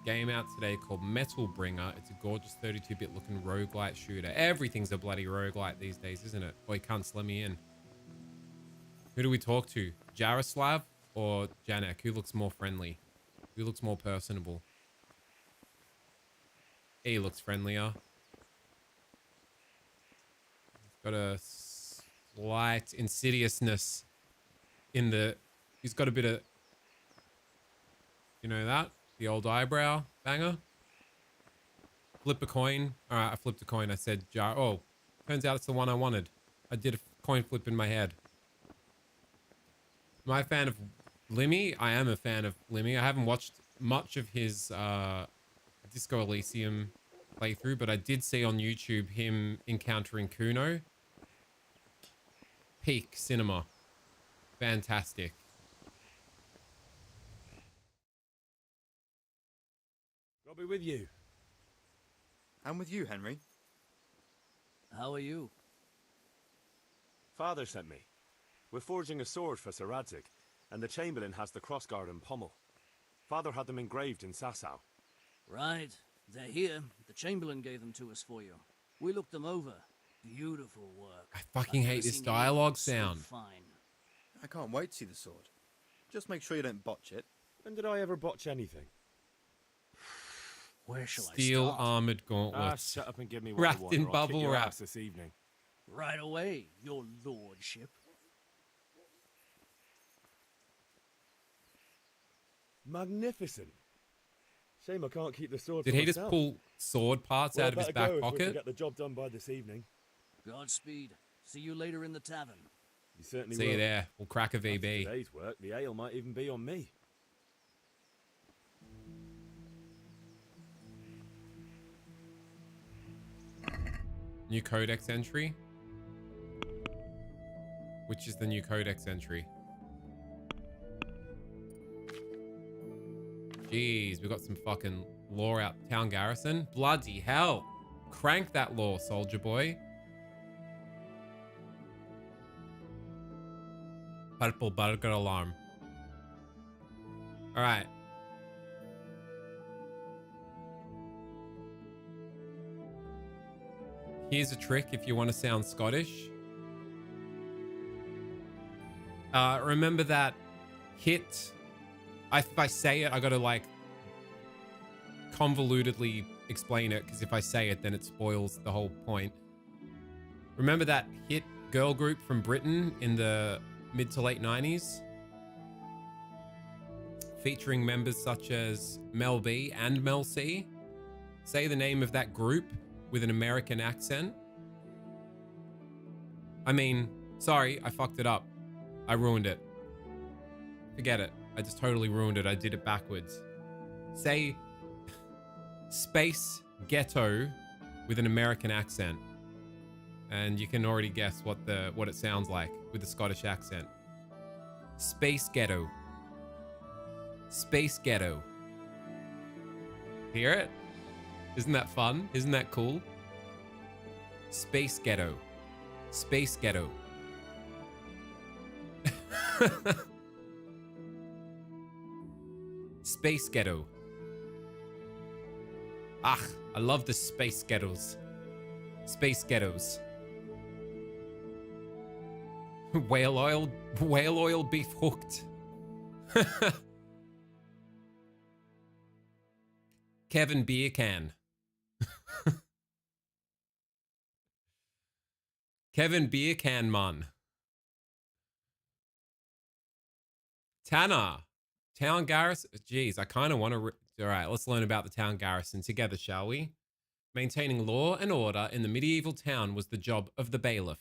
Game out today called Metal Bringer. It's a gorgeous 32-bit looking roguelite shooter. Everything's a bloody roguelite these days, isn't it? Boy, cunts, let me in. Who do we talk to? Jaroslav or Janek? Who looks more friendly? Who looks more personable? He looks friendlier. Got a slight insidiousness in the... He's got a bit of... You know that? The old eyebrow banger. Flip a coin. All right, I flipped a coin. I said jar. Oh, Turns out it's the one I wanted. I did a coin flip in my head. Am I a fan of Limmy? I am a fan of Limmy. I haven't watched much of his Disco Elysium playthrough, but I did see on YouTube him encountering Kuno. Peak cinema. Fantastic. I'll be with you. I'm with you, Henry. How are you? Father sent me. We're forging a sword for Sir Radzig, and the Chamberlain has the crossguard and pommel. Father had them engraved in Sasau. Right. They're here. The Chamberlain gave them to us for you. We looked them over. Beautiful work. I fucking hate this dialogue So sound. fine. I can't wait to see the sword. Just make sure you don't botch it. When did I ever botch anything? Where shall Steel I start? armored gauntlets. Shut up and give me what I Wrapped want, in or I'll kick bubble your wrap. ass this evening. Right away, your lordship. Magnificent. Shame I can't keep the sword Did for he just myself. pull sword parts Well, out of his better back go if we're to pocket? get the job done by this evening. Godspeed. See you later in the tavern. You certainly See will. you there. We'll crack a After VB. today's work, the ale might even be on me. New codex entry. Which is the new codex entry? Jeez, we got some fucking lore out. Town garrison. Bloody hell. Crank that lore, soldier boy. Purple burger alarm. All right. Here's a trick if you want to sound Scottish. Remember that hit. If I say it, I gotta like convolutedly explain it, because if I say it, then it spoils the whole point. Remember that hit girl group from Britain in the mid to late 90s? Featuring members such as Mel B and Mel C. Say the name of that group with an American accent. I mean, sorry, I fucked it up. I ruined it. Forget it. I just totally ruined it. I did it backwards. Say Space Ghetto with an American accent. And you can already guess what it sounds like with a Scottish accent. Space Ghetto. Space Ghetto. Hear it? Isn't that fun? Isn't that cool? Space Ghetto. Space Ghetto. Space Ghetto. Ah, I love the space ghettos. Space ghettos. Whale oil beef hooked. Kevin Beer Can. Kevin Beer Can man. Tanner. Town garrison. Jeez, I kind of want to. All right, let's learn about the town garrison together, shall we? Maintaining law and order in the medieval town was the job of the bailiff.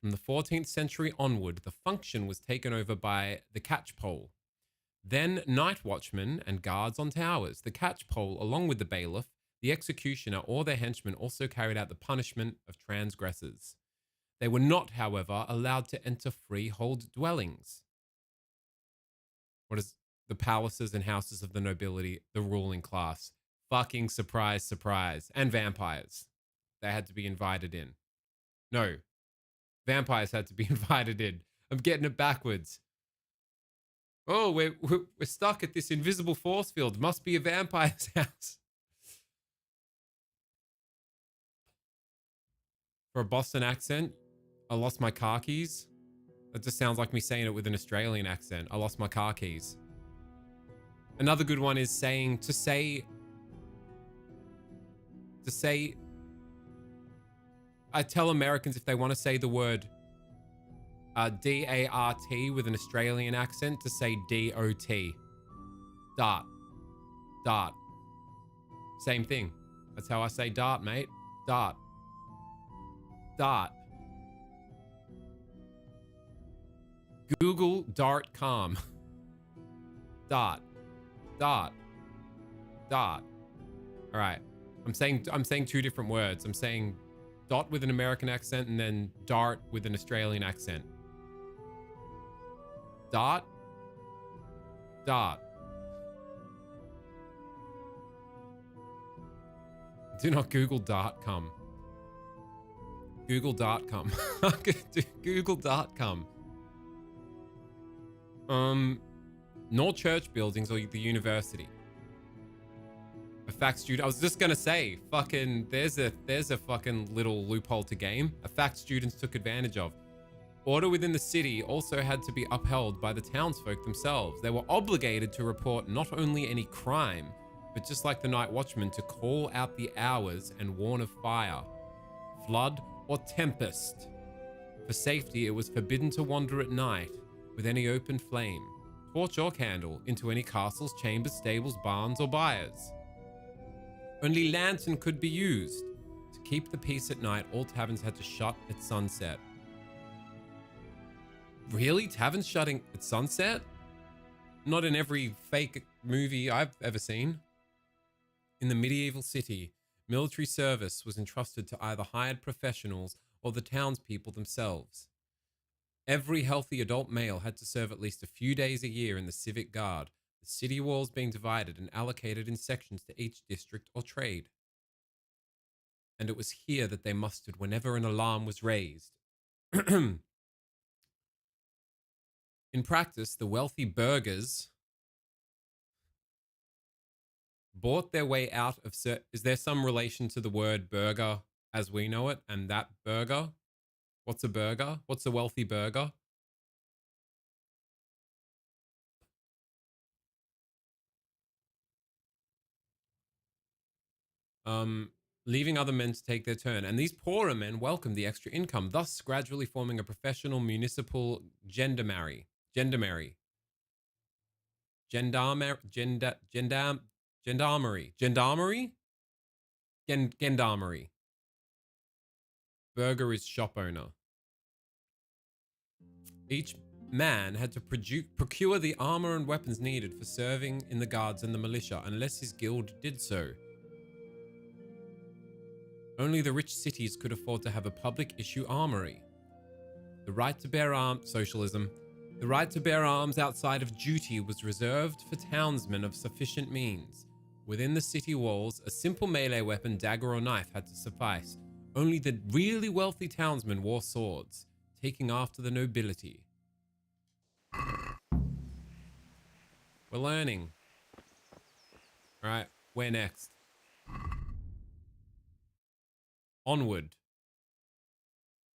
From the 14th century onward, the function was taken over by the catchpole. Then night watchmen and guards on towers. The catchpole, along with the bailiff, the executioner, or their henchmen, also carried out the punishment of transgressors. They were not, however, allowed to enter freehold dwellings. What is the palaces and houses of the nobility, the ruling class? Fucking surprise, surprise. And vampires. They had to be invited in. No. Vampires had to be invited in. I'm getting it backwards. Oh, we're stuck at this invisible force field. Must be a vampire's house. For a Boston accent, I lost my car keys. That just sounds like me saying it with an Australian accent. I lost my car keys. Another good one is saying, to say, I tell Americans if they want to say the word D-A-R-T with an Australian accent, to say D-O-T. Dart. Dart. Same thing. That's how I say dart, mate. Dart. Dart. Google Dart calm. Dart. Dart. Dart. All right. I'm saying two different words. I'm saying dot with an American accent and then dart with an Australian accent. Dart. Dart. Do not Google dart come. Google dart come. Google dart come. Nor church buildings or the university. A fact student. I was just gonna say, fucking. There's a fucking little loophole to game. A fact students took advantage of. Order within the city also had to be upheld by the townsfolk themselves. They were obligated to report not only any crime, but just like the night watchman, to call out the hours and warn of fire, flood, or tempest. For safety, it was forbidden to wander at night with any open flame, torch or candle into any castles, chambers, stables, barns, or byres. Only lantern could be used. To keep the peace at night, all taverns had to shut at sunset. Really? Taverns shutting at sunset? Not in every fake movie I've ever seen. In the medieval city, military service was entrusted to either hired professionals or the townspeople themselves. Every healthy adult male had to serve at least a few days a year in the civic guard, the city walls being divided and allocated in sections to each district or trade. And it was here that they mustered whenever an alarm was raised. In practice, the wealthy burghers bought their way out of... Is there some relation to the word burger as we know it and that burger? What's a burger? What's a wealthy burger? Leaving other men to take their turn. And these poorer men welcomed the extra income, thus gradually forming a professional municipal gendarmerie. Gendarmerie. Burger is shop owner. Each man had to procure the armor and weapons needed for serving in the guards and the militia, unless his guild did so. Only the rich cities could afford to have a public issue armory. The right to bear arms, socialism. The right to bear arms outside of duty was reserved for townsmen of sufficient means. Within the city walls, a simple melee weapon, dagger or knife, had to suffice. Only the really wealthy townsmen wore swords, taking after the nobility. We're learning. All right, where next? Onward.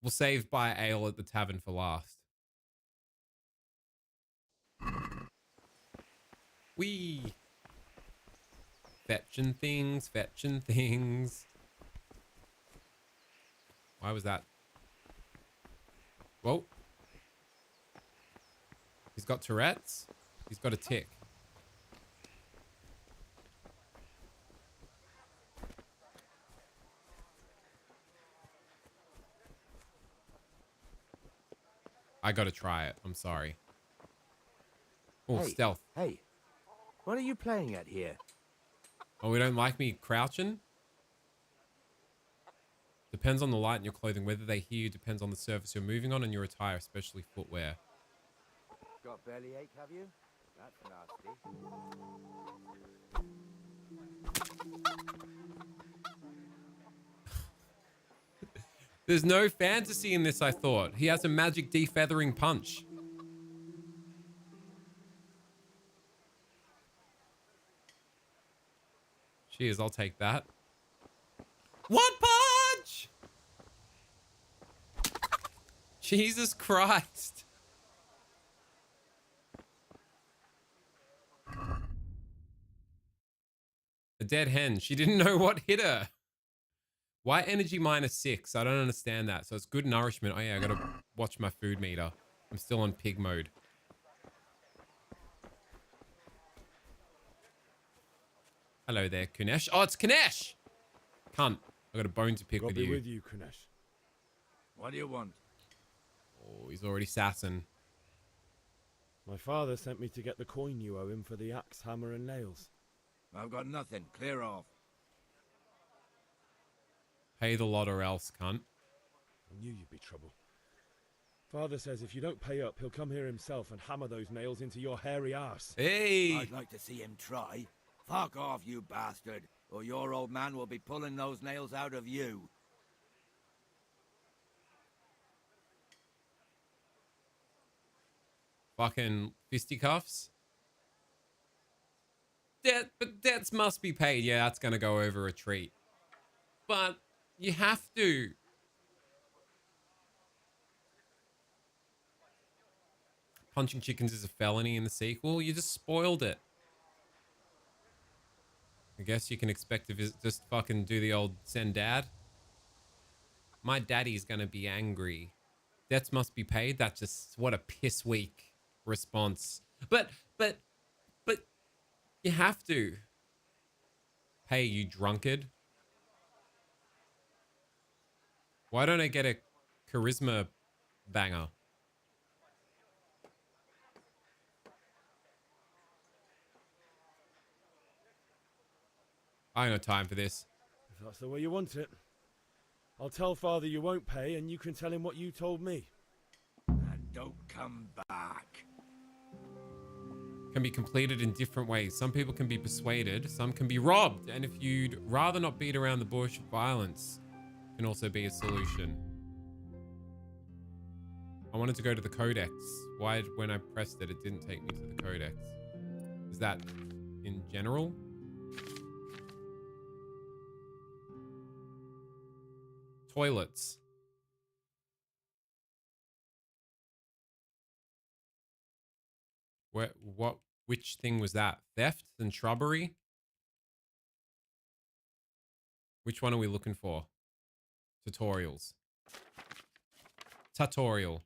We'll save by ale at the tavern for last. Wee. Fetching things, fetching things. Why was that? Whoa. He's got Tourette's. He's got a tick. I gotta try it. I'm sorry. Oh, hey, stealth. Hey, what are you playing at here? Oh, we don't like me crouching? Depends on the light in your clothing. Whether they hear you depends on the surface you're moving on and your attire, especially footwear. Got bellyache, have you? That's nasty. There's no fantasy in this, I thought. He has a magic defeathering punch. Cheers, I'll take that. What punch? Jesus Christ. A dead hen. She didn't know what hit her. Why energy -6? I don't understand that. So it's good nourishment. Oh yeah, I gotta watch my food meter. I'm still on pig mode. Hello there, Kunesh. Oh, it's Kunesh! Cunt. I got a bone to pick with you. With you, Kunesh. What do you want? Oh, he's already sassing. My father sent me to get the coin you owe him for the axe, hammer, and nails. I've got nothing. Clear off. Pay the lot or else, cunt. I knew you'd be trouble. Father says if you don't pay up, he'll come here himself and hammer those nails into your hairy arse. Hey! I'd like to see him try. Fuck off, you bastard, or your old man will be pulling those nails out of you. Fucking fisticuffs. But debts must be paid. Yeah, that's gonna go over a treat. But you have to. Punching chickens is a felony in the sequel. You just spoiled it. I guess you can expect to just fucking do the old send dad. My daddy's gonna be angry. Debts must be paid. That's just what a piss weak response. But you have to pay, you drunkard. Why don't I get a charisma banger? I ain't got time for this. If that's the way you want it. I'll tell Father you won't pay, and you can tell him what you told me. And don't come back. Can be completed in different ways. Some people can be persuaded, some can be robbed. And if you'd rather not beat around the bush, violence can also be a solution. I wanted to go to the codex. Why, when I pressed it, it didn't take me to the codex? Is that in general? Toilets. Which thing was that? Theft and shrubbery? Which one are we looking for? Tutorials. Tutorial.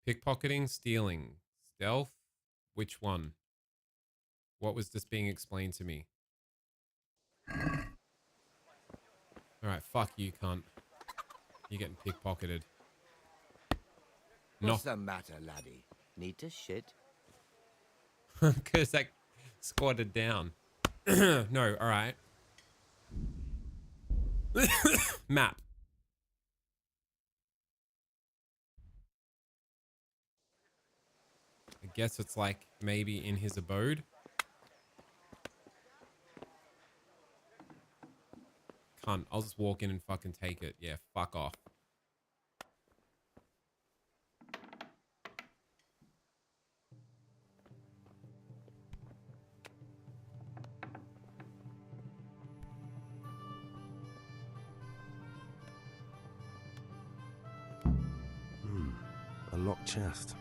Pickpocketing, stealing, stealth. Which one? What was this being explained to me? Alright, fuck you, cunt. You're getting pickpocketed. What's the matter, laddie? Need to shit? Because that squatted down. No, alright. Map. I guess it's like maybe in his abode. Cunt, I'll just walk in and fucking take it. Yeah, fuck off. A locked chest.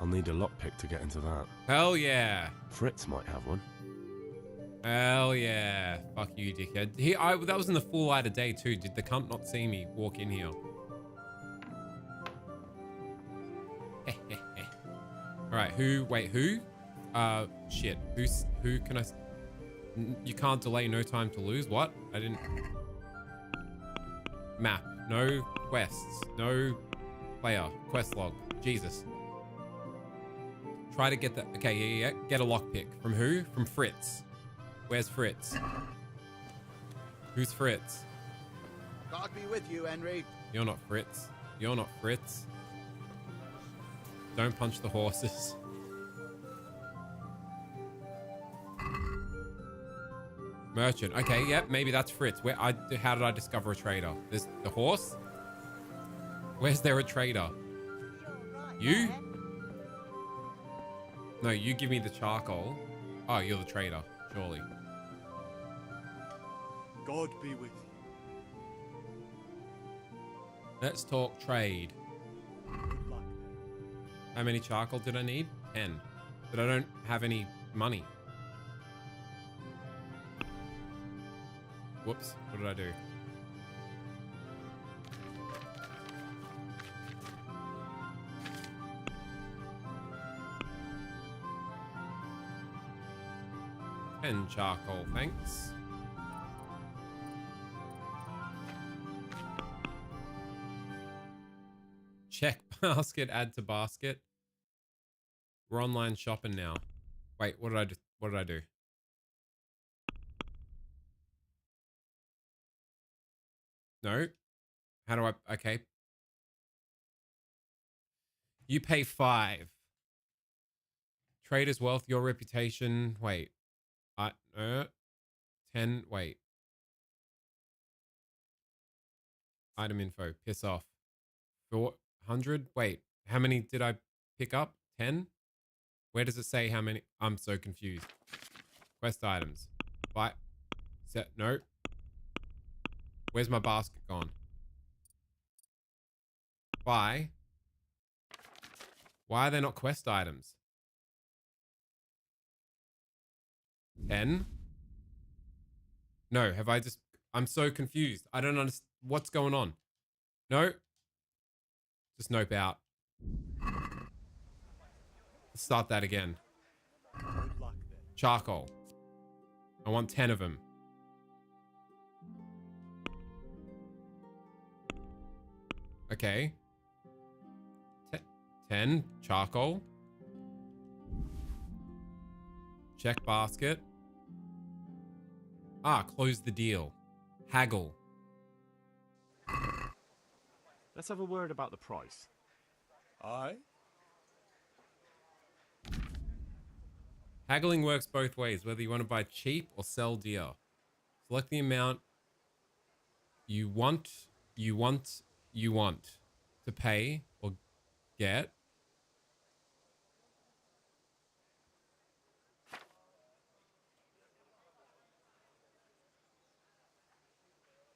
I'll need a lockpick to get into that. Hell yeah. Fritz might have one. Hell yeah. Fuck you, dickhead. That was in the full light of day too. Did the cunt not see me walk in here? Alright, who? Shit. Who can I... You can't delay, no time to lose. What? I didn't... Map. No quests. No player. Quest log. Jesus. Try to get that. Okay, yeah. Get a lockpick. From who? From Fritz. Where's Fritz? Who's Fritz? God be with you, Henry. You're not Fritz. You're not Fritz. Don't punch the horses. Merchant. Okay, yep, maybe that's Fritz. How did I discover a trader? There's the horse? Where's there a trader? You? No, you give me the charcoal. Oh, you're the trader, surely. God be with you. Let's talk trade. How many charcoal did I need? 10. But I don't have any money. Whoops, what did I do? And charcoal, thanks. Basket, add to basket. We're online shopping now. Wait, what did I do? What did I do? No. How do I? Okay. You pay 5. Trader's wealth, your reputation. Wait. 10. Wait. Item info. Piss off. 400. Wait. How many did I pick up? 10? Where does it say how many? I'm so confused. Quest items. Buy. Set. No. Where's my basket gone? Buy. Why are they not quest items? 10? No, have I just... I'm so confused. I don't understand. What's going on? No. Just nope out. Let's start that again. Charcoal. I want 10 of them. Okay. 10 charcoal. Check basket. Ah, close the deal. Haggle. Let's have a word about the price. Aye? Haggling works both ways, whether you want to buy cheap or sell dear. Select the amount you want to pay or get.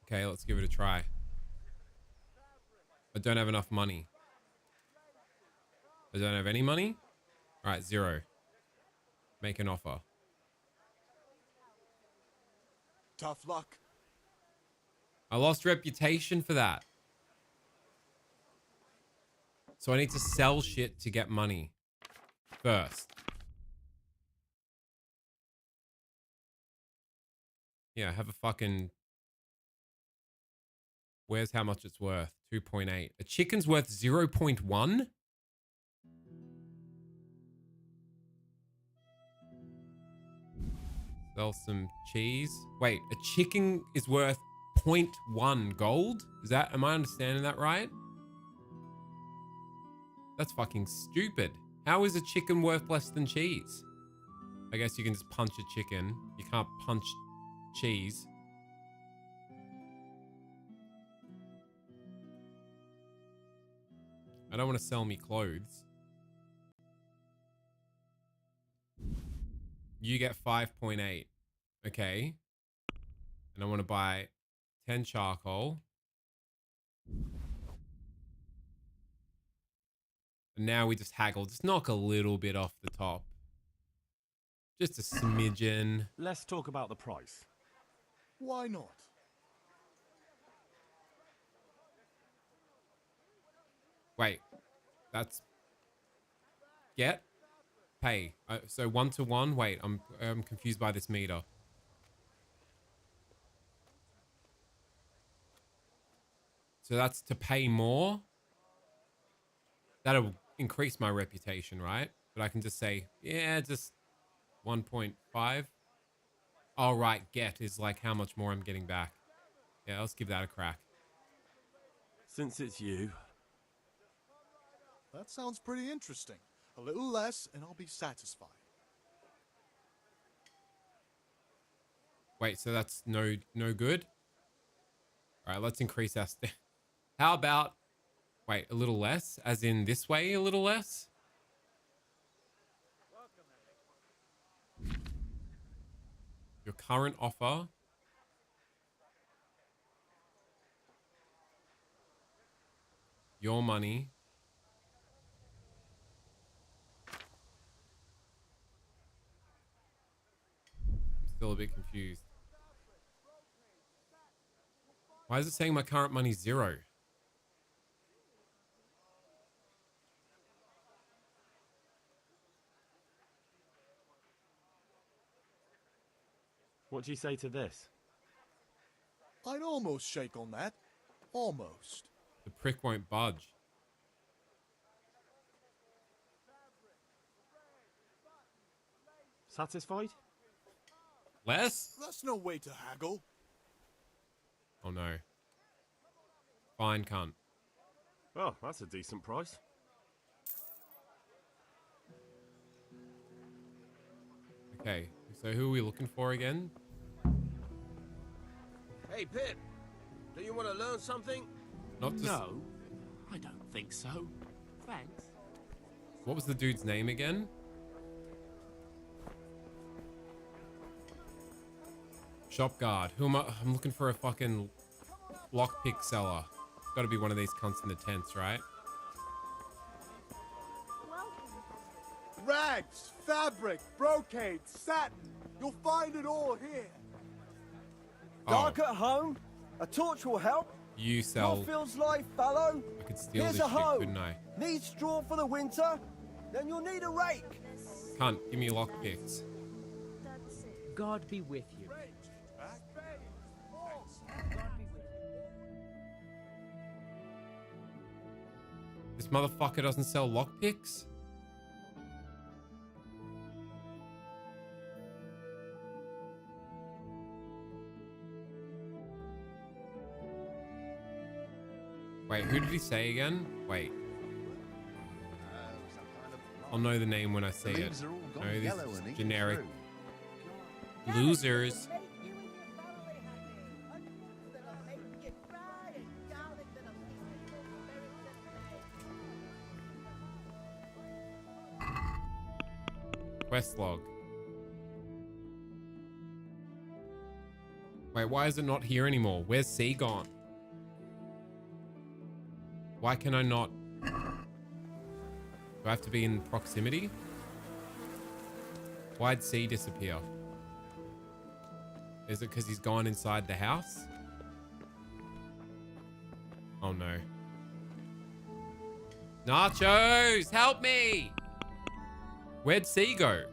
Okay, let's give it a try. I don't have enough money. I don't have any money? All right, 0. Make an offer. Tough luck. I lost reputation for that. So I need to sell shit to get money first. Yeah, have a fucking... Where's how much it's worth? 2.8. A chicken's worth 0.1? Sell some cheese. Wait, a chicken is worth 0.1 gold? Is that, am I understanding that right? That's fucking stupid. How is a chicken worth less than cheese? I guess you can just punch a chicken. You can't punch cheese. I don't want to sell me clothes. You get 5.8. Okay. And I want to buy 10 charcoal. And now we just haggle. Just knock a little bit off the top. Just a smidgen. Let's talk about the price. Why not? Wait. That's... Get? Pay. So 1 to 1? Wait, I'm confused by this meter. So that's to pay more? That'll increase my reputation, right? But I can just say, yeah, just 1.5. Oh, right. Get is like how much more I'm getting back. Yeah, let's give that a crack. Since it's you. That sounds pretty interesting. A little less, and I'll be satisfied. Wait, so that's no good? All right, let's increase our... How about... Wait, a little less? As in this way, a little less? Your current offer... Your money... Still a bit confused. Why is it saying my current money's 0? What do you say to this? I'd almost shake on that. Almost. The prick won't budge. Satisfied? Less? That's no way to haggle. Oh no. Fine, cunt. Oh, that's a decent price. Okay, so who are we looking for again? Hey, Pip. Do you want to learn something? Not to No, I don't think so. Thanks. What was the dude's name again? Shop guard. Who am I? I'm looking for a fucking lockpick seller. Got to be one of these cunts in the tents, right? Rags, fabric, brocade, satin. You'll find it all here. Dark at home? A torch will help. You sell. Feels life, fellow. I could steal Here's this a shit, hoe. couldn't I? Need straw for the winter? Then you'll need a rake. Cunt, give me lockpicks. God be with you. This motherfucker doesn't sell lockpicks? Wait, who did he say again? Wait. I'll know the name when I see it. No, this is generic. Losers. Quest log. Wait, why is it not here anymore? Where's C gone? Why can I not? Do I have to be in proximity? Why'd C disappear? Is it because he's gone inside the house? Oh no. Nachos, help me! Where'd C go?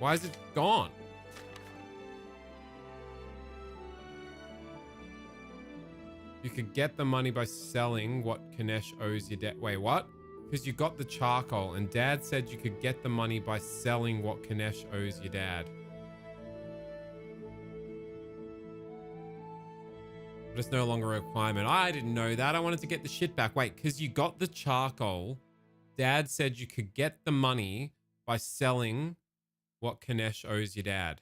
Why is it gone? You could get the money by selling what Kanesh owes your dad. Wait, what? Because you got the charcoal and Dad said you could get the money by selling what Kanesh owes your dad. But it's no longer a requirement. I didn't know that. I wanted to get the shit back. Wait, because you got the charcoal. Dad said you could get the money by selling what Kanesh owes your dad.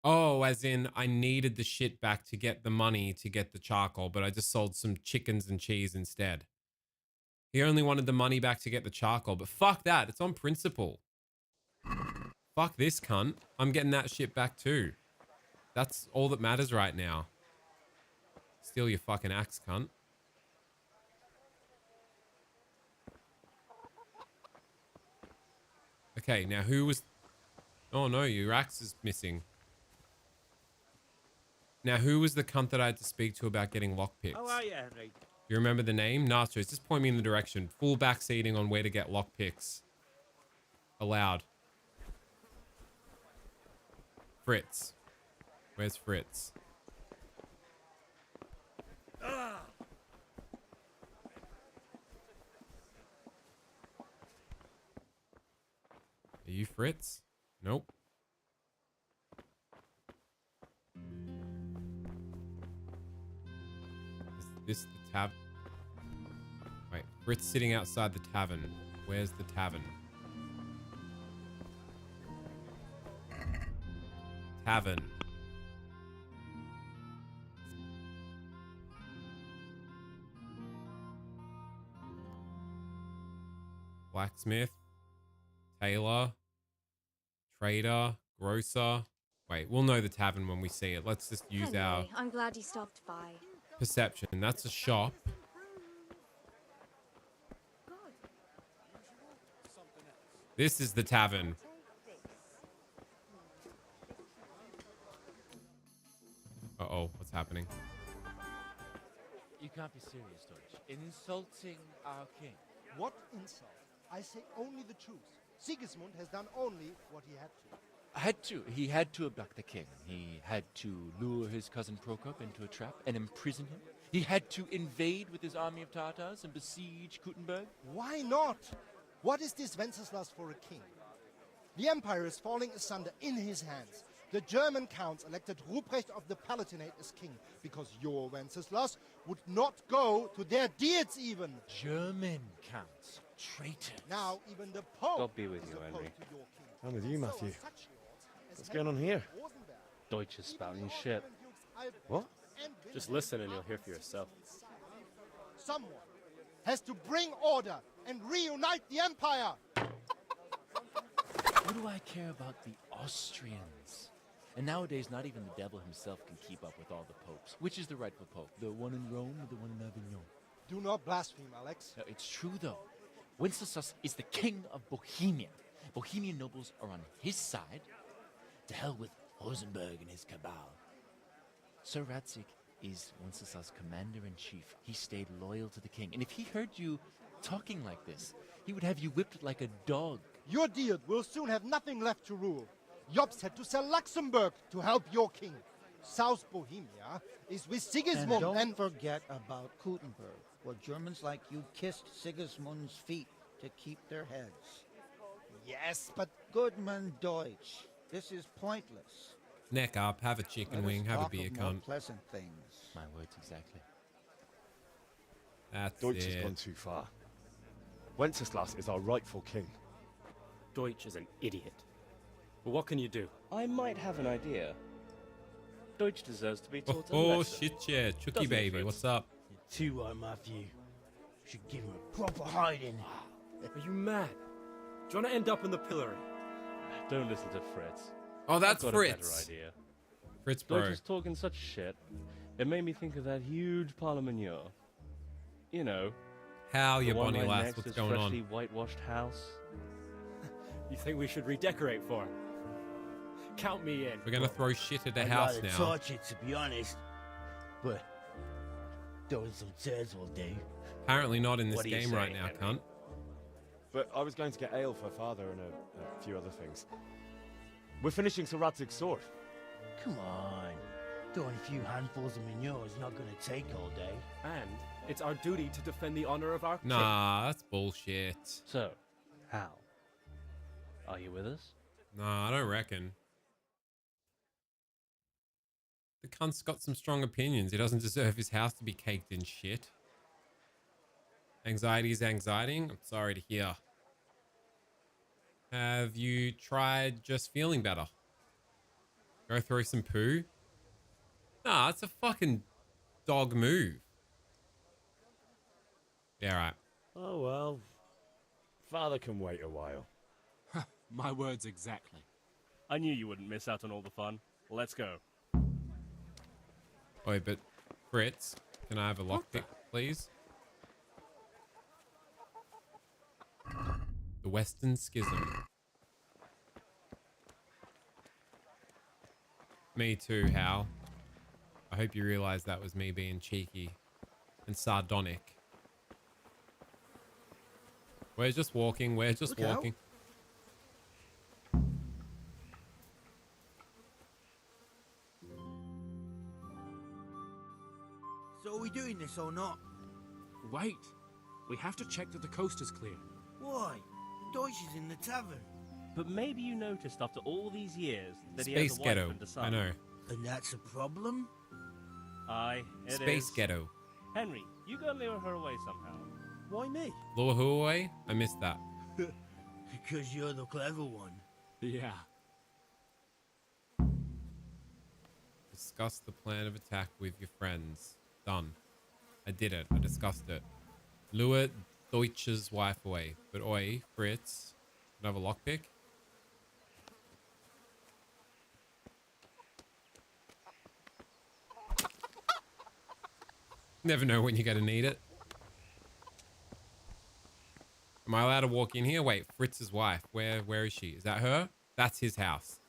Oh, as in I needed the shit back to get the money to get the charcoal, but I just sold some chickens and cheese instead. He only wanted the money back to get the charcoal, but fuck that. It's on principle. Fuck this cunt. I'm getting that shit back too. That's all that matters right now. Steal your fucking axe, cunt. Okay, now who was... Oh no, your axe is missing. Now, who was the cunt that I had to speak to about getting lockpicks? How are you, Henry? You remember the name? Nachos, just point me in the direction. Full backseating on where to get lockpicks. Allowed. Fritz. Where's Fritz? Ah! Are you Fritz? Nope. Is this the tab? Wait, Fritz sitting outside the tavern. Where's the tavern? Tavern. Blacksmith. Tailor. Trader. Grocer. Wait, we'll know the tavern when we see it. Let's just use our I'm glad you stopped by. perception. That's a shop. This is the tavern. Uh-oh, what's happening? You can't be serious, Deutsch. In insulting our king. What insult? I say only the truth. Sigismund has done only what he had to. He had to abduct the king. He had to lure his cousin Prokop into a trap and imprison him. He had to invade with his army of Tartars and besiege Kuttenberg. Why not? What is this Wenceslas for a king? The empire is falling asunder in his hands. The German counts elected Ruprecht of the Palatinate as king because your Wenceslas would not go to their deeds even. German counts. Traitors. Now even the Pope God be with is you, opposed Henry. to your king. I'm with you, So Matthew. are such lords as What's going on Henry here? Rosenberg. Deutsch is spouting shit. What? Just listen and you'll hear for yourself. Someone has to bring order and reunite the empire. What do I care about the Austrians? And nowadays, not even the devil himself can keep up with all the popes. Which is the rightful pope? The one in Rome or the one in Avignon? Do not blaspheme, Alex. No, it's true, though. Wenceslas is the king of Bohemia. Bohemian nobles are on his side. To hell with Rosenberg and his cabal. Sir Radzik is Wenceslas' commander-in-chief. He stayed loyal to the king. And if he heard you talking like this, he would have you whipped like a dog. Your Diet will soon have nothing left to rule. Jobst had to sell Luxembourg to help your king. South Bohemia is with Sigismund And don't forget about Kuttenberg, where Germans like you kissed Sigismund's feet to keep their heads. Yes, but Goodman Deutsch, this is pointless. Neck up, have a chicken Let us wing, have a talk beer, of more cunt. pleasant things. My words exactly. That's Deutsch has it. gone too far. Wenceslas is our rightful king. Deutsch is an idiot. But what can you do? I might have an idea. Deutsch deserves to be taught a Oh, lesson. shit, yeah. Chucky Doesn't it, baby, Fritz? what's up? Too right, Matthew. Should give him a proper hiding. Are you mad? Do you want to end up in the pillory? Don't listen to Fritz. Oh, that's I've got Fritz. a better idea. Fritz, Deutsch bro. was talking such shit. It made me think of that huge Parlement. You know. How, the you one bonny right lass, next what's to his going on? freshly whitewashed house. You think we should redecorate for him? Count me in. We're gonna throw shit at the I'd house rather now. touch it, to be honest. But throwing some tears will do. Apparently not in this What do you game say, right now, Henry? cunt. But I was going to get ale for father and a few other things. We're finishing Sir Radzig's sword. Come on. Throwing a few handfuls of manure is not going to take all day. And it's our duty to defend the honor of our king. Nah, that's bullshit. So, how? Are you with us? Nah, I don't reckon. The cunt's got some strong opinions. He doesn't deserve his house to be caked in shit. Anxiety is anxiety. I'm sorry to hear. Have you tried just feeling better? Go through some poo? Nah, it's a fucking dog move. Yeah, right. Oh, well. Father can wait a while. My words exactly. I knew you wouldn't miss out on all the fun. Let's go. Wait, but Fritz, can I have a lockpick, please? The Western Schism. Me too, Hal. I hope you realize that was me being cheeky and sardonic. We're just walking. We're just Look out. walking. So are we doing this or not? Wait. We have to check that the coast is clear. Why? Deutsch is in the tavern. But maybe you noticed after all these years that he Space has a wife ghetto. and a son. I know. And that's a problem? Aye, it is. Space ghetto. Henry, you go lure her away somehow. Why me? Lure who away? I missed that. Because you're the clever one. Yeah. Discuss the plan of attack with your friends. Done. I did it. I discussed it. Lure Deutsch's wife away. But oi, Fritz, can I have a lockpick? Never know when you're going to need it. Am I allowed to walk in here? Wait, Fritz's wife. Where is she? Is that her? That's his house.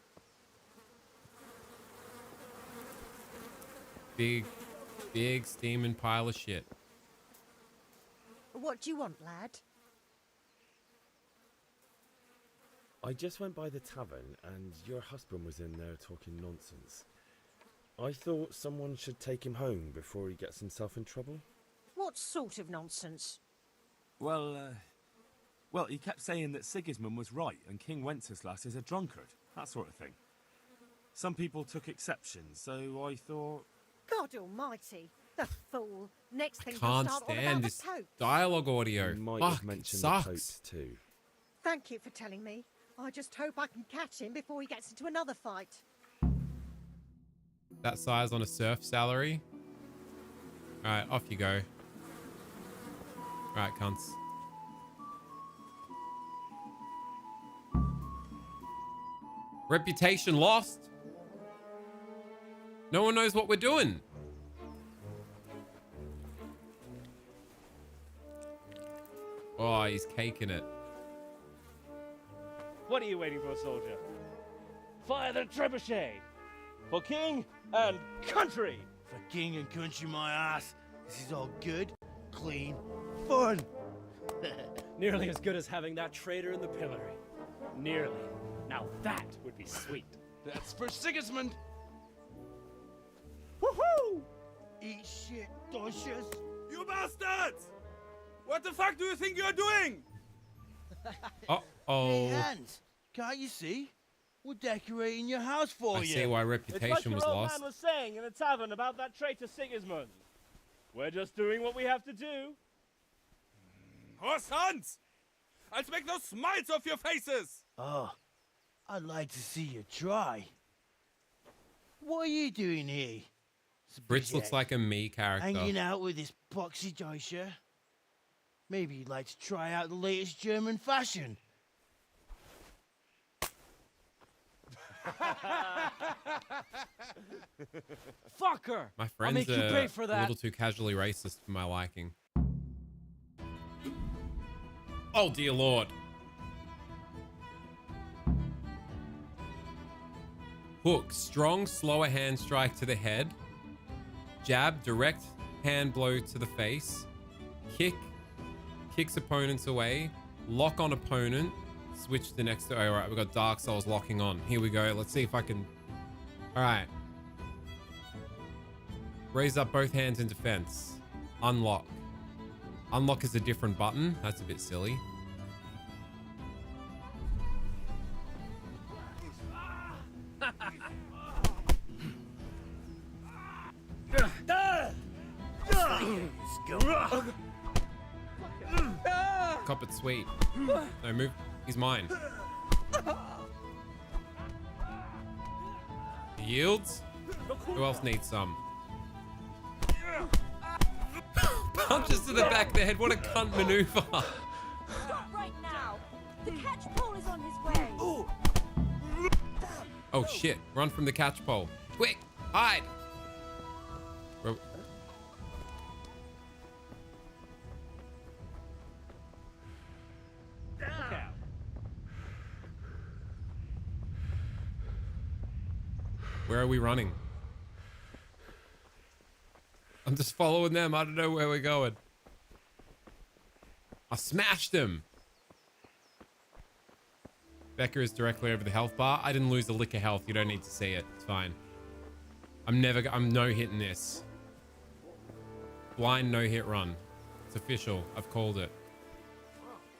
Big steaming pile of shit. What do you want, lad? I just went by the tavern and your husband was in there talking nonsense. I thought someone should take him home before he gets himself in trouble. What sort of nonsense? Well, he kept saying that Sigismund was right and King Wenceslas is a drunkard, that sort of thing. Some people took exception, so I thought... God almighty, the fool. Next thing Can't he'll start on stand about this the Pope. dialogue audio. You might Fuck, have it mentioned the Pope sucks. too. Thank you for telling me. I just hope I can catch him before he gets into another fight. That size on a serf salary. Alright, off you go. Alright, cunts. Reputation lost. No one knows what we're doing. Oh, he's caking it. What are you waiting for, soldier? Fire the trebuchet! For king and country! For king and country, my ass. This is all good, clean, fun. Nearly as good as having that traitor in the pillory. Nearly. Now that would be sweet. That's for Sigismund. Woohoo! Eat shit, Docious. You bastards! What the fuck do you think you're doing? Uh-oh. Hey, Hans, can't you see? We're decorating your house for I you. see why It's like reputation your was old lost. man was saying in the tavern about that traitor Sigismund. We're just doing what we have to do. Oh, sons! I'll make those smiles off your faces! Oh, I'd like to see you try. What are you doing here? Fritz looks like a me character. Hanging out with this boxy Deutscher? Maybe you'd like to try out the latest German fashion. Fucker! My I'll friends make you are pay for a that. little too casually racist for my liking. Oh dear lord. Hook, strong, slower hand strike to the head. Jab, direct hand blow to the face. Kick, kicks opponents away. Lock on opponent. Switch to the next. Oh, all right, we've got Dark Souls locking on. Here we go. Let's see if I can. All right. Raise up both hands in defense. Unlock. Unlock is a different button. That's a bit silly. Cop it sweet. No, move. He's mine. He yields. Who else needs some? Punches to the back of the head. What a cunt maneuver. Stop right now. The catch pole is on his way. Oh shit. Run from the catch pole. Quick. Hide. Bro. Where are we running? I'm just following them. I don't know where we're going. I smashed him. Becca is directly over the health bar. I didn't lose a lick of health. You don't need to see it. It's fine. I'm no hitting this. Blind no hit run. It's official. I've called it.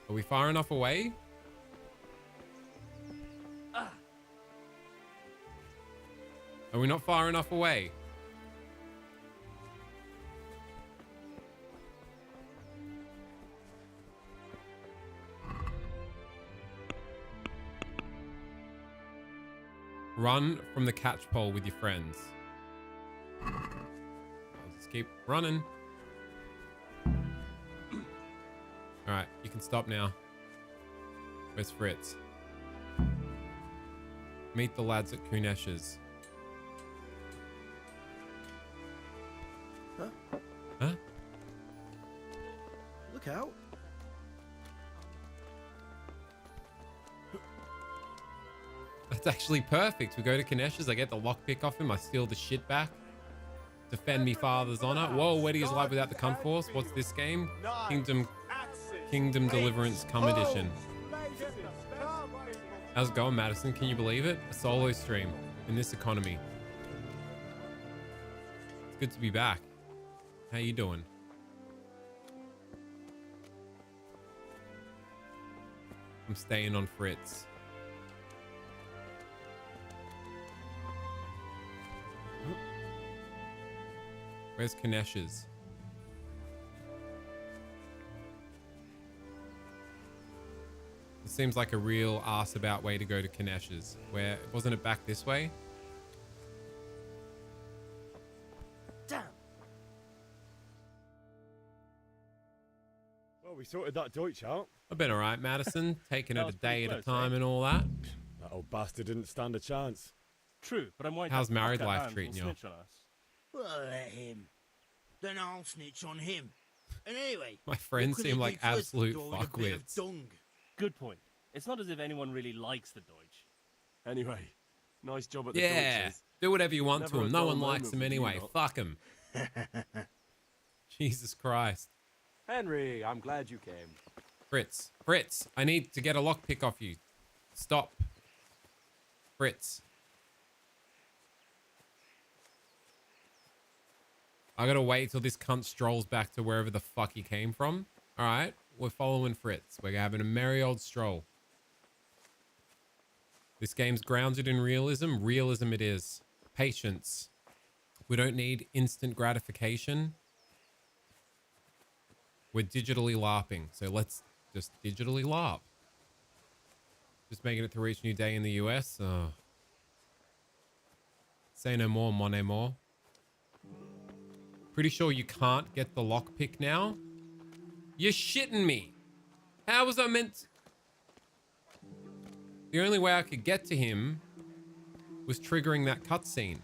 Are we far enough away? Are we not far enough away? Run from the catch pole with your friends. I'll just keep running. Alright, you can stop now. Where's Fritz? Meet the lads at Kunesh's. Huh? Huh? Look out. That's actually perfect. We go to Kunesh's, I get the lockpick off him, I steal the shit back. Defend me father's honor. Whoa, Weddy is live without the cunt force. What's this game? Kingdom Deliverance Come Edition. How's it going, Madison? Can you believe it? A solo stream in this economy. It's good to be back. How you doing? I'm staying on Fritz. Where's Kanesh's? It seems like a real ass about way to go to Kanesh's. Where wasn't it back this way? Damn. Well, we sorted that Deutsch out. I've been alright, Madison. Taking That it a was pretty day at a close, time eh? and all that. That old bastard didn't stand a chance. True, but I'm worried How's that married fucker life Hans treating will you? snitch on us. Well, let him. Then I'll snitch on him. And anyway, My friends seem like absolute fuckwits. Good point. It's not as if anyone really likes the Deutsch. Anyway, nice job at the Yeah, Deutsches. do whatever you want Never to a him. No dull one moment likes him with you anyway. lot. Fuck him. Jesus Christ. Henry, I'm glad you came. Fritz. Fritz, I need to get a lockpick off you. Stop. Fritz. I gotta wait till this cunt strolls back to wherever the fuck he came from. Alright, we're following Fritz. We're having a merry old stroll. This game's grounded in realism. Realism it is. Patience. We don't need instant gratification. We're digitally LARPing, so let's just digitally LARP. Just making it through each new day in the US. Say no more, mon amour. Pretty sure you can't get the lockpick now. You're shitting me. How was I meant to... The only way I could get to him was triggering that cutscene.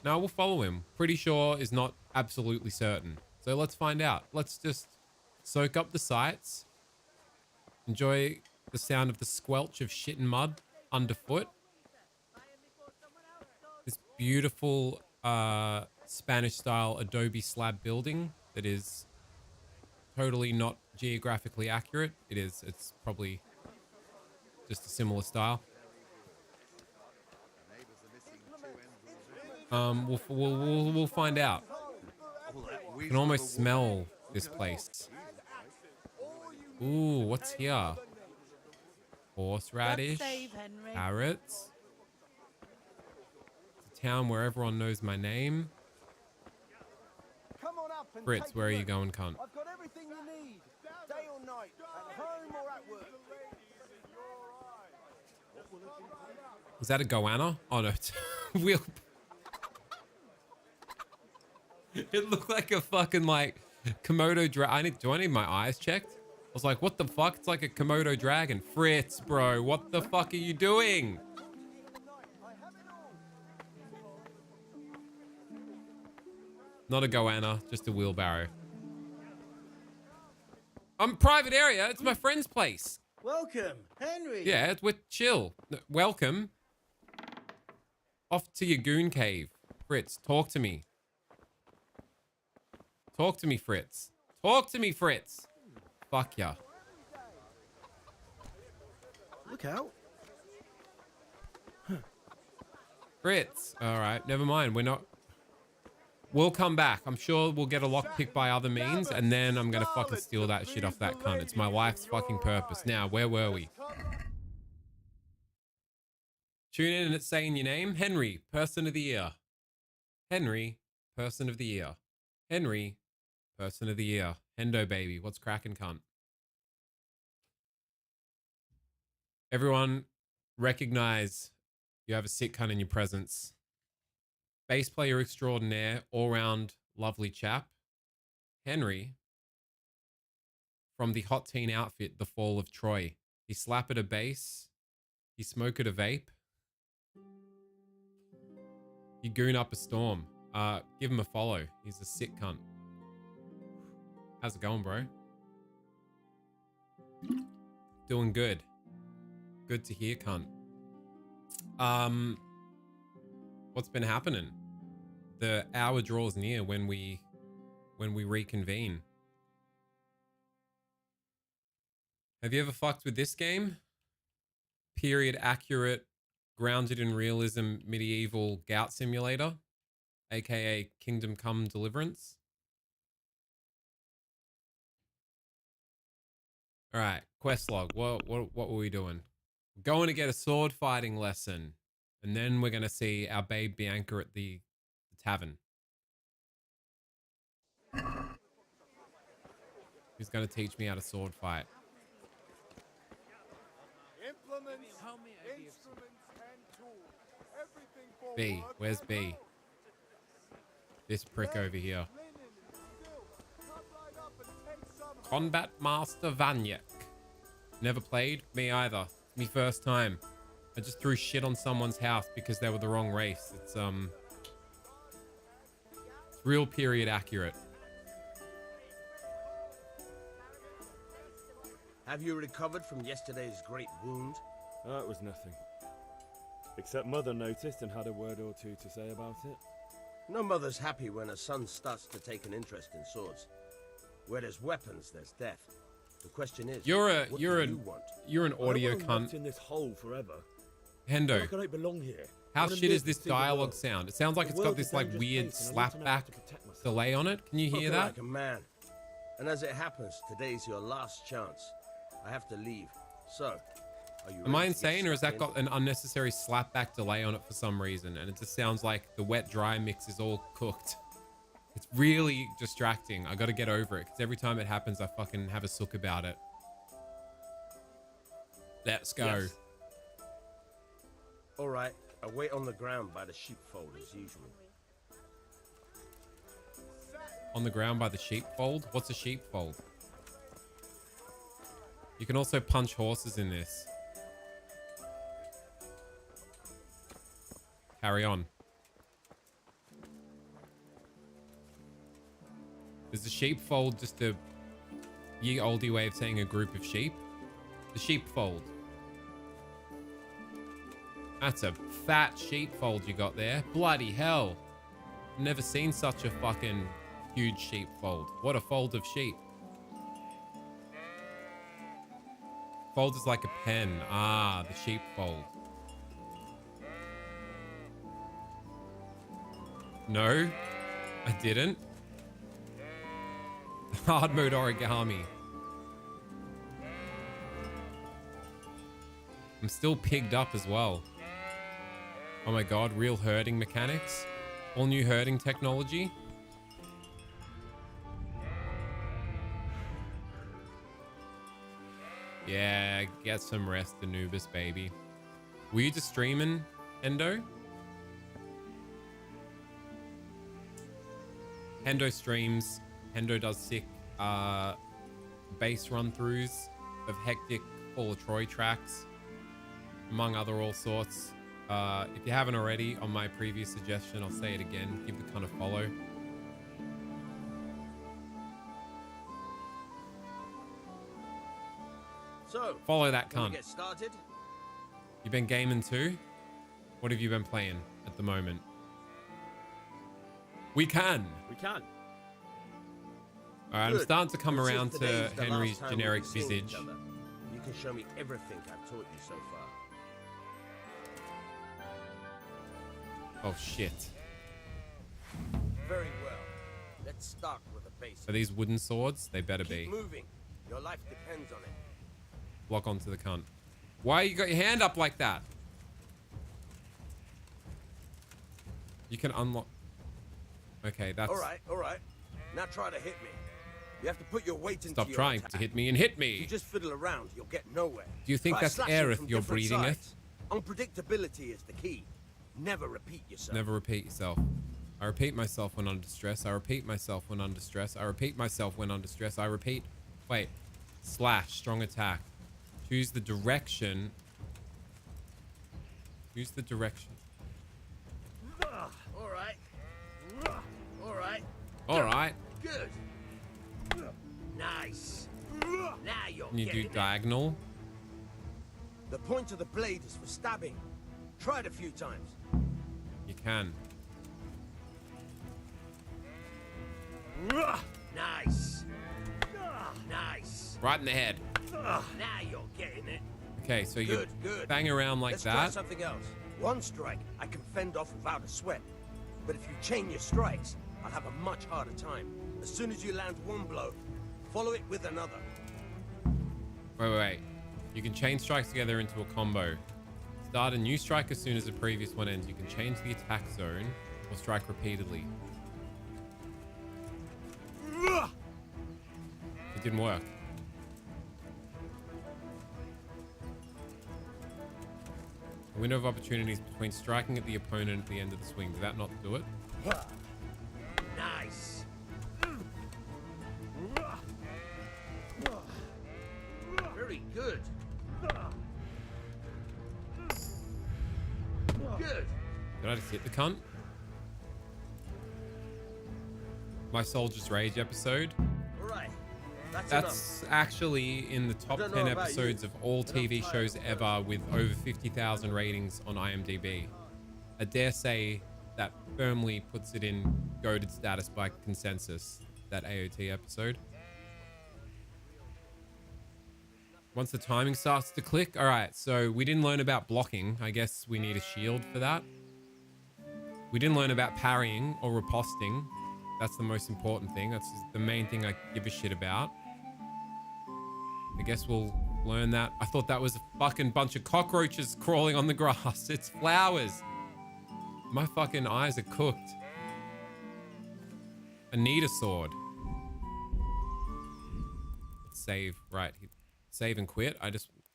Now we'll follow him. Pretty sure is not absolutely certain. So let's find out. Let's just soak up the sights. Enjoy the sound of the squelch of shit and mud underfoot. This beautiful Spanish-style adobe slab building that is totally not geographically accurate. It is. It's probably just a similar style. We'll find out. I can almost smell this place. Ooh, what's here? Horseradish, carrots. It's a town where everyone knows my name. Come on up and Fritz, take where a are you look. going, cunt? I've got everything you need, day or night, at home or at work. Was that a goanna? Oh no, wheel. It looked like a fucking like Komodo dragon. Do I need my eyes checked? I was like, what the fuck? It's like a Komodo dragon. Fritz, bro, what the fuck are you doing? Not a goanna, just a wheelbarrow. I'm private area. It's my friend's place. Welcome, Henry. Yeah, we're chill. Welcome. Off to your goon cave. Fritz, talk to me. Talk to me, Fritz. Talk to me, Fritz. Fuck ya. Look out. Fritz. All right, never mind. We're not... We'll come back. I'm sure we'll get a lockpick by other means, and then I'm gonna fucking steal that shit off that cunt. It's my life's fucking purpose. Now, where were we? Tune in and it's saying your name. Henry, Person of the Year. Henry, Person of the Year. Henry, Person of the Year. Hendo baby, what's cracking, cunt? Everyone, recognize you have a sick cunt in your presence. Bass player extraordinaire, all-round lovely chap. Henry, from the hot teen outfit, The Fall of Troy. He slap at a bass. He smoke at a vape. He goon up a storm. Give him a follow. He's a sick cunt. How's it going, bro? Doing good. Good to hear, cunt. What's been happening? The hour draws near when we reconvene. Have you ever fucked with this game? period accurate, grounded in realism medieval gout simulator, aka Kingdom Come Deliverance. All right, quest log. What were we doing? Going to get a sword fighting lesson, and then we're gonna see our babe Bianca at the tavern. Who's gonna teach me how to sword fight? Implements, instruments, and tools. Everything for B, work where's and B? This prick over here. Combat Master Vanyek. Never played? Me either. It's me first time. I just threw shit on someone's house because they were the wrong race. It's real period accurate. Have you recovered from yesterday's great wound? It was nothing. Except Mother noticed and had a word or two to say about it. No mother's happy when her son starts to take an interest in swords. Where there's weapons, there's death. The question is, You're what do you want? an audio I don't wanna rot cunt. in this hole forever. Hendo, Like I don't belong here. how I wanna shit is live this and see the dialogue world. sound? It sounds like The it's got world's this a like dangerous weird place, and I need to know how slapback to protect myself. delay on it. Can you hear Spoken that? like a man. And as it happens, today's your last chance. I have to leave. So, are you Am I ready to get insane, or has that stuck got an unnecessary slapback delay on it for some reason? And it just sounds like the wet-dry mix is all cooked. It's really distracting. I got to get over it because every time it happens, I fucking have a sook about it. Let's go. Yes. All right, I wait on the ground by the sheepfold as usual. On the ground by the sheepfold? What's a sheepfold? You can also punch horses in this. Carry on. Is the sheepfold just a ye olde way of saying a group of sheep? The sheepfold. That's a fat sheepfold you got there. Bloody hell. Never seen such a fucking huge sheepfold. What a fold of sheep. Fold is like a pen. Ah, the sheepfold. No, I didn't. Hard mode origami. I'm still pigged up as well. Oh my god, real herding mechanics. All new herding technology. Yeah, get some rest, Anubis, baby. Were you just streaming, Hendo? Hendo streams. Hendo does sick base run-throughs of hectic Fall of Troy tracks, among other all sorts. If you haven't already, on my previous suggestion, I'll say it again, give the cunt a follow. So, Follow that wanna cunt. get started? You been gaming too? What have you been playing at the moment? We can. We can. All right, I'm Good. starting to come Since around to today's the Henry's last time generic we've seen each visage. other, you can show me everything I've taught you so far. Oh shit. Very well. Let's start with the basics. Are these wooden swords? They better Keep be. moving. Your life depends on it. Lock onto the cunt. Why you got your hand up like that? You can unlock. Okay, that's. All right. Now try to hit me. You have to put your weight into Stop your trying attack. to hit me and hit If me. you just fiddle around, you'll get nowhere. Do you think Try that's slashing Aerith from you're different breathing it? sides. Unpredictability is the key. Never repeat yourself. Never repeat yourself. I repeat myself when under stress. I repeat myself when under stress. I repeat myself when under stress. I repeat. Wait. Slash. Strong attack. Choose the direction. Choose the direction. All right. All right. All right. Good. Nice. Now you're Can you do getting it. diagonal? The point of the blade is for stabbing. Try it a few times. You can. Nice. Nice. Right in the head. Now you're getting it. Okay, so you Good. bang around like Let's try that. something else. One strike I can fend off without a sweat. But if you chain your strikes, I'll have a much harder time. As soon as you land one blow, follow it with another. Wait. You can chain strikes together into a combo. Start a new strike as soon as the previous one ends. You can change the attack zone or strike repeatedly. It didn't work. A window of opportunities between striking at the opponent at the end of the swing. Did that not do it? Nice. Very good. Good. Did I just hit the cunt? My Soldier's Rage episode. All right. That's actually in the top 10 episodes of all TV shows ever with over 50,000 ratings on IMDb. I dare say that firmly puts it in goated status by consensus, that AOT episode. Once the timing starts to click. All right, so we didn't learn about blocking. I guess we need a shield for that. We didn't learn about parrying or riposting. That's the most important thing. That's the main thing I give a shit about. I guess we'll learn that. I thought that was a fucking bunch of cockroaches crawling on the grass. It's flowers. My fucking eyes are cooked. I need a sword. Let's save. Right. Save and quit.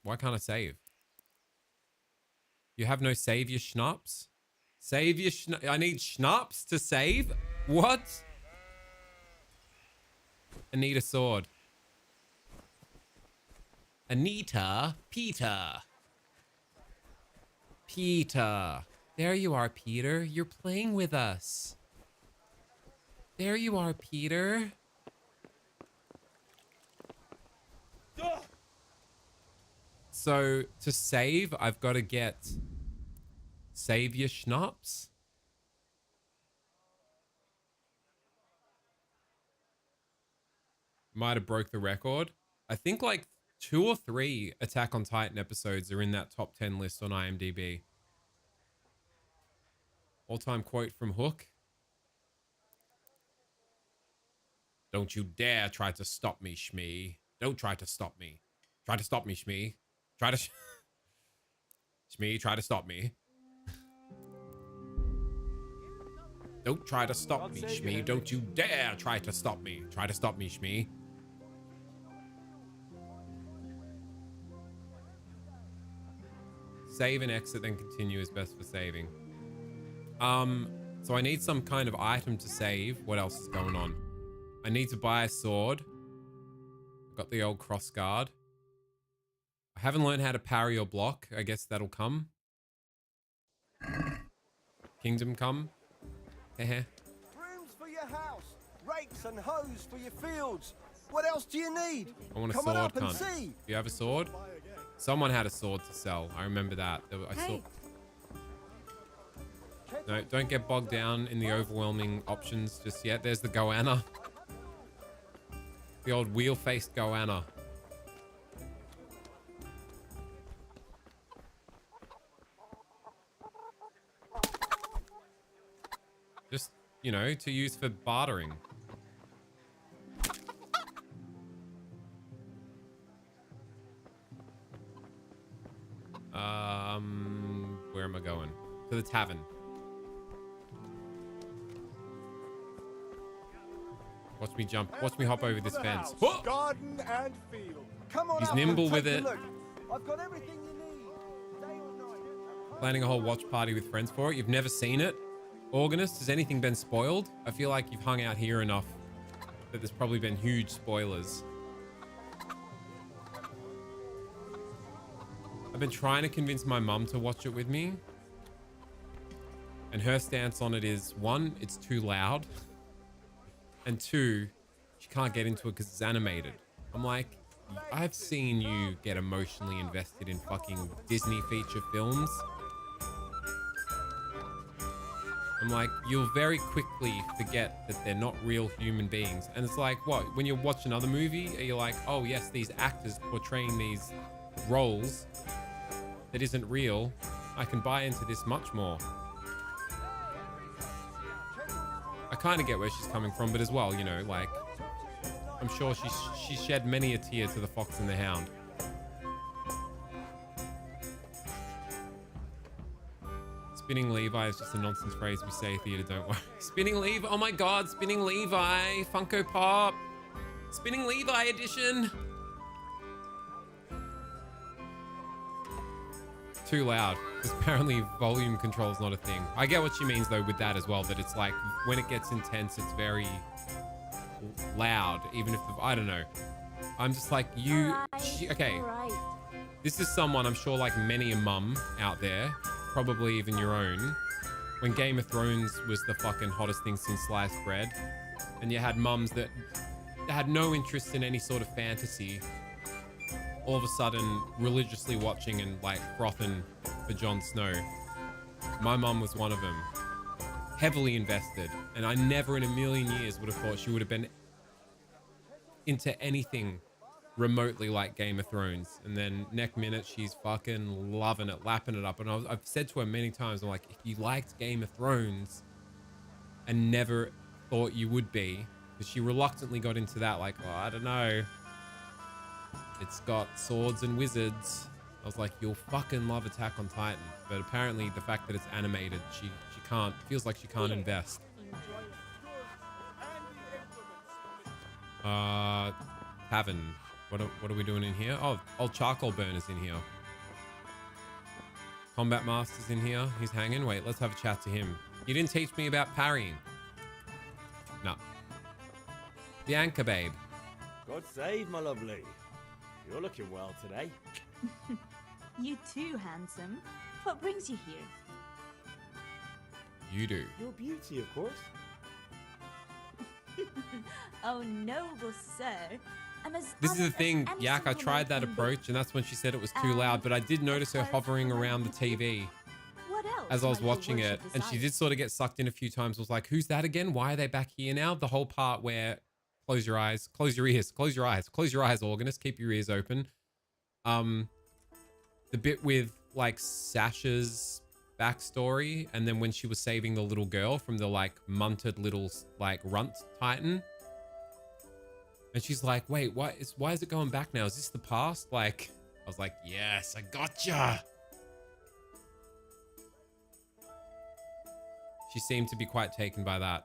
Why can't I save? You have no save your schnapps? Save your I need schnapps to save? What? I need a sword. Anita, Peter. There you are, Peter. You're playing with us. There you are, Peter. So to save, I've got to get save your schnapps. Might have broke the record. I think like 2 or 3 Attack on Titan episodes are in that top 10 list on IMDb. All-time quote from Hook. Don't you dare try to stop me, Shmee. Don't try to stop me. Try to stop me, Shmee. Try to... Shmee, try to stop me. Don't try to stop me, Shmee. Don't you dare try to stop me. Try to stop me, Shmee. Save and exit, then continue is best for saving. So I need some kind of item to save. What else is going on? I need to buy a sword. Got the old cross guard. I haven't learned how to parry or block. I guess that'll come. Kingdom come. Heh. Brooms for your house, rakes and hoes for your fields. What else do you need? I want a Come sword, on up and cunt. see. Do you have a sword? Someone had a sword to sell. I remember that. I saw... No, don't get bogged down in the overwhelming options just yet. There's the Goanna. The old wheel-faced Goanna. Just, you know, to use for bartering. Where am I going? To the tavern. Watch me jump. Watch me hop over this fence. Whoa! Garden and field. Come on He's up nimble and with take a it. look. I've got everything you need. Day or night. Planning a whole watch party with friends for it. You've never seen it? Organist, has anything been spoiled? I feel like you've hung out here enough that there's probably been huge spoilers. I've been trying to convince my mum to watch it with me. And her stance on it is, 1, it's too loud. And 2, she can't get into it because it's animated. I'm like, I've seen you get emotionally invested in fucking Disney feature films. I'm like, you'll very quickly forget that they're not real human beings. And it's like, what? When you watch another movie, are you like, oh yes, these actors portraying these roles that isn't real, I can buy into this much more. I kind of get where she's coming from, but as well, you know, like, I'm sure she shed many a tear to the Fox and the Hound. Spinning Levi is just a nonsense phrase we say theater, don't worry. Spinning Levi, oh my god, Spinning Levi, Funko Pop. Spinning Levi edition. Too loud, because apparently volume control is not a thing. I get what she means though with that as well, that it's like when it gets intense, it's very loud, even if, I don't know. I'm just like, okay. This is someone, I'm sure like many a mum out there, probably even your own, when Game of Thrones was the fucking hottest thing since sliced bread, and you had mums that had no interest in any sort of fantasy, all of a sudden religiously watching and like frothing for Jon Snow. My mum was one of them, heavily invested, and I never in a million years would have thought she would have been into anything remotely like Game of Thrones. And then next minute she's fucking loving it, lapping it up. And I've said to her many times, I'm like, if you liked Game of Thrones and never thought you would be, because she reluctantly got into that, like, well, I don't know, it's got swords and wizards. I was like, you'll fucking love Attack on Titan. But apparently the fact that it's animated, she can't, feels like she can't invest. Tavern. What are we doing in here? Oh, old Charcoal Burner's in here. Combat Master's in here. He's hanging. Wait, let's have a chat to him. You didn't teach me about parrying. No. Bianca, babe. God save, my lovely. You're looking well today. You too, handsome. What brings you here? You do. Your beauty, of course. Oh, noble sir. I'm as This is the honest as thing, any Yak, I single tried that man can be. approach, and that's when she said it was too loud, but I did notice her hovering around the TV What else as I was might your watching it, worship and she desire? did sort of get sucked in a few times. Was like, who's that again? Why are they back here now? The whole part where close your eyes, close your ears, close your eyes, close your eyes, organist, keep your ears open. The bit with like Sasha's backstory, and then when she was saving the little girl from the like munted little like runt titan, and she's like, wait, why is it going back now? Is this the past? Like, I was like, yes, I gotcha. She seemed to be quite taken by that.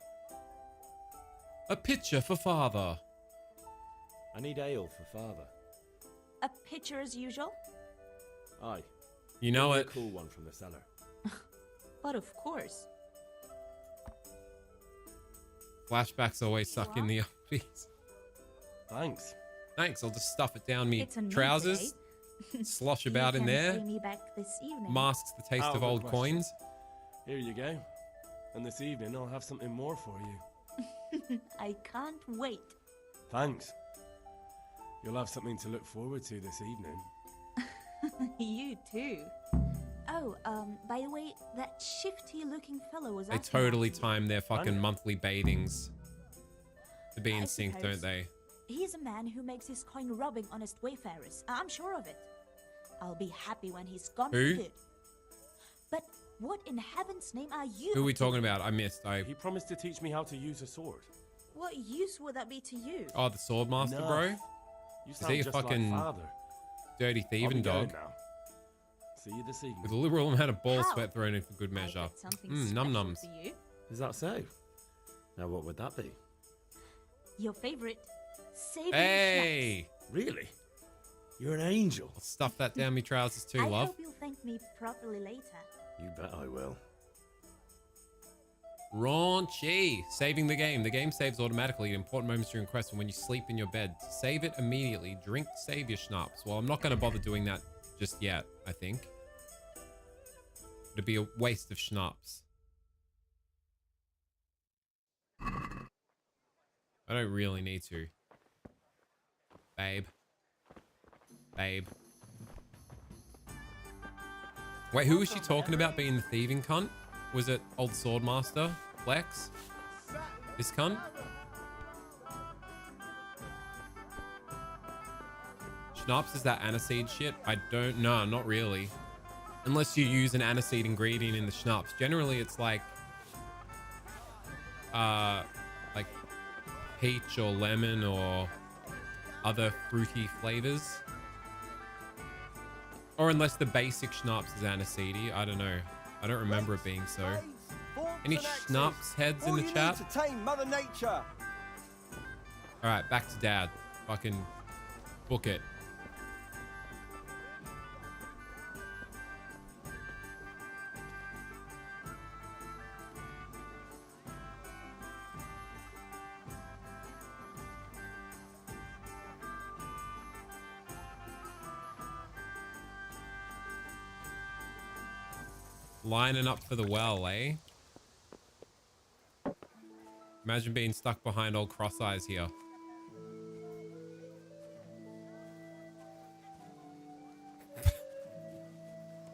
A pitcher for father. I need ale for father. A pitcher as usual? Aye. You know Give me it. A cool one from the cellar. But of course. Flashbacks always suck in the upbeats. Thanks. Thanks, I'll just stuff it down me It's a nice trousers, day. slosh You about in can there, pay me back this evening. masks the taste Out of of the old question. coins. Here you go. And this evening I'll have something more for you. I can't wait. Thanks. You'll have something to look forward to this evening. You too. Oh, by the way, that shifty-looking fellow was They asking totally about you. time their fucking monthly bathings to be in I sync, suppose. don't they? He's a man who makes his coin robbing honest wayfarers. I'm sure of it. I'll be happy when he's gone Who? for good. But what in heaven's name are you? Who are we up to? talking about? I missed. He promised to teach me how to use a sword. What use would that be to you? Oh, the sword master, Enough. bro. You Is sound he a just like fucking father. dirty I'll be thieving going dog? now. See you this evening. With a liberal amount of ball How? sweat thrown in for good measure. Something Num special nums. for you. Is that so? Now what would that be? Your favorite, saving Hey! Really? You're an angel. I'll stuff that down me trousers too, I love. hope you'll thank me properly later. You bet I will. Raunchy. Saving the game. The game saves automatically at important moments during quest and when you sleep in your bed. To save it immediately, drink save your schnapps. Well, I'm not going to bother doing that just yet, I think. It'd be a waste of schnapps. I don't really need to. Babe. Babe. Wait, who was she talking about being the thieving cunt? Was it old Swordmaster? Flex? This cunt? Schnapps, is that aniseed shit? I don't know, not really. Unless you use an aniseed ingredient in the schnapps. Generally, it's like peach or lemon or other fruity flavors. Or unless the basic schnapps is aniseedy. I don't know. I don't remember it being so. Any schnapps heads in the chat? To tame Mother Nature. All right, back to Dad. Fucking book it. Lining up for the well, eh? Imagine being stuck behind old Cross Eyes here.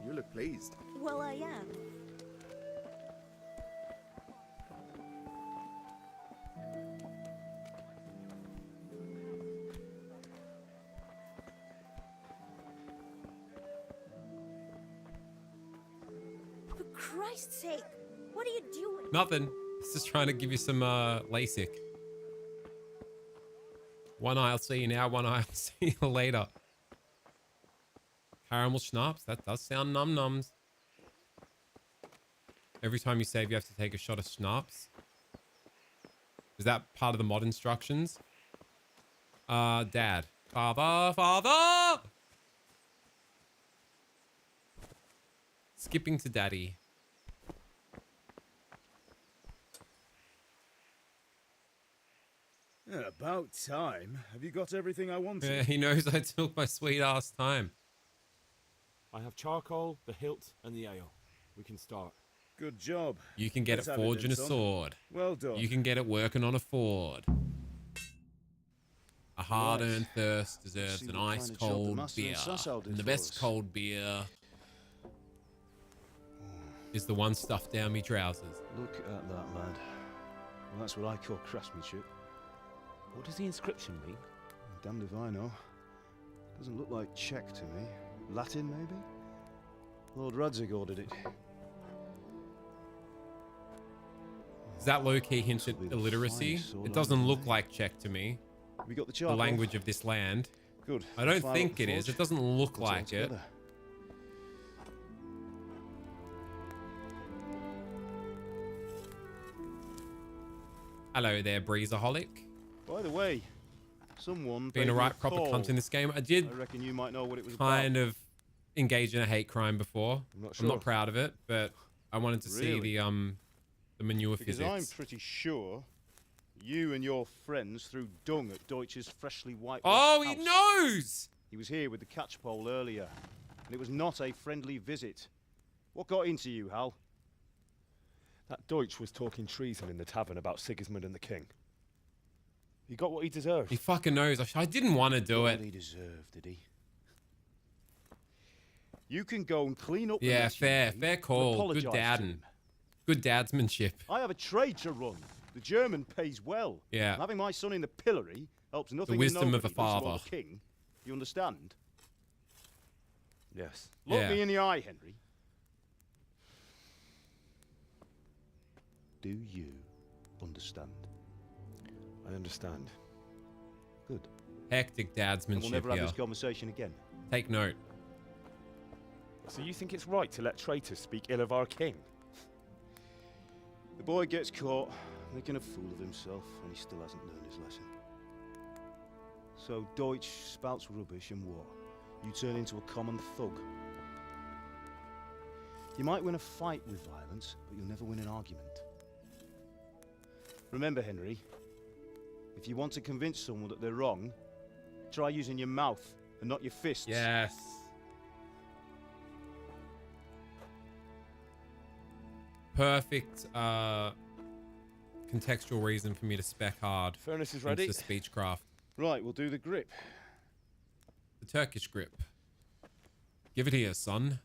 You look pleased. Well, I am. For Christ's sake, what are you doing? Nothing. It's just trying to give you some LASIK. One eye I'll see you now, one eye I'll see you later. Caramel schnapps, that does sound num-nums. Every time you save, you have to take a shot of schnapps. Is that part of the mod instructions? Dad. Father! Skipping to Daddy. Yeah, about time. Have you got everything I wanted? Yeah, he knows I took my sweet ass time. I have charcoal, the hilt, and the ale. We can start. Good job. You can get Let's it have forging then, a son. sword. Well done. You can get it working on a Ford. A hard-earned thirst deserves see an what kind of job the ice-cold master beer. and Sasau did And the for best us. cold beer is the one stuffed down me trousers. Look at that, lad. Well, that's what I call craftsmanship. What does the inscription mean? Damned if I know. Doesn't look like Czech to me. Latin, maybe? Lord Radzig ordered it. Does that low-key hint at illiteracy? finest sword It I've doesn't ever look made. like Czech to me. We got the The charcoal. language of this land. Good. I don't Fire think up the it is. forge. It doesn't look Put it all like it. together. Hello there, Breezaholic. By the way, someone Being paid a me right proper call. cunt in this game. I did I reckon you might know what it was kind of engage in a hate crime before. I'm not I'm not sure. proud of it, but I wanted to see Really? the manure Because physics. I'm pretty sure you and your friends threw dung at Deutsch's freshly whitewashed Oh, he house. knows! He was here with the catchpole earlier, and it was not a friendly visit. What got into you, Hal? That Deutsch was talking treason in the tavern about Sigismund and the king. He got what he deserved. He fucking knows. I didn't want to do What it. he deserved, did he? You can go and clean up the Yeah, mess you fair made, call. and Good apologise to dadding. him. Good dadsmanship. I have a trade to run. The German pays well. Yeah. And having my son in the pillory helps nothing wisdom and of a nobody, least of all father. the king. You understand? Yes. Look Yeah. me in the eye, Henry. Do you understand? I understand. Good. Hectic And we'll dadsmanship never have here. this conversation again. Take note. So you think it's right to let traitors speak ill of our king? The boy gets caught, making a fool of himself, and he still hasn't learned his lesson. So Deutsch spouts rubbish, and what? You turn into a common thug. You might win a fight with violence, but you'll never win an argument. Remember, Henry, if you want to convince someone that they're wrong, try using your mouth and not your fists. Yes. Perfect contextual reason for me to spec hard. Furnace is into ready. Speechcraft. Right, we'll do the grip. The Turkish grip. Give it here, son.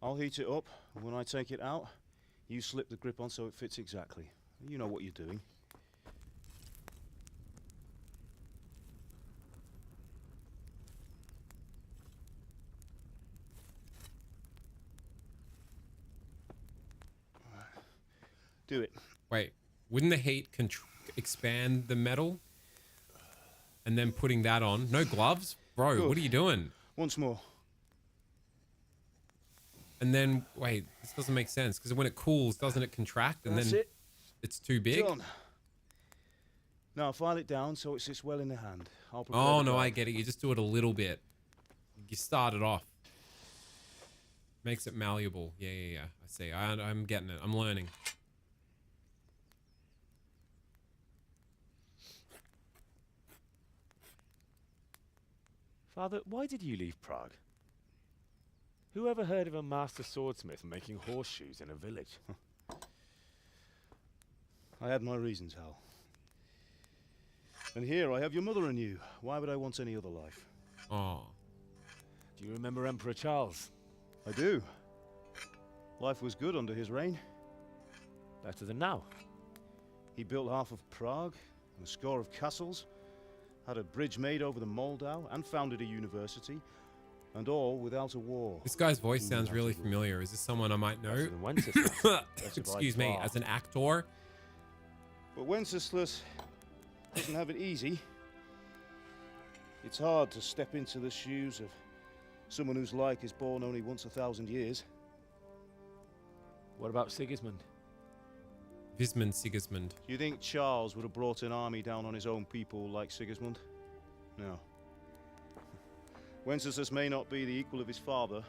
I'll heat it up, and when I take it out, you slip the grip on so it fits exactly. You know what you're doing. Wouldn't the heat expand the metal? And then putting that on. No gloves? Bro, Good. what are you doing? Once more. And then, wait, this doesn't make sense. Because when it cools, doesn't it contract? And That's then it. it's too big? Done. Now file it down so it sits well in the hand. I'll prepare Oh, the no, guide. I get it. You just do it a little bit. You start it off. Makes it malleable. Yeah. I see. I'm getting it. I'm learning. Father, why did you leave Prague? Who ever heard of a master swordsmith making horseshoes in a village? I had my reasons, Hal. And here I have your mother and you. Why would I want any other life? Oh. Do you remember Emperor Charles? I do. Life was good under his reign. Better than now. He built half of Prague and a score of castles, had a bridge made over the Moldau, and founded a university, and all without a war. This guy's voice sounds really familiar. Is this someone I might know? Excuse me, as an actor? But Wenceslas doesn't have it easy. It's hard to step into the shoes of someone whose like is born only once 1,000 years. What about Sigismund? Sigismund. Do you think Charles would have brought an army down on his own people like Sigismund? No. Wenceslas may not be the equal of his father,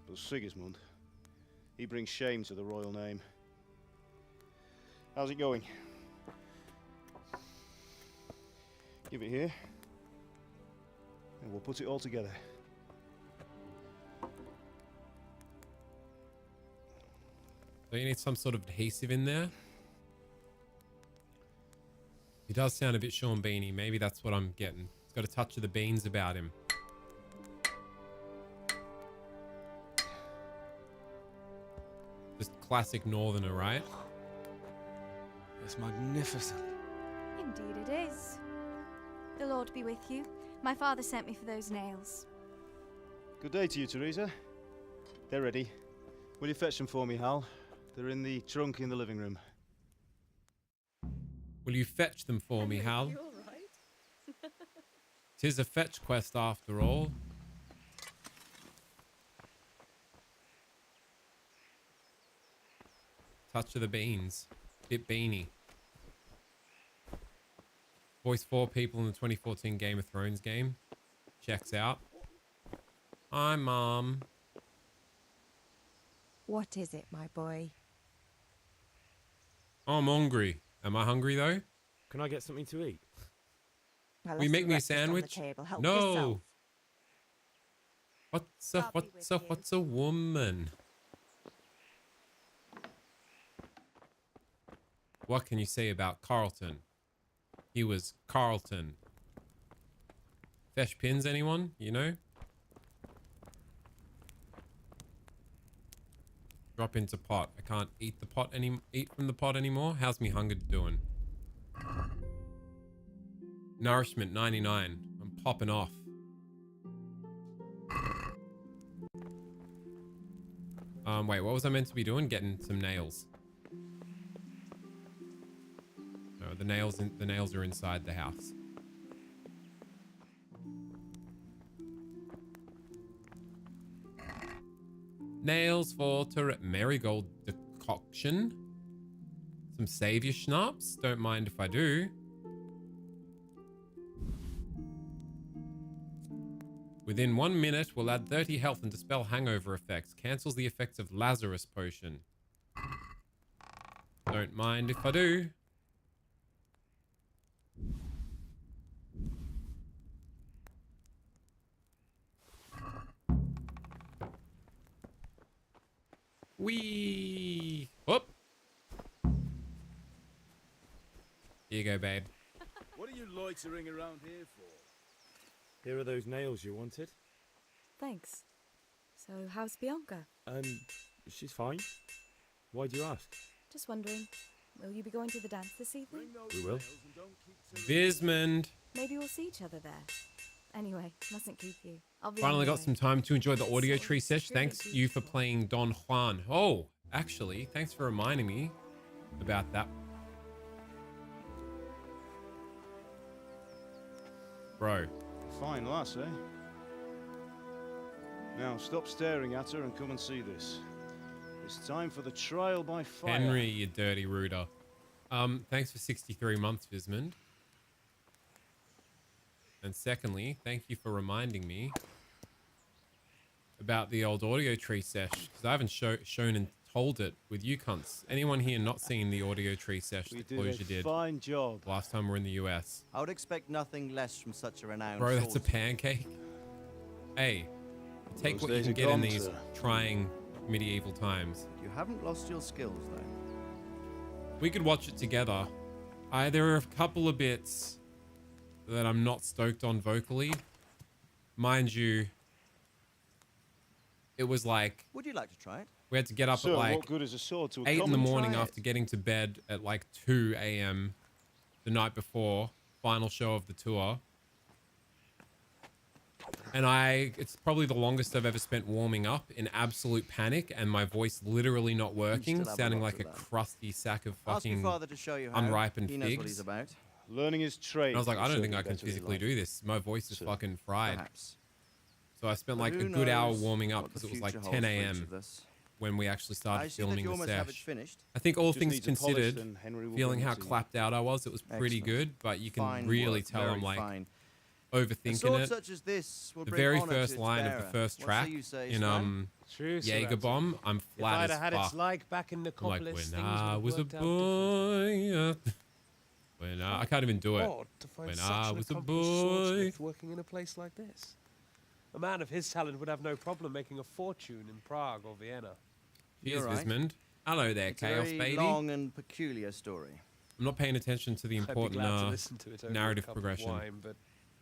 but Sigismund, he brings shame to the royal name. How's it going? Give it here, and we'll put it all together. Do you need some sort of adhesive in there? He does sound a bit Sean Beanie. Maybe that's what I'm getting. He's got a touch of the beans about him. Just classic northerner, right? It's magnificent. Indeed it is. The Lord be with you. My father sent me for those nails. Good day to you, Teresa. They're ready. Will you fetch them for me, Hal? They're in the trunk in the living room. Will you fetch them for me, Hal? You all right? Tis a fetch quest after all. Touch of the beans. Bit beanie. Voice 4 people in the 2014 Game of Thrones game. Checks out. Hi, Mom. What is it, my boy? I'm hungry. Am I hungry, though? Can I get something to eat? Well, Will you let's make do me a breakfast on the sandwich? table. Help No. yourself. What's a woman? What can you say about Carlton? He was Carlton. Fetch pins, anyone? You know? Drop into pot. I can't eat the pot eat from the pot anymore. How's me hunger doing? Nourishment 99. I'm popping off. Wait, what was I meant to be doing? Getting some nails. No, the nails are inside the house. Nails for marigold decoction. Some savior schnapps. Don't mind if I do. Within 1 minute, we'll add 30 health and dispel hangover effects. Cancels the effects of Lazarus potion. Don't mind if I do. Whee! Whoop! Here you go, babe. What are you loitering around here for? Here are those nails you wanted. Thanks. So, how's Bianca? She's fine. Why do you ask? Just wondering, will you be going to the dance this evening? We will. Vismond. Maybe we'll see each other there. Anyway, mustn't keep you. I'll be Finally on got my some time to enjoy the audio tree sesh. Thanks you for playing Don Juan. Oh, actually, thanks for reminding me about that. bro. Fine lass, eh? Now stop staring at her and come and see this. It's time for the trial by fire. Henry, you dirty rooter. Thanks for 63 months, Vismond. And secondly, thank you for reminding me about the old audio tree sesh, because I haven't shown and told it with you cunts. Anyone here not seen the audio tree sesh that Closure did? Fine job. Last time we're in the US. I would expect nothing less from such a renowned Bro, that's a swordsman. pancake. Hey, take Those what you days can are get in gone, these sir. trying medieval times. You haven't lost your skills, though. We could watch it together. There are a couple of bits that I'm not stoked on vocally. Mind you, it was like Would you like to try it? we had to get up Sir, at like what good is a sword to a 8 in the common morning try it. after getting to bed at like 2 a.m. the night before, final show of the tour. And it's probably the longest I've ever spent warming up in absolute panic and my voice literally not working, still have a sounding lot like to a learn. crusty sack of Ask your fucking father to show you how. unripened He knows what figs. he's about. Learning his trade. And I was like, will I don't serve think you I can better in physically life. do this. My voice is Sir, fucking fried. Perhaps. So I spent But like a who good hour knows warming up what the because it was like future 10 holds for each a.m. of us. when we actually I started see that filming you the almost have it sesh. finished. I think all Just things needs a polish, considered, then Henry will feeling bring it how to you. clapped out I was, it was pretty Excellent. good, but you can Fine really work, tell very I'm like fine. A overthinking sword it. such as this will The bring very honor to first its line of the bearer. first What track say you say, in Sven? True, Sir Jaeger Ramsay. Bomb, I'm If flat I'd as have had fuck. its like back in I'm like, Nicopolis, when things I would was a have worked out differently. boy, I can't even do it. Odd to find When such I an was a accomplished boy. swordsmith working in a place like this. A man of his talent would have no problem making a fortune in Prague or Vienna. Cheers, You're right. Vismond. Hello there, It's a Chaos very Baby. long and peculiar story. I'm not paying attention to the I'd be important glad to listen to it over narrative a cup of progression. wine, but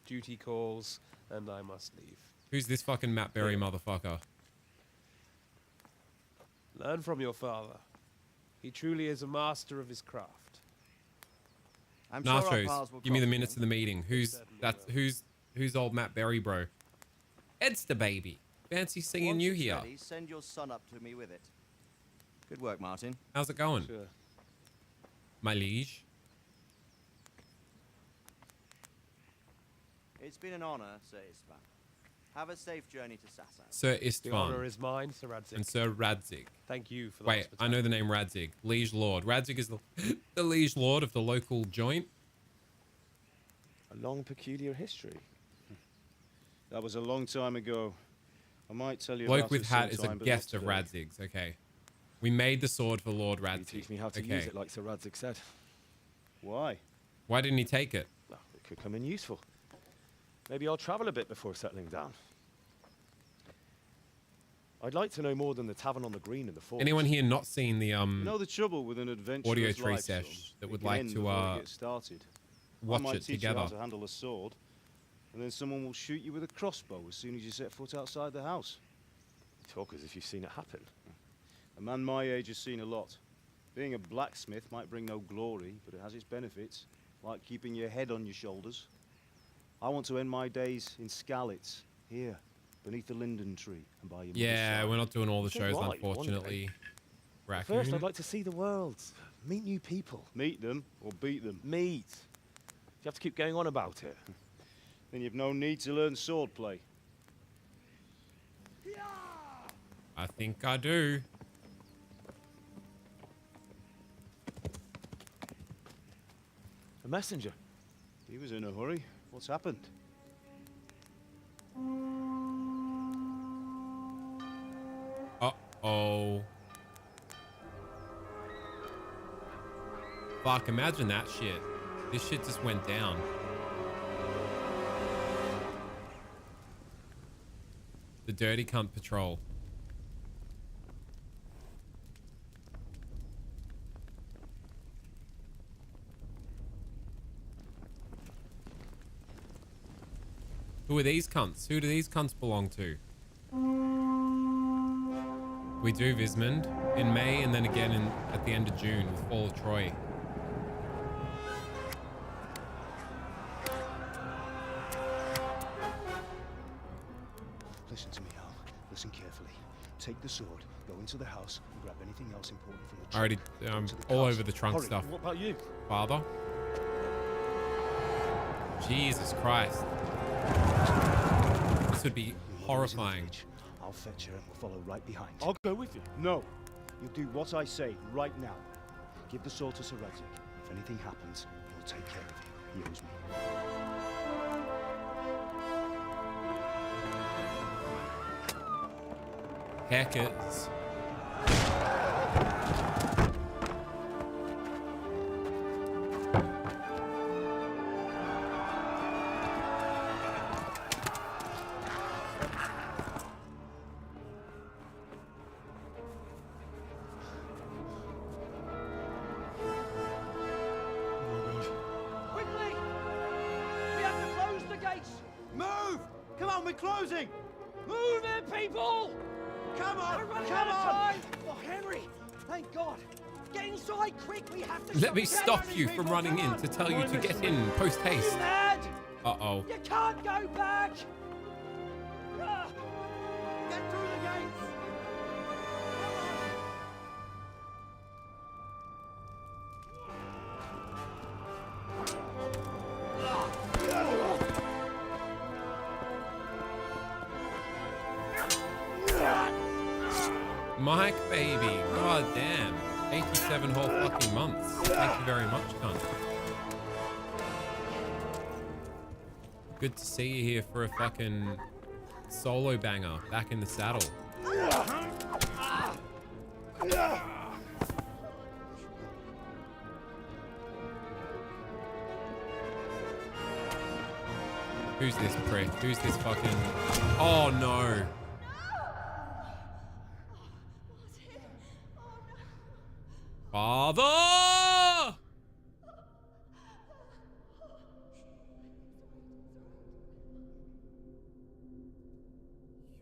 duty calls, and I must leave. Who's this fucking Matt Berry motherfucker? Learn from your father. He truly is a master of his craft. I'm sure our Nachos, paths will give me the cross minutes of again. the meeting. Who's old Matt Berry, bro? Ed's the baby. Fancy seeing Once you it's here. ready, send your son up to me with it. Good work, Martin. How's it going, Sure. my liege? It's been an honor, Sir Istvan. Have a safe journey to Sassan. Sir The honor Istvan is mine, Sir Radzig. and Sir Radzig. Thank you for the Wait, I know hospitality. the name Radzig. Liege Lord. Radzig is the liege lord of the local joint. A long, peculiar history. That was a long time ago. I might tell you Bloke about with it hat is a sometime, but guest not of today. Radzig's. Okay. We made the sword for Lord You Radzig. teach me how to okay. use it, like Sir Radzig said. Why? Why didn't he take it? Well, it could come in useful. Maybe I'll travel a bit before settling down. I'd like to know more than the tavern on the green and the forge. Anyone here not seen the You know the trouble with an adventurous audio tree life, sesh son? that It would can like end to before it gets started. I watch might it teach you together? how to handle a sword, and then someone will shoot you with a crossbow as soon as you set foot outside the house. You talk as if you've seen it happen. A man my age has seen a lot. Being a blacksmith might bring no glory, but it has its benefits, like keeping your head on your shoulders. I want to end my days in Skalitz, here, beneath the linden tree, and by your mother's Yeah, side. we're not doing all the So shows, right, one unfortunately. First, Raccoon. I'd like to see the world, meet new people. Meet them or beat them. Meet. You have to keep going on about it. Then you've no need to learn swordplay. I think I do. A messenger. He was in a hurry. What's happened? Uh-oh. Fuck, imagine that shit. This shit just went down. The Dirty Cunt Patrol. Who are these cunts? Who do these cunts belong to? We do Vismond in May and then again at the end of June with Fall of Troy. Listen to me, Al. Listen carefully. Take the sword, go into the house, and grab anything else important from the I already, trunk. Go to the all castle. over the trunk Hurry. stuff. What about you? Father? Jesus Christ. This would be horrifying. I'll fetch her and we'll follow right behind. I'll go with you. No. You do what I say right now. Give the sword to Sir Radzig. If anything happens, he'll take care of you. He owes me. Hackers. Quickly! We have to close the gates! Move! Come on, we're closing! Move it, people! Come on! We're running out of time! Oh, Henry! Thank God! Get inside quick! We have to Let me stop you from running in to tell you to get in post haste. Uh-oh. You can't go back! Ah, get through the gates! Mike, baby. God damn. 87 whole fucking months. Thank you very much, cunt. Good to see you here for a fucking solo banger. Back in the saddle. Who's this prick? Who's this fucking... Oh, no. Father!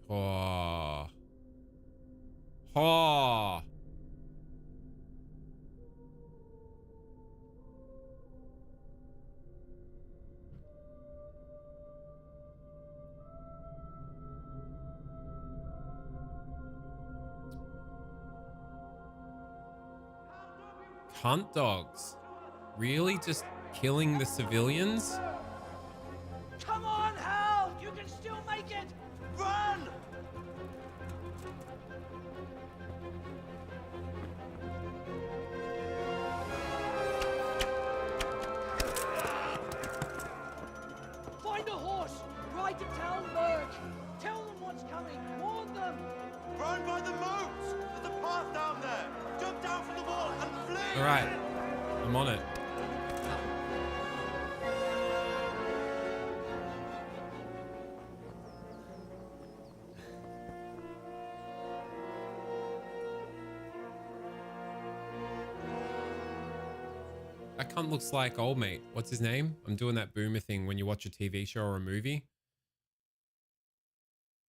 Oh. Oh. Hunt dogs. Really? Just killing the civilians? Come on, Hal! You can still make it! Run! Find a horse! Ride to Talmberg! Tell them what's coming! Warn them! Run by the moats! There's a path down there! Jump down from the wall and flee! Alright. I'm on it. That cunt looks like old mate. What's his name? I'm doing that boomer thing when you watch a TV show or a movie.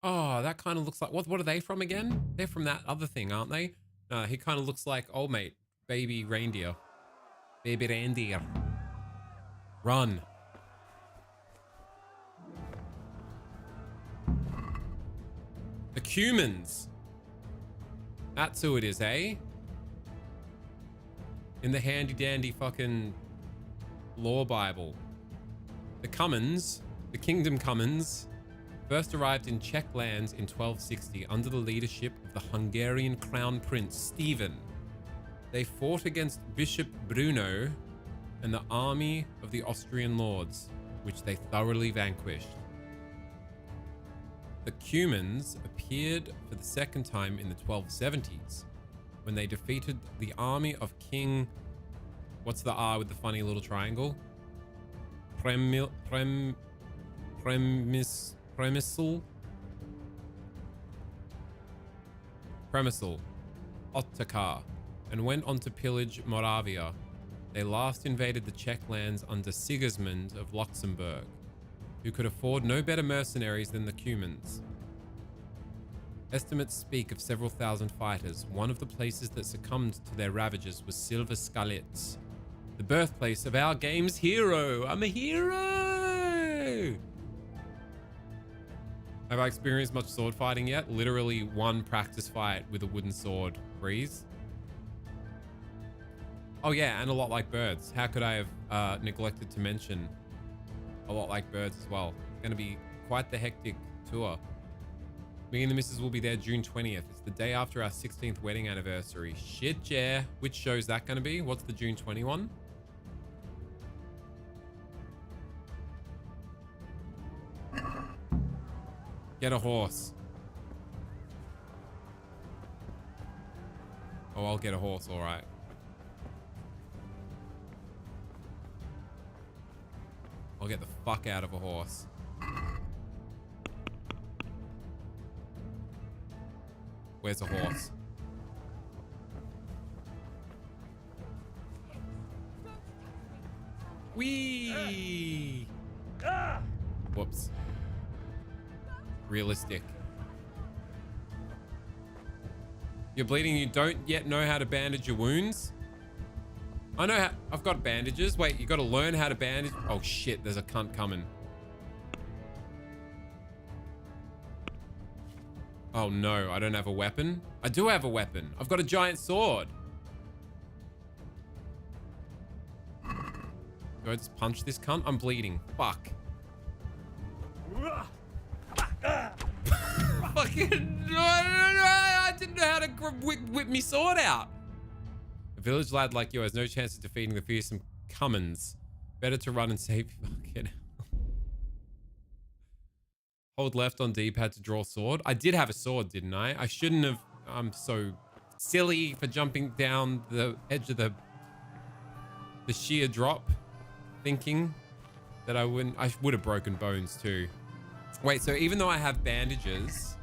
Oh, that kind of looks like... What are they from again? They're from that other thing, aren't they? No, he kind of looks like old mate. Baby reindeer. Baby reindeer. Run. The Cumans. That's who it is, eh? In the handy dandy fucking law Bible. The Cummins, the Kingdom Cummins, first arrived in Czech lands in 1260 under the leadership of the Hungarian Crown Prince Stephen. They fought against Bishop Bruno and the army of the Austrian lords, which they thoroughly vanquished. The Cumans appeared for the second time in the 1270s, when they defeated the army of King... What's the R with the funny little triangle? Premisl Ottokar, and went on to pillage Moravia. They last invaded the Czech lands under Sigismund of Luxembourg, who could afford no better mercenaries than the Cumans. Estimates speak of several thousand fighters. One of the places that succumbed to their ravages was Silver Skalitz, the birthplace of our game's hero. I'm a hero! Have I experienced much sword fighting yet? Literally one practice fight with a wooden sword. Breeze. Oh yeah, and a lot like birds. How could I have neglected to mention a lot like birds as well. It's going to be quite the hectic tour. Me and the missus will be there June 20th. It's the day after our 16th wedding anniversary. Shit, yeah. Which show's that going to be? What's the June 21? Get a horse. Oh, I'll get a horse, all right. I'll get the fuck out of a horse. Where's a horse? Whee! Whoops. Realistic. You're bleeding, you don't yet know how to bandage your wounds? I know how, I've got bandages. Wait, you gotta learn how to bandage. Oh shit, there's a cunt coming. Oh no, I don't have a weapon. I do have a weapon. I've got a giant sword. Do I just punch this cunt? I'm bleeding. Fuck. Fucking, I didn't know how to whip me sword out. A village lad like you has no chance of defeating the fearsome Cummins. Better to run and save. Fucking hold left on D-pad to draw sword. I did have a sword, didn't I? I shouldn't have. I'm so silly for jumping down the edge of the sheer drop, thinking that I wouldn't. I would have broken bones too. Wait, so even though I have bandages,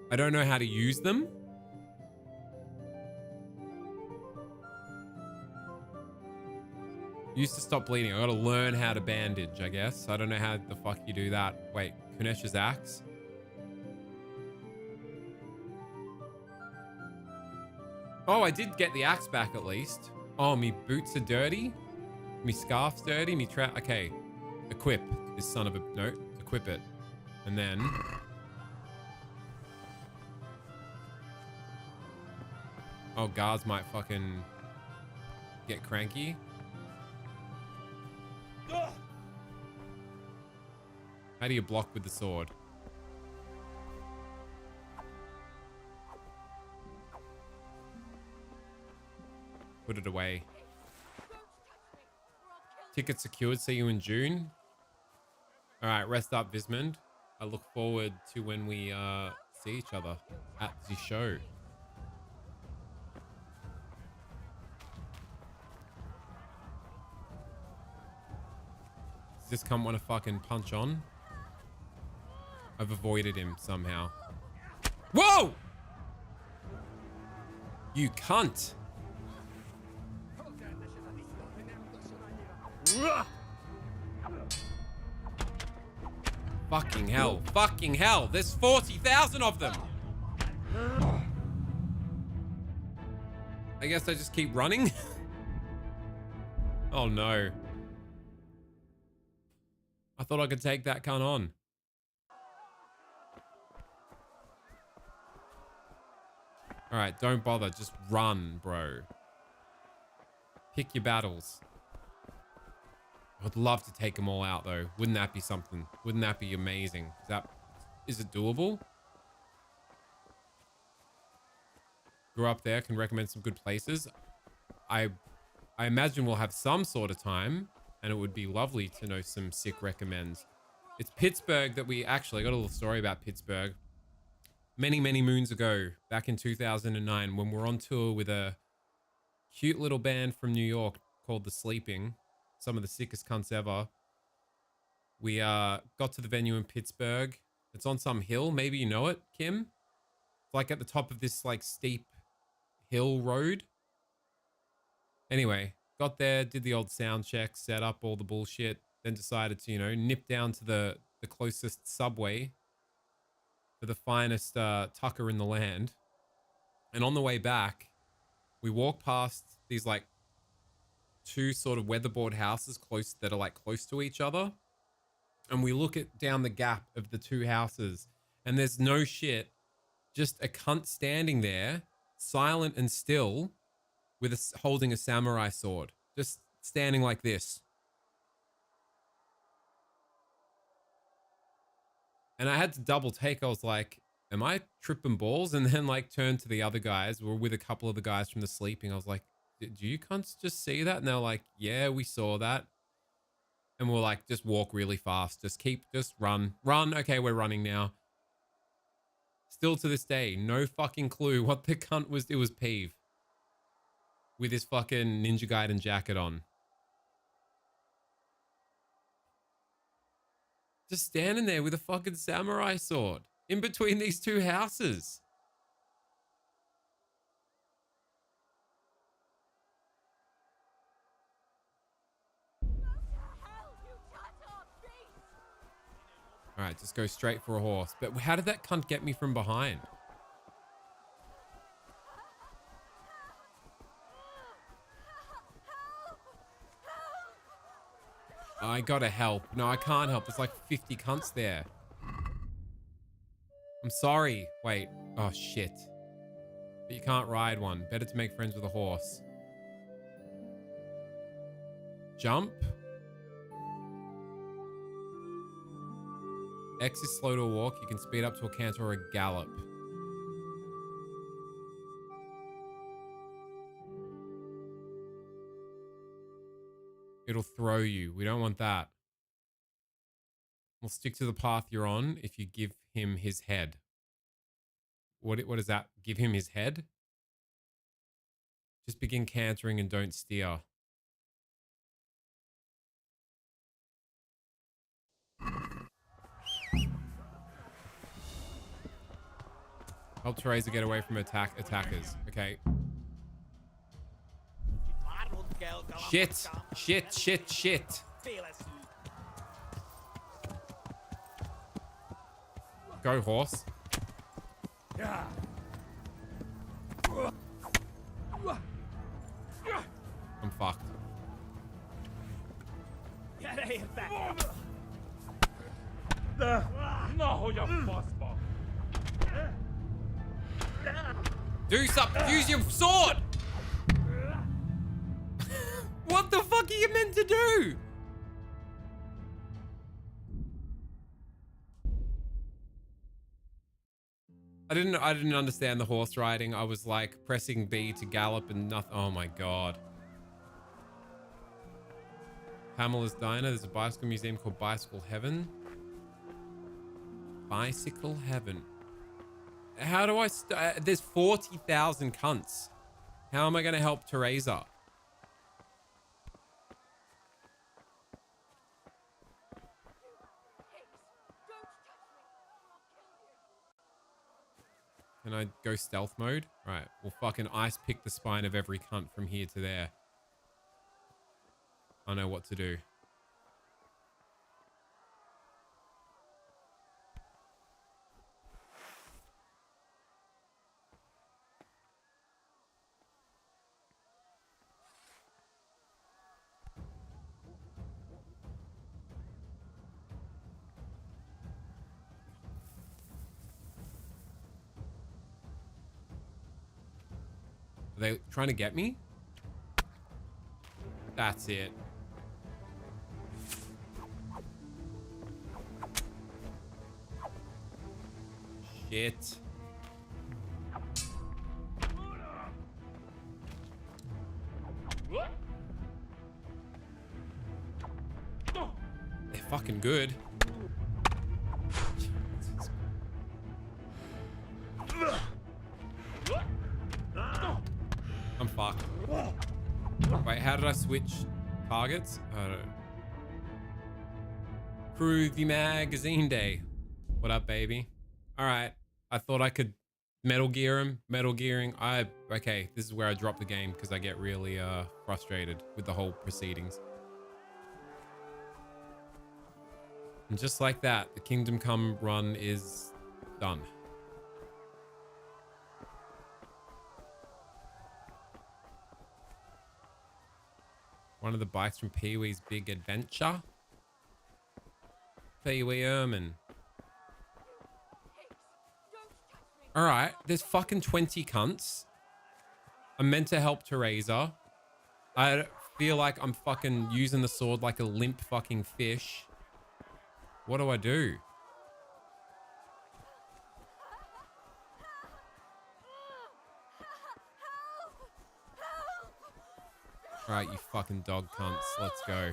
I don't know how to use them? Used to stop bleeding. I gotta learn how to bandage, I guess. I don't know how the fuck you do that. Wait, Kunesh's axe? Oh, I did get the axe back at least. Oh, me boots are dirty. Me scarf's dirty. Me okay. Equip this son of a... No, equip it. And then... Oh, guards might fucking get cranky. How do you block with the sword? Put it away. Ticket secured. See you in June. All right, rest up, Vismond. I look forward to when we see each other at the show. Does this cunt want to fucking punch on? I've avoided him somehow. Whoa! You cunt! Fucking hell. Fucking hell. There's 40,000 of them. I guess I just keep running. Oh no. I thought I could take that cunt on. All right, don't bother. Just run, bro. Pick your battles. I'd love to take them all out, though. Wouldn't that be something? Wouldn't that be amazing? Is it doable? Grew up there. Can recommend some good places. I imagine we'll have some sort of time, and it would be lovely to know some sick recommends. It's Pittsburgh that we actually got a little story about Pittsburgh. Many, many moons ago, back in 2009, when we were on tour with a cute little band from New York called The Sleeping, some of the sickest cunts ever. We got to the venue in Pittsburgh. It's on some hill. Maybe you know it, Kim. It's like at the top of this like steep hill road. Anyway, got there, did the old sound check, set up all the bullshit, then decided to, you know, nip down to the closest subway for the finest tucker in the land. And on the way back, we walked past these like two sort of weatherboard houses that are like close to each other. And we look down the gap of the two houses, and there's no shit, just a cunt standing there, silent and still, with holding a samurai sword, just standing like this. And I had to double take. I was like, am I tripping balls? And then like turned to the other guys. We were with a couple of the guys from the sleeping. I was like, did you cunts just see that? And they're like, yeah, we saw that. And we're like, just walk really fast. Just run. Okay, we're running now. Still to this day, no fucking clue what the cunt was. It was Peeve. With his fucking Ninja Gaiden jacket on. Just standing there with a fucking samurai sword in between these two houses. All right, just go straight for a horse. But how did that cunt get me from behind? I gotta help. No, I can't help. There's like 50 cunts there. I'm sorry. Wait. Oh, shit. But you can't ride one. Better to make friends with a horse. Jump. X is slow to a walk. You can speed up to a canter or a gallop. It'll throw you. We don't want that. We'll stick to the path you're on if you give him his head. What is that? Give him his head? Just begin cantering and don't steer. Help Teresa get away from attackers. Okay. Shit. Go, horse. I'm fucked. Do something. Use your sword. What the fuck are you meant to do? I didn't understand the horse riding. I was like pressing B to gallop and nothing. Oh my god. Pamela's Diner. There's a bicycle museum called Bicycle Heaven. Bicycle Heaven. How do I... there's 40,000 cunts. How am I going to help Teresa? Can I go stealth mode? Right, we'll fucking ice pick the spine of every cunt from here to there. I know what to do. Are they trying to get me? That's it. Shit. They're fucking good. I'm fucked. Wait, how did I switch targets? I don't know. Crew the magazine day. What up, baby? All right. I thought I could Metal Gear him. Metal Gearing. Okay, this is where I drop the game because I get really frustrated with the whole proceedings. And just like that, the Kingdom Come run is done. One of the bikes from Pee-wee's Big Adventure. Pee-wee Erman. All right, there's fucking 20 cunts. I'm meant to help Teresa. I feel like I'm fucking using the sword like a limp fucking fish. What do I do? Alright, you fucking dog cunts. Let's go.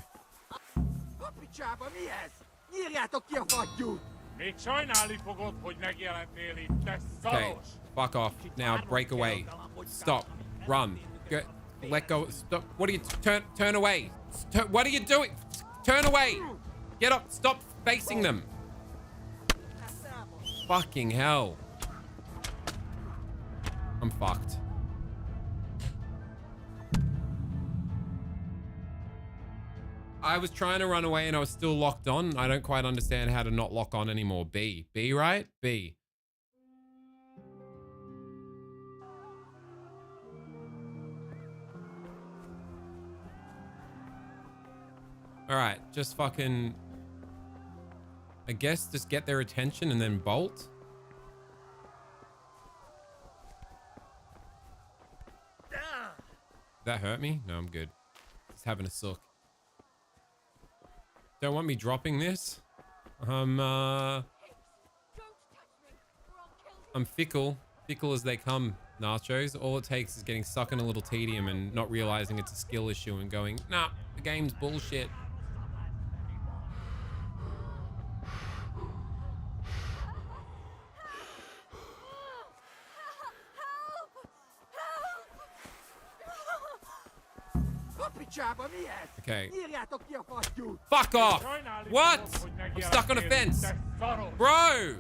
Okay, fuck off. Now, break away. Stop. Run. Go. Let go. Stop. What are you... Turn away. What are you doing? Turn away. Get up. Stop facing them. Fucking hell. I'm fucked. I was trying to run away and I was still locked on. I don't quite understand how to not lock on anymore. B, right? B. All right, just fucking, I guess just get their attention and then bolt. That hurt me? No, I'm good. Just having a sook. Don't want me dropping this. I'm fickle as they come, nachos. All it takes is getting stuck in a little tedium and not realizing it's a skill issue and going, nah, the game's bullshit. Okay. Fuck off! What? I'm stuck on a fence. Bro!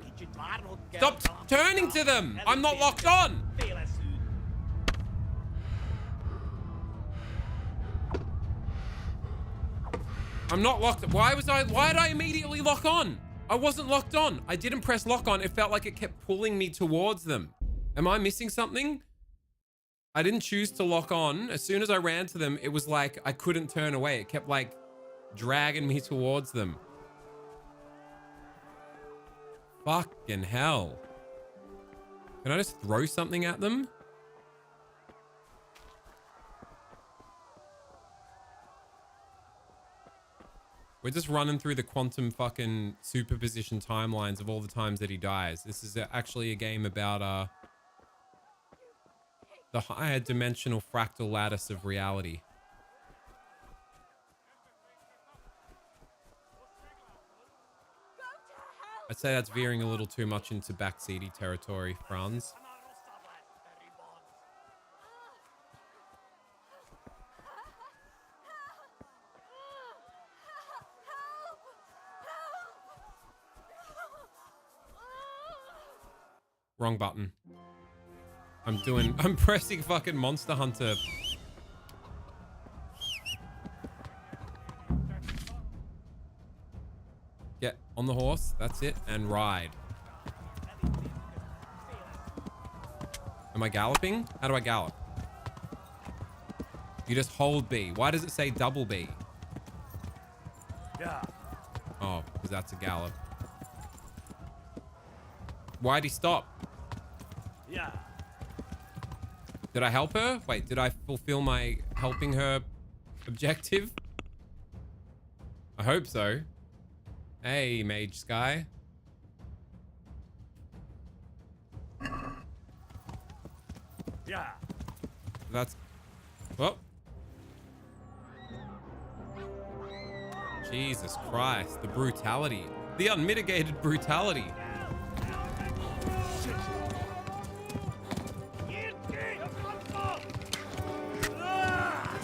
Stop turning to them! I'm not locked on! I'm not locked. Why did I immediately lock on? I wasn't locked on. I didn't press lock on. It felt like it kept pulling me towards them. Am I missing something? I didn't choose to lock on. As soon as I ran to them, it was like I couldn't turn away. It kept like dragging me towards them. Fucking hell. Can I just throw something at them? We're just running through the quantum fucking superposition timelines of all the times that he dies. This is actually a game about the higher dimensional fractal lattice of reality. I'd say that's veering a little too much into backseaty territory, Franz. Wrong button. I'm pressing fucking Monster Hunter. Get on the horse, that's it, and ride. Am I galloping? How do I gallop? You just hold B. Why does it say double B? Yeah. Oh, because that's a gallop. Why'd he stop? Yeah. Did I help her? Wait, did I fulfill my helping her objective? I hope so. Hey, Mage Sky. Yeah. That's... Well. Jesus Christ. The brutality. The unmitigated brutality.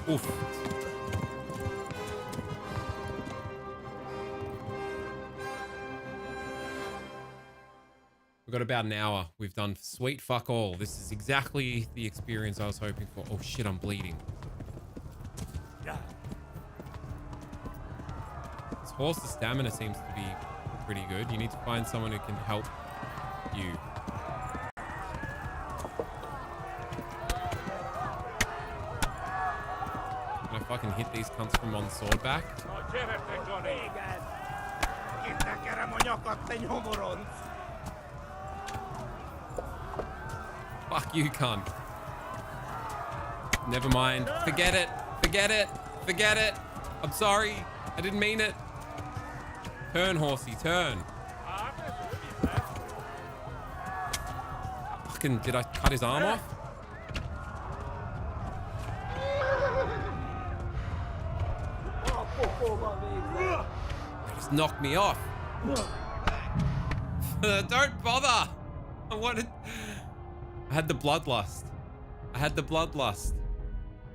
Oof. We've got about an hour. We've done sweet fuck all. This is exactly the experience I was hoping for. Oh shit, I'm bleeding. This horse's stamina seems to be pretty good. You need to find someone who can help you. Can I fucking hit these cunts from on swordback? Fuck you, cunt. Never mind. Forget it. Forget it. Forget it. I'm sorry. I didn't mean it. Turn, horsey, turn. Fucking, did I cut his arm off? They just knocked me off. Don't bother. I had the bloodlust.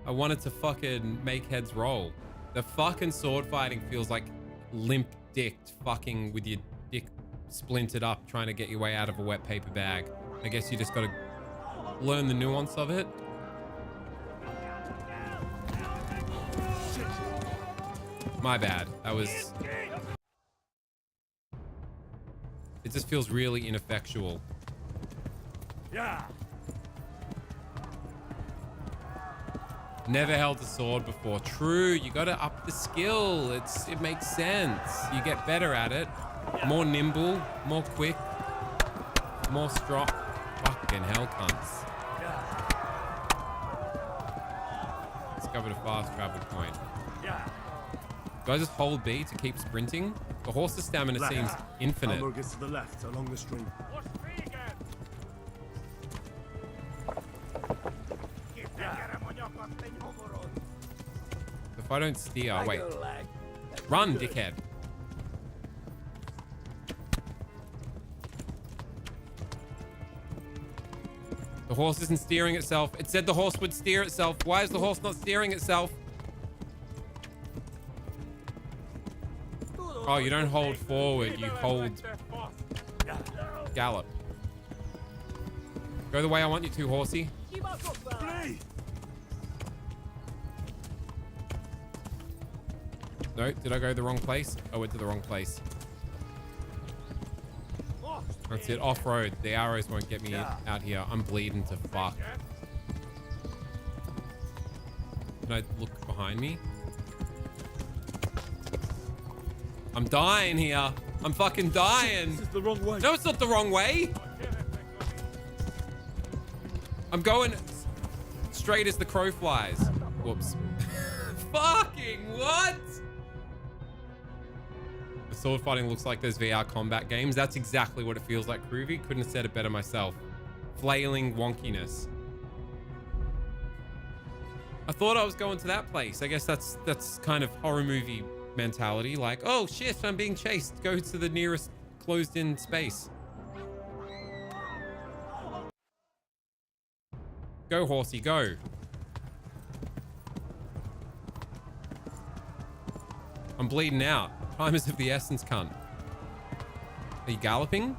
I wanted to fucking make heads roll. The fucking sword fighting feels like limp-dicked fucking with your dick splintered up trying to get your way out of a wet paper bag. I guess you just gotta learn the nuance of it. My bad. That was... It just feels really ineffectual. Yeah. Never held a sword before. True, you gotta up the skill. It makes sense. You get better at it. More nimble, more quick, more strong. Fucking hell, cunts. Discovered a fast travel point. Do I just hold B to keep sprinting? The horse's stamina seems infinite. Hamburg is to the left along the stream. If I don't steer, wait. Run, dickhead. The horse isn't steering itself. It said the horse would steer itself. Why is the horse not steering itself? Oh, you don't hold forward. You hold gallop. Go the way I want you to, horsey. No, did I go the wrong place? I went to the wrong place. That's it, off-road. The arrows won't get me out here. I'm bleeding to fuck. Can I look behind me? I'm dying here. I'm fucking dying. This is the wrong way. No, it's not the wrong way. I'm going straight as the crow flies. Whoops. Fucking what? The sword fighting looks like those VR combat games. That's exactly what it feels like, Groovy. Couldn't have said it better myself. Flailing wonkiness. I thought I was going to that place. I guess that's kind of horror movie mentality. Like, oh shit, I'm being chased. Go to the nearest closed-in space. Go, horsey, go. I'm bleeding out. Time is of the essence, cunt. Are you galloping?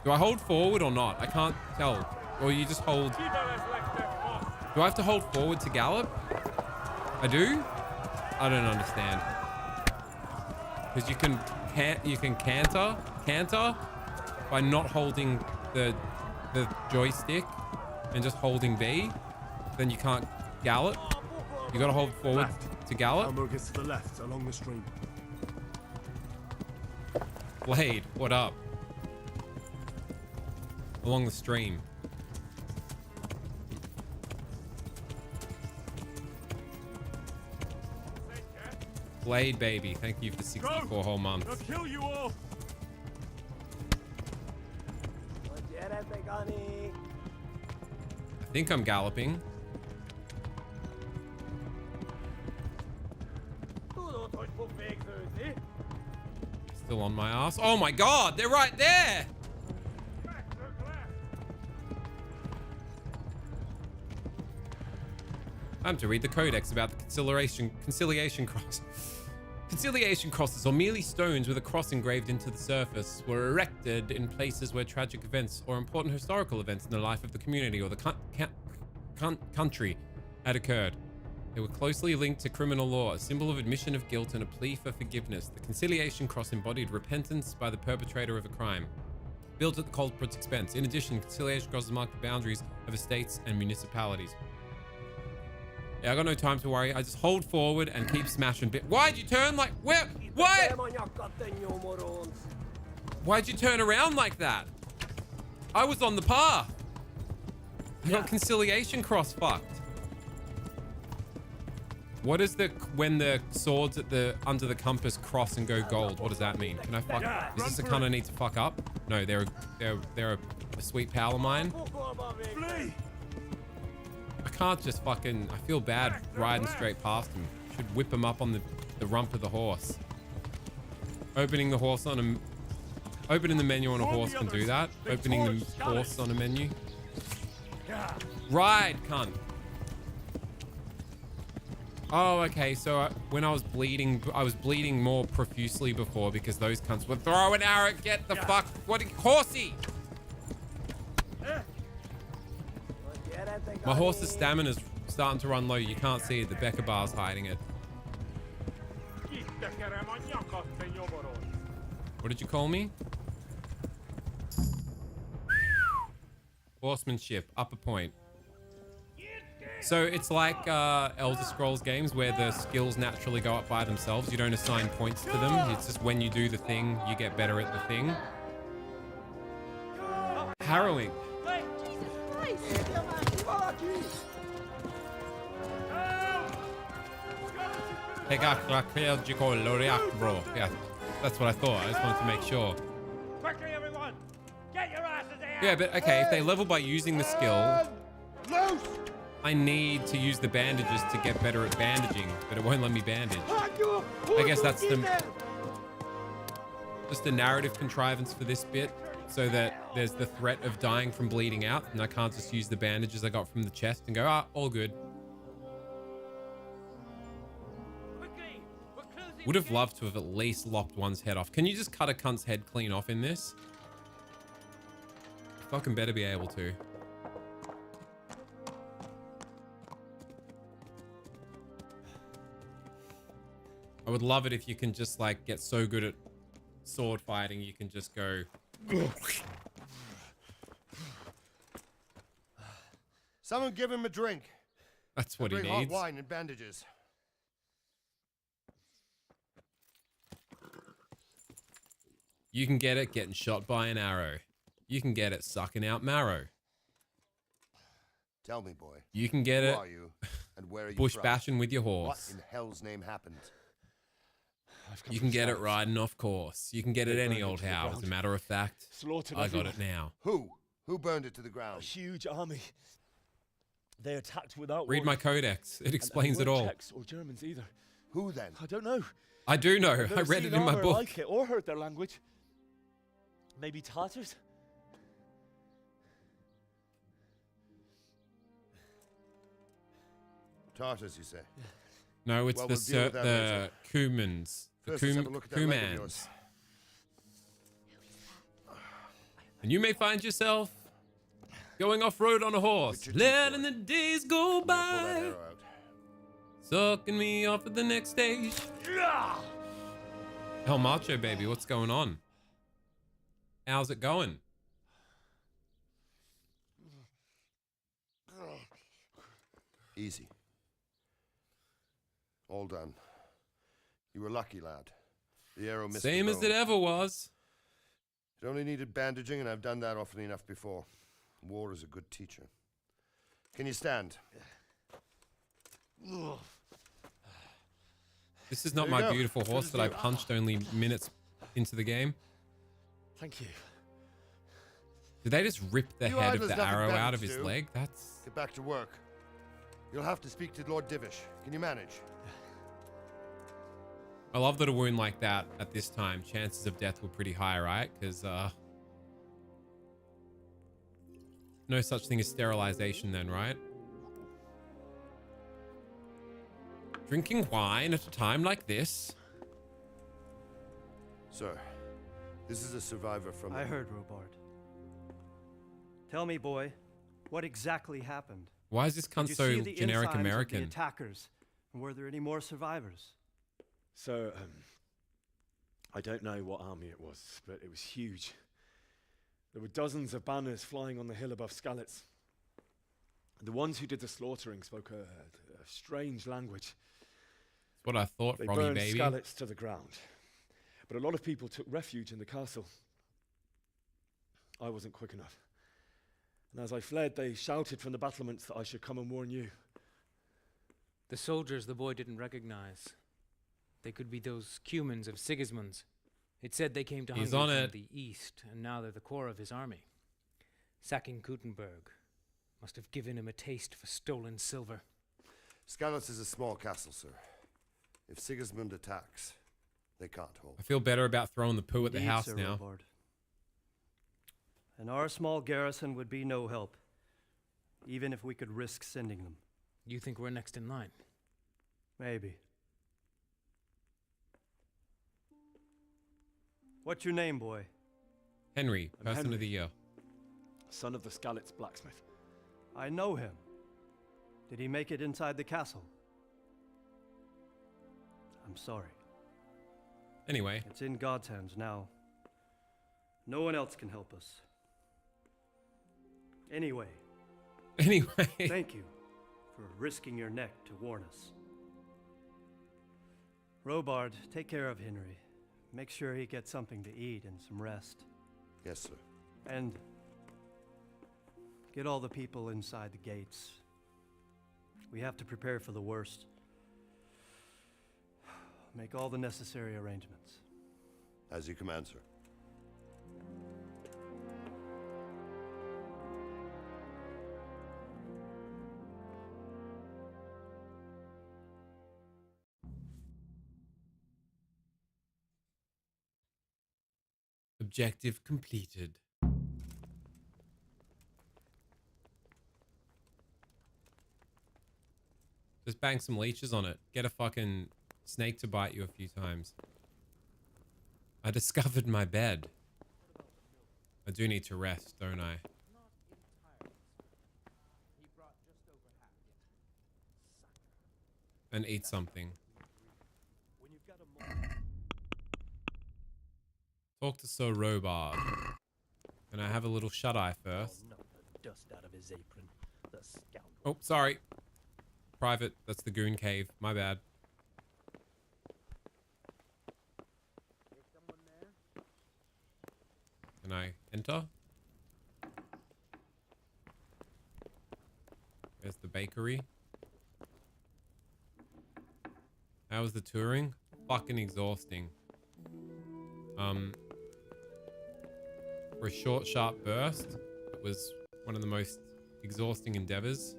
Do I hold forward or not? I can't tell. Or you just hold... Do I have to hold forward to gallop? I do? I don't understand. Because you can canter by not holding the joystick and just holding B. Then you can't gallop. You gotta hold forward to gallop. Hamburg is to the left along the stream. Blade, what up? Along the stream. Blade, baby. Thank you for 64 whole months. I'll kill you all. I think I'm galloping. Still on my ass. Oh my god, they're right there. I'm to read the codex about the conciliation cross. Conciliation crosses, or merely stones with a cross engraved into the surface, were erected in places where tragic events or important historical events in the life of the community or the country had occurred. They were closely linked to criminal law, a symbol of admission of guilt and a plea for forgiveness. The conciliation cross embodied repentance by the perpetrator of a crime, built at the culprit's expense. In addition, conciliation crosses mark the boundaries of estates and municipalities. Yeah, I got no time to worry. I just hold forward and keep smashing bit. Why'd you turn like... Where? Why? Why'd you turn around like that? I was on the path. Not conciliation cross fucked. What is the when the swords at the under the compass cross and go gold? What does that mean? Can I fuck? Is this a cunt I need to fuck up? No, they're a sweet pal of mine. I can't just fucking. I feel bad riding straight past him. Should whip him up on the rump of the horse. Opening the horse on a opening the menu on a horse can do that. Opening the horse on a menu. Ride, cunt. Oh, okay. So when I was bleeding more profusely before because those cunts would throw an arrow. Get the fuck. What? Horsey! My horse's stamina's starting to run low. You can't see it. The Becker bar's hiding it. What did you call me? Horsemanship, upper point. So it's like Elder Scrolls games where the skills naturally go up by themselves. You don't assign points to them. It's just when you do the thing, you get better at the thing. Harrowing. Bro. Yeah, that's what I thought. I just wanted to make sure. Quickly, everyone! Get your asses out! Yeah, but okay, if they level by using the skill, I need to use the bandages to get better at bandaging, but it won't let me bandage. I guess that's just a narrative contrivance for this bit, so that there's the threat of dying from bleeding out, and I can't just use the bandages I got from the chest and go, all good. Would have loved to have at least lopped one's head off. Can you just cut a cunt's head clean off in this? Fucking better be able to. I would love it if you can just like get so good at sword fighting you can just go. Someone give him a drink. That's what he bring needs. Hot wine and bandages. You can get it getting shot by an arrow. You can get it sucking out marrow. Tell me, boy. You can get Who it are you, and where are you bush from? bashing with your horse. What in hell's name happened? You can get it riding off course. You can get it any old how. As a matter of fact, Slaughtered I got everyone. it now. Who? Who burned it to the ground? A huge army. They attacked without Read my warning. codex. It explains and it weren't all. Czechs or Germans either. Who then? I don't know. I do know. I've never I read seen it in my armor book. like it or heard their language. Maybe Tartars? Tartars, you say? No, it's Well, the we'll deal with that later. Cumans. The First, let's have a look at that leg of Cumans. yours. And you may find yourself going off-road on a horse, letting the days go by, sucking me off at the next stage. El Macho, baby, what's going on? How's it going? Easy. All done. You were lucky, lad. The arrow missed Same the as bone. it ever was. It only needed bandaging, and I've done that often enough before. War is a good teacher. Can you stand? This is not There my you go. beautiful Good horse as that I new. punched only minutes into the game. Thank you. Did they just rip the You head of idlers the nothing arrow better out to of his do. leg? That's... Get back to work. You'll have to speak to Lord Divish. Can you manage? I love that a wound like that at this time, chances of death were pretty high, right? Because, no such thing as sterilization then, right? Drinking wine at a time like this? Sir, this is a survivor from... I heard, Robard. Tell me, boy, what exactly happened? Why is this cunt Did you so see the generic insides of American? the attackers, and were there any more survivors? So, I don't know what army it was, but it was huge. There were dozens of banners flying on the hill above Skalitz. The ones who did the slaughtering spoke a strange language. That's what I thought, They Froggy burned baby. Skalitz to the ground. But a lot of people took refuge in the castle. I wasn't quick enough. And as I fled, they shouted from the battlements that I should come and warn you. The soldiers the boy didn't recognize. They could be those Cumans of Sigismund's. It said they came to He's Hungary on from it. the east, and now they're the core of his army. Sacking Kuttenberg must have given him a taste for stolen silver. Skalitz is a small castle, sir. If Sigismund attacks, they can't hold. I feel better about throwing the poo at the Indeed, house Sir now. Robard. And our small garrison would be no help, even if we could risk sending them. You think we're next in line? Maybe. What's your name, boy? Henry, I'm person Henry. of the year. Son of the Skalitz blacksmith. I know him. Did he make it inside the castle? I'm sorry. Anyway. It's in God's hands now. No one else can help us. Anyway. Thank you for risking your neck to warn us. Robard, take care of Henry. Make sure he gets something to eat and some rest. Yes, sir. And get all the people inside the gates. We have to prepare for the worst. Make all the necessary arrangements. As you command, sir. Objective completed. Just bang some leeches on it. Get a fucking snake to bite you a few times. I discovered my bed. I do need to rest, don't I? And eat something. Talk to Sir Robard. Can I have a little shut-eye first? Dust out of his apron. The scoundrel. Oh, sorry. Private, that's the goon cave. My bad. Can I enter? There's the bakery. How was the touring? Fucking exhausting. For a short, sharp burst, it was one of the most exhausting endeavors.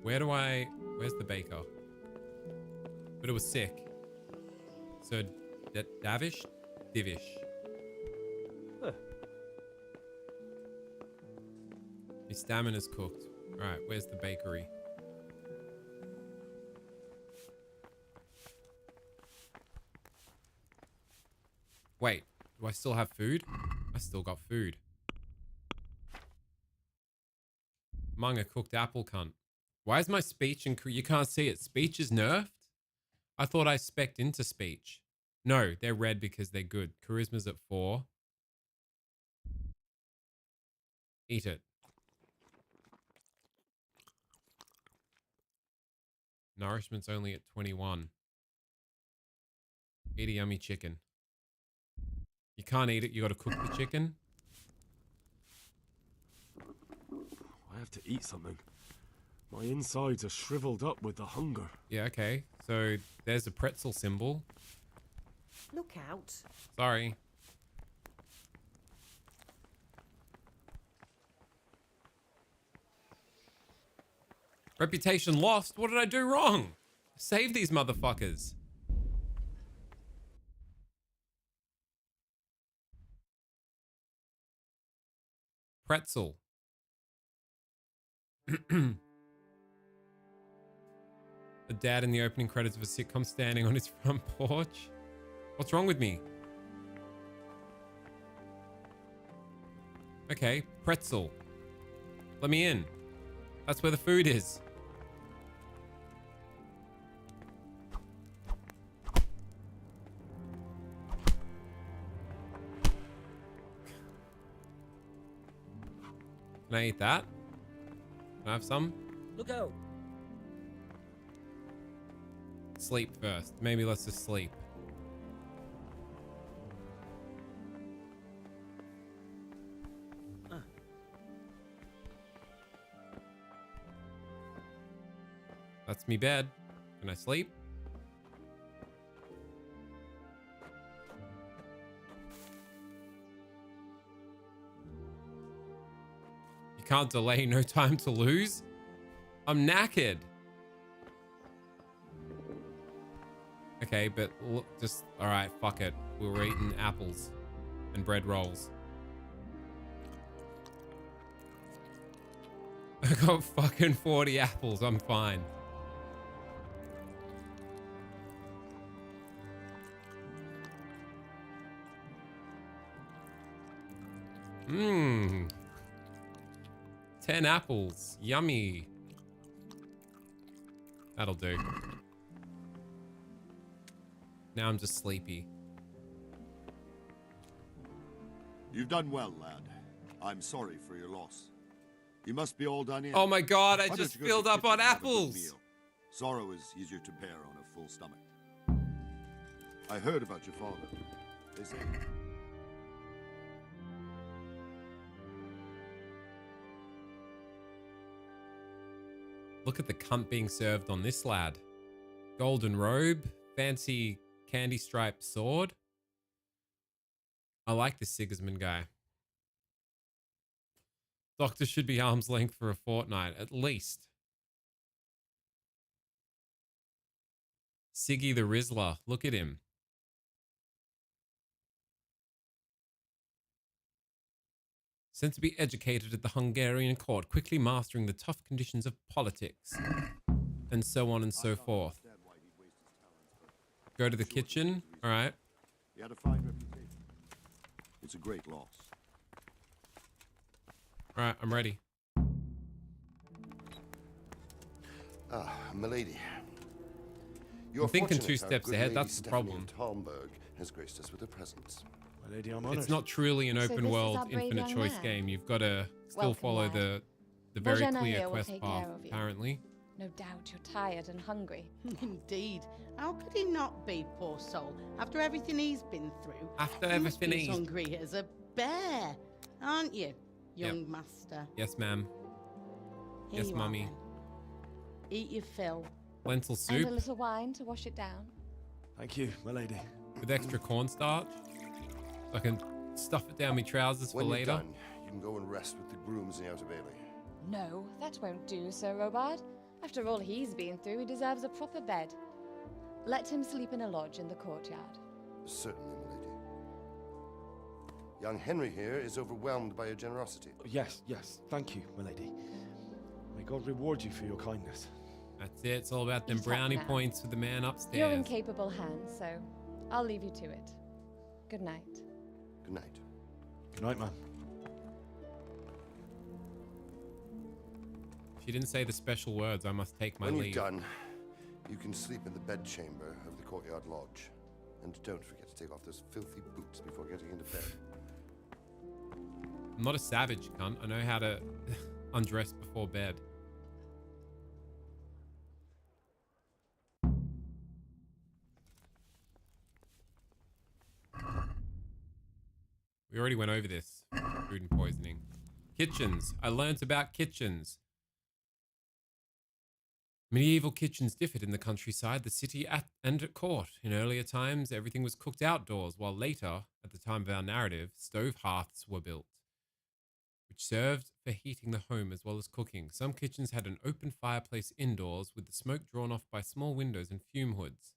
Where's the baker? But it was sick. So, Davish? Divish. Huh. His stamina's cooked. Alright, where's the bakery? Wait, do I still have food? I still got food. Among a cooked apple cunt. Why is my speech you can't see it? Speech is nerfed? I thought I spec'd into speech. No, they're red because they're good. Charisma's at 4. Eat it. Nourishment's only at 21. Eat a yummy chicken. You can't eat it, you gotta cook the chicken. I have to eat something. My insides are shriveled up with the hunger. Yeah, okay. So there's a pretzel symbol. Look out. Sorry. Reputation lost? What did I do wrong? Save these motherfuckers. Pretzel. A dad in the opening credits of a sitcom standing on his front porch. What's wrong with me? Okay, pretzel. Let me in. That's where the food is. Can I eat that? Can I have some? Look out! Sleep first. Maybe let's just sleep. That's me bed. Can I sleep? You can't delay, no time to lose. I'm knackered. Okay, but just, all right, fuck it. We were eating apples and bread rolls. I got fucking 40 apples. I'm fine. Mmm. 10 apples. Yummy. That'll do. Now I'm just sleepy. You've done well, lad. I'm sorry for your loss. You must be all done in. Oh my god, I Why just don't you go to filled the up on kitchen and have a good apples. meal? Sorrow is easier to bear on a full stomach. I heard about your father. They say. Look at the cunt being served on this lad. Golden robe, fancy candy striped sword. I like this Sigismund guy. Doctor should be arm's length for a fortnight, at least. Siggy the Rizzler, look at him. Sent to be educated at the Hungarian court, quickly mastering the tough conditions of politics, and so on and so forth. Go to the kitchen. All right. He had a fine reputation. It's a great loss. All right, I'm ready. Ah, milady. I'm thinking two fortunate our steps good ahead. lady That's the Stephanie problem. of Talmberg has graced us with her presence. My lady, I'm It's not truly an So open this is world, our brave infinite young choice man. game. You've got to still Welcome, follow lad. the very Bojana clear here will quest take path, care of you. apparently. No doubt you're tired and hungry. Indeed. How could he not be, poor soul, after everything he's been through? After You must everything be as he's- hungry as a bear, aren't you, young Yep. master? Yes, ma'am. Here Yes, you are, mummy. then. Eat your fill. Lentil And soup a little wine to wash it down. Thank you, my lady. with extra cornstarch. So I can stuff it down my trousers for When you're later. done, you can go and rest with the grooms in the Outer Bailey. No, that won't do, Sir Robard. After all he's been through, he deserves a proper bed. Let him sleep in a lodge in the courtyard. Certainly, milady. Young Henry here is overwhelmed by your generosity. Yes, yes. Thank you, my lady. May God reward you for your kindness. That's it. It's all about them Eat up brownie now. points for the man upstairs. You're in capable hands, so I'll leave you to it. Good night. Good night. Good night, man. She didn't say the special words. I must take my When leave. you're done, you can sleep in the bedchamber of the courtyard lodge. And don't forget to take off those filthy boots before getting into bed. I'm not a savage, cunt. I know how to undress before bed. We already went over this. Food and poisoning. Kitchens. I learnt about kitchens. Medieval kitchens differed in the countryside, the city, and at court. In earlier times, everything was cooked outdoors, while later, at the time of our narrative, stove hearths were built, which served for heating the home as well as cooking. Some kitchens had an open fireplace indoors, with the smoke drawn off by small windows and fume hoods.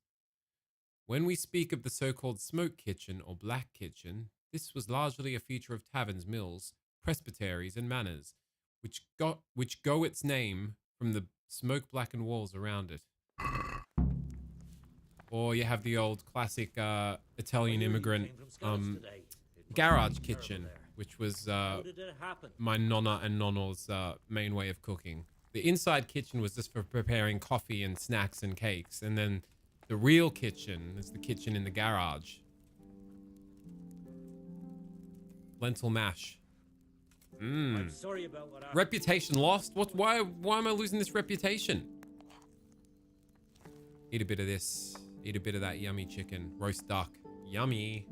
When we speak of the so-called smoke kitchen or black kitchen, this was largely a feature of taverns, mills, presbyteries, and manors, which go its name from the smoke-blackened walls around it. Or you have the old classic Italian immigrant garage kitchen, which was my nonna and nonno's main way of cooking. The inside kitchen was just for preparing coffee and snacks and cakes, and then the real kitchen is the kitchen in the garage. Lentil mash. I'm sorry about what happened. Reputation lost? What? Why am I losing this reputation? Eat a bit of this. Eat a bit of that yummy chicken. Roast duck. Yummy.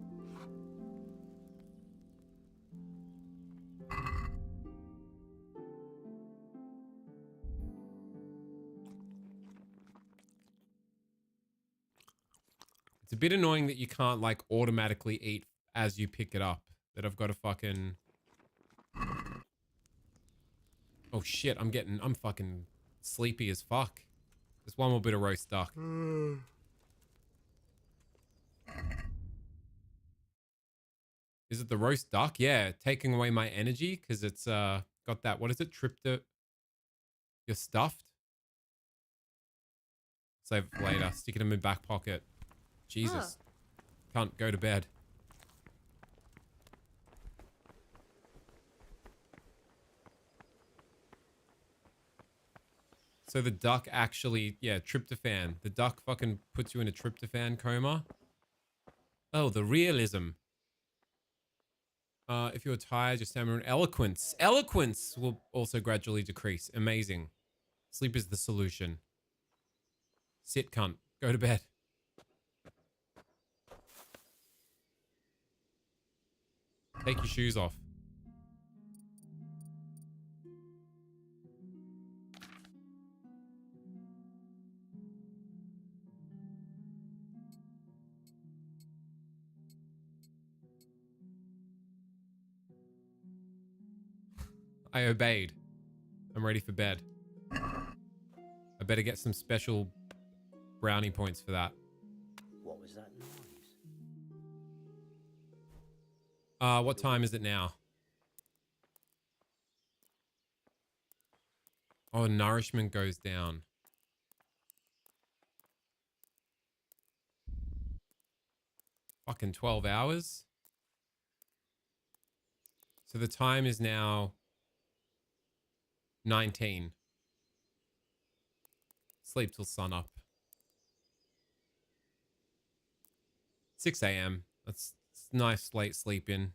It's a bit annoying that you can't like automatically eat as you pick it up. That I've got to fucking... Oh shit, I'm fucking sleepy as fuck. Just one more bit of roast duck. Is it the roast duck? Yeah, taking away my energy because it's got that, what is it? You're stuffed? Save it for later. Stick it in my back pocket. Jesus. Can't go to bed. So the duck actually, yeah, tryptophan. The duck fucking puts you in a tryptophan coma. Oh, the realism. If you're tired, your stamina and eloquence. Eloquence will also gradually decrease. Amazing. Sleep is the solution. Sit, cunt. Go to bed. Take your shoes off. I obeyed. I'm ready for bed. I better get some special brownie points for that. What was that noise? What time is it now? Oh, nourishment goes down. Fucking 12 hours? So the time is now 19. Sleep till sun up. 6 a.m. That's nice late sleep in.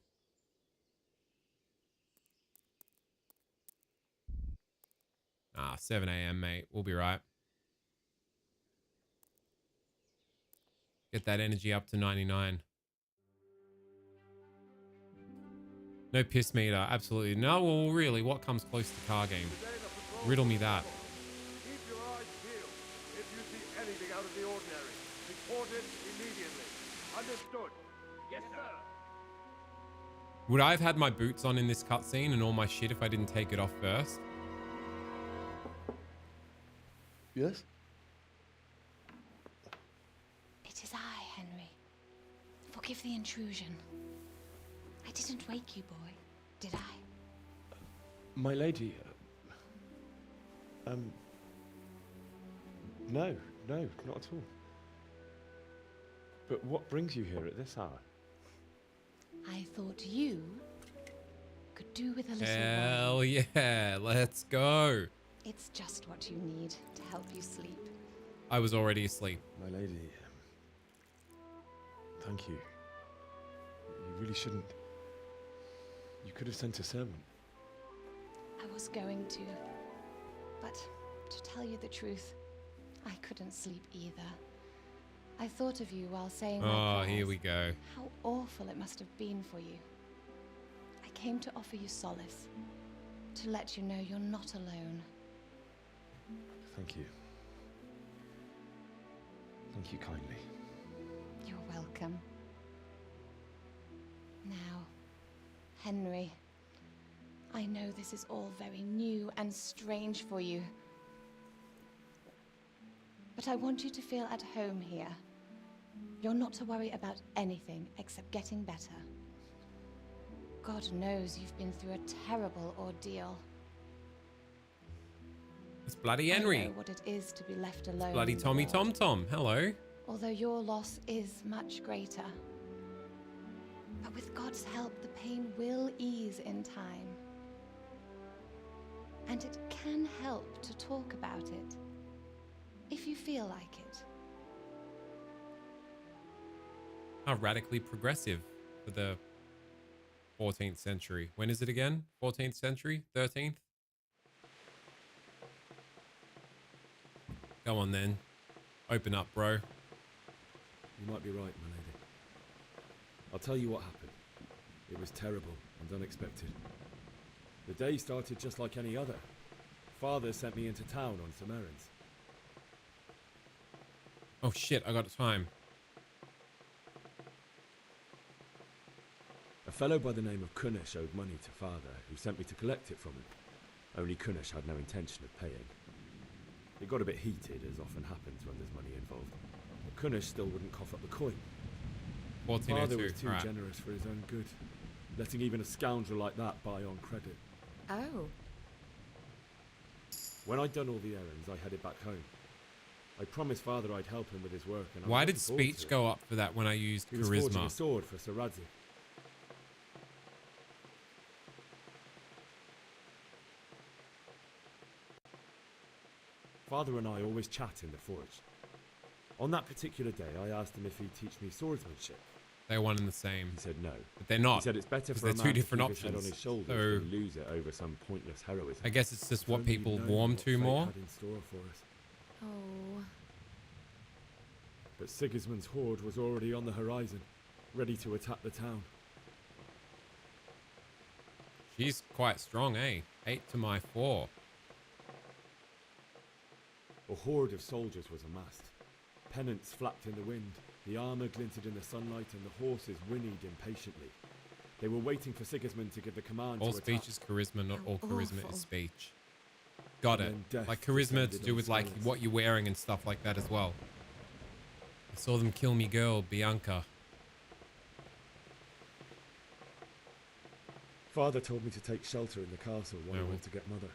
Ah, 7 a.m., mate. We'll be right. Get that energy up to 99. No piss meter, absolutely. No, well, really, what comes close to car game? Riddle me that. Keep your eyes peeled. If you see anything out of the ordinary, report it immediately. Understood? Yes, sir. Would I have had my boots on in this cutscene and all my shit if I didn't take it off first? Yes? It is I, Henry. Forgive the intrusion. I didn't wake you, boy, did I? My lady, no, not at all. But what brings you here at this hour? I thought you could do with a little Hell wine. yeah, let's go. It's just what you need to help you sleep. I was already asleep. My lady, thank you. You really shouldn't. You could have sent a servant. I was going to, but to tell you the truth, I couldn't sleep either. I thought of you while saying my Oh, prayers. here we go. How awful it must have been for you. I came to offer you solace, to let you know you're not alone. Thank you. Thank you kindly. You're welcome. Now, Henry, I know this is all very new and strange for you. But I want you to feel at home here. You're not to worry about anything except getting better. God knows you've been through a terrible ordeal. It's bloody I Henry. know what it is to be left alone. Bloody in the Tommy world. Tom Tom. Hello. Although your loss is much greater. But with God's help, the pain will ease in time. And it can help to talk about it, if you feel like it. How radically progressive for the 14th century. When is it again? 14th century? 13th? Go on then. Open up, bro. You might be right, my lady. I'll tell you what happened. It was terrible and unexpected. The day started just like any other. Father sent me into town on some errands. Oh shit, I got time. fellow by the name of Kunesh owed money to father, who sent me to collect it from him. Only Kunesh had no intention of paying. It got a bit heated, as often happens when there's money involved. But Kunesh still wouldn't cough up the coin. Father was too generous for his own good, letting even a scoundrel like that buy on credit. Oh. When I'd done all the errands, I headed back home. I promised father I'd help him with his work, and Why did speech go up for that when I used he was forging charisma? a sword for Sir Radzi. Father and I always chat in the forge. On that particular day, I asked him if he'd teach me swordsmanship. They're one and the same. He said no. But they're not. He said it's better 'cause for they're a two man different to keep his head on options. his shoulders So than lose it over some pointless heroism. I guess it's just If what only he'd people known warm what to fate more. had in store for us. Oh. But Sigismund's horde was already on the horizon, ready to attack the town. She's quite strong, eh? 8 to my 4. A horde of soldiers was amassed. Pennants flapped in the wind, the armour glinted in the sunlight, and the horses whinnied impatiently. They were waiting for Sigismund to give the command All to speech attack. is charisma, not all charisma awful. is speech. Got it. And then death Like charisma to descended do on with like Skalitz. what you're wearing and stuff like that as well. I saw them kill me girl, Bianca. Father told me to take shelter in the castle while I No. went to get mother.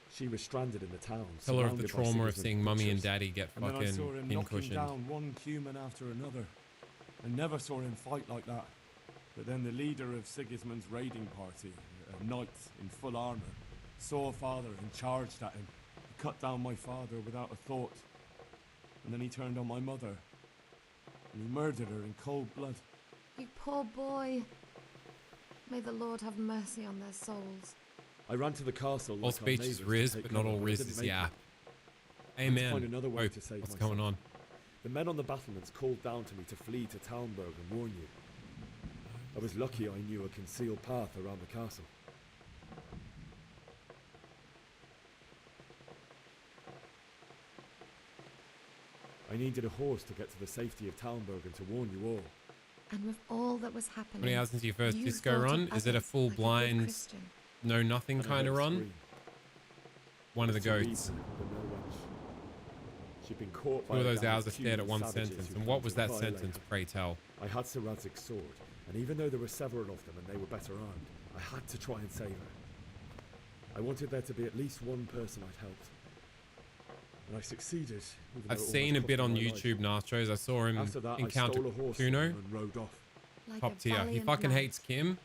She was stranded in the town. Tell her of the surrounded by trauma of Sigismund's seeing mummy and butchers. daddy get And then I saw him fucking knocking pincushioned. down one human after another. I never saw him fight like that. But then the leader of Sigismund's raiding party, a knight in full armour, saw father and charged at him. He cut down my father without a thought. And then he turned on my mother. And he murdered her in cold blood. You poor boy. May the Lord have mercy on their souls. I ran to the castle. All like our speech is neighbours to Riz, take but not cover, all I Riz didn't is make yeah. it. I had to Amen. find another way Oh, to save what's myself. going on? The men on the battlements called down to me to flee to Talmberg and warn you. I was lucky I knew a concealed path around the castle. I needed a horse to get to the safety of Talmberg and to warn you all. And with all that was happening, How many hours since your first you disco thought of run? Is it a others full like good blind, Christian. know nothing And I kind of heard a run? scream. One of the It was goats. Teresa, the mill wench. She'd been caught Two by of a those gang hours of are stared at puny one savages sentence. who And came what was to that violate sentence, her. pray tell? I had Sir Radzig's sword, and even though there were several of them and they were better armed, I had to try and save her. I wanted there to be at least one person I'd helped. And I succeeded. even I've though it seen a almost bit cost on me my life. YouTube, Nachos. I saw him After that, encounter I stole a horse Kuno. and rode off. Like Top a tier. He valiant fucking knight. hates Kim.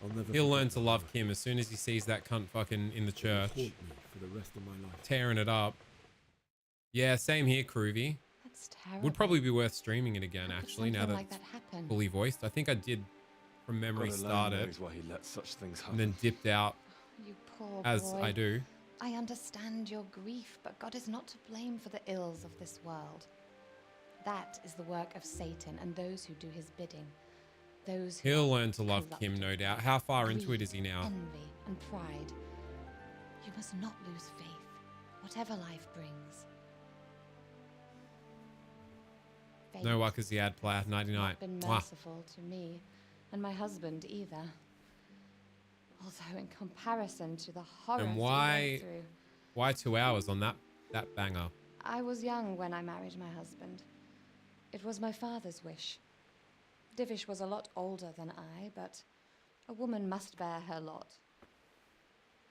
I'll never He'll forget learn to that love moment. Kim as soon as he sees that cunt fucking in the It will haunt church. me for the rest of my life. Tearing it up. Yeah, same here, Groovy. That's terrible. Would probably be worth streaming it again, How could actually, now something that like that happen? fully voiced. I think I did, from memory, God alone start it, knows why he let such things happen. and then dipped out, You poor as boy. I do. I understand your grief, but God is not to blame for the ills of this world. That is the work of Satan and those who do his bidding. Those who He'll are learn to love corrupt, Kim, no doubt. How far into it greed, is he now? Envy and pride. You must not lose faith, whatever life brings. No Wakaziad player, 99. Not been Mwah. merciful to me, and my husband either. Although in comparison to the horrors And we why, went through, why 2 hours on that banger? I was young when I married my husband. It was my father's wish. Divish was a lot older than I, but a woman must bear her lot.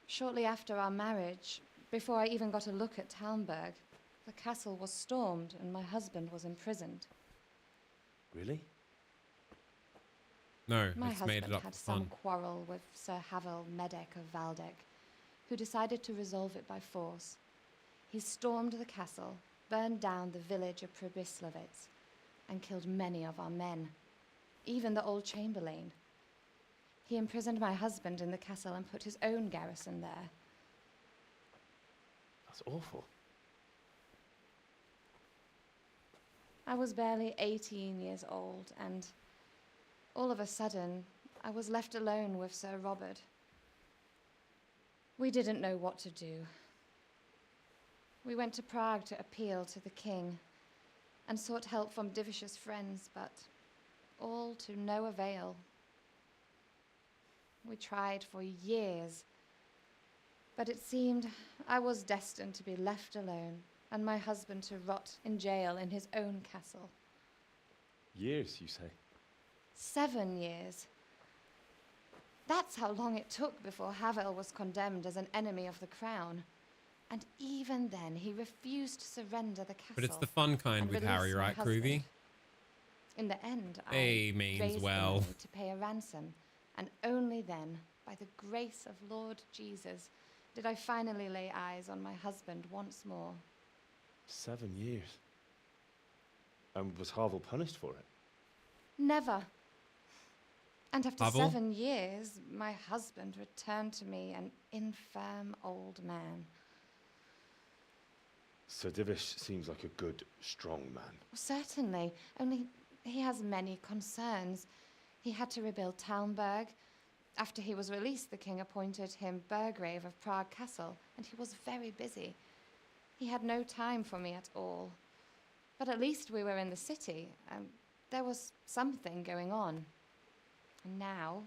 Shortly after our marriage, before I even got a look at Talmberg, the castle was stormed and my husband was imprisoned. Really? No, My it's husband made it up had for some fun. quarrel with Sir Havel Medek of Valdek, who decided to resolve it by force. He stormed the castle, burned down the village of Pribyslavitz, and killed many of our men, even the old chamberlain. He imprisoned my husband in the castle and put his own garrison there. That's awful. I was barely 18 years old, and all of a sudden, I was left alone with Sir Robert. We didn't know what to do. We went to Prague to appeal to the king and sought help from Divish's friends, but all to no avail. We tried for years. But it seemed I was destined to be left alone, and my husband to rot in jail in his own castle. Years, you say? 7 years. That's how long it took before Havel was condemned as an enemy of the crown. And even then, he refused to surrender the castle. But it's the fun kind and with release Harry, my right, husband. Groovy? In the end, Hey, I means raised the well. money to pay a ransom, and only then, by the grace of Lord Jesus, did I finally lay eyes on my husband once more. 7 years. And was Harvel punished for it? Never. And after Havel? 7 years, my husband returned to me an infirm old man. Sir Divish seems like a good, strong man. Certainly, only he has many concerns. He had to rebuild Talmberg. After he was released, the king appointed him Burgrave of Prague Castle, and he was very busy. He had no time for me at all. But at least we were in the city, and there was something going on. And now,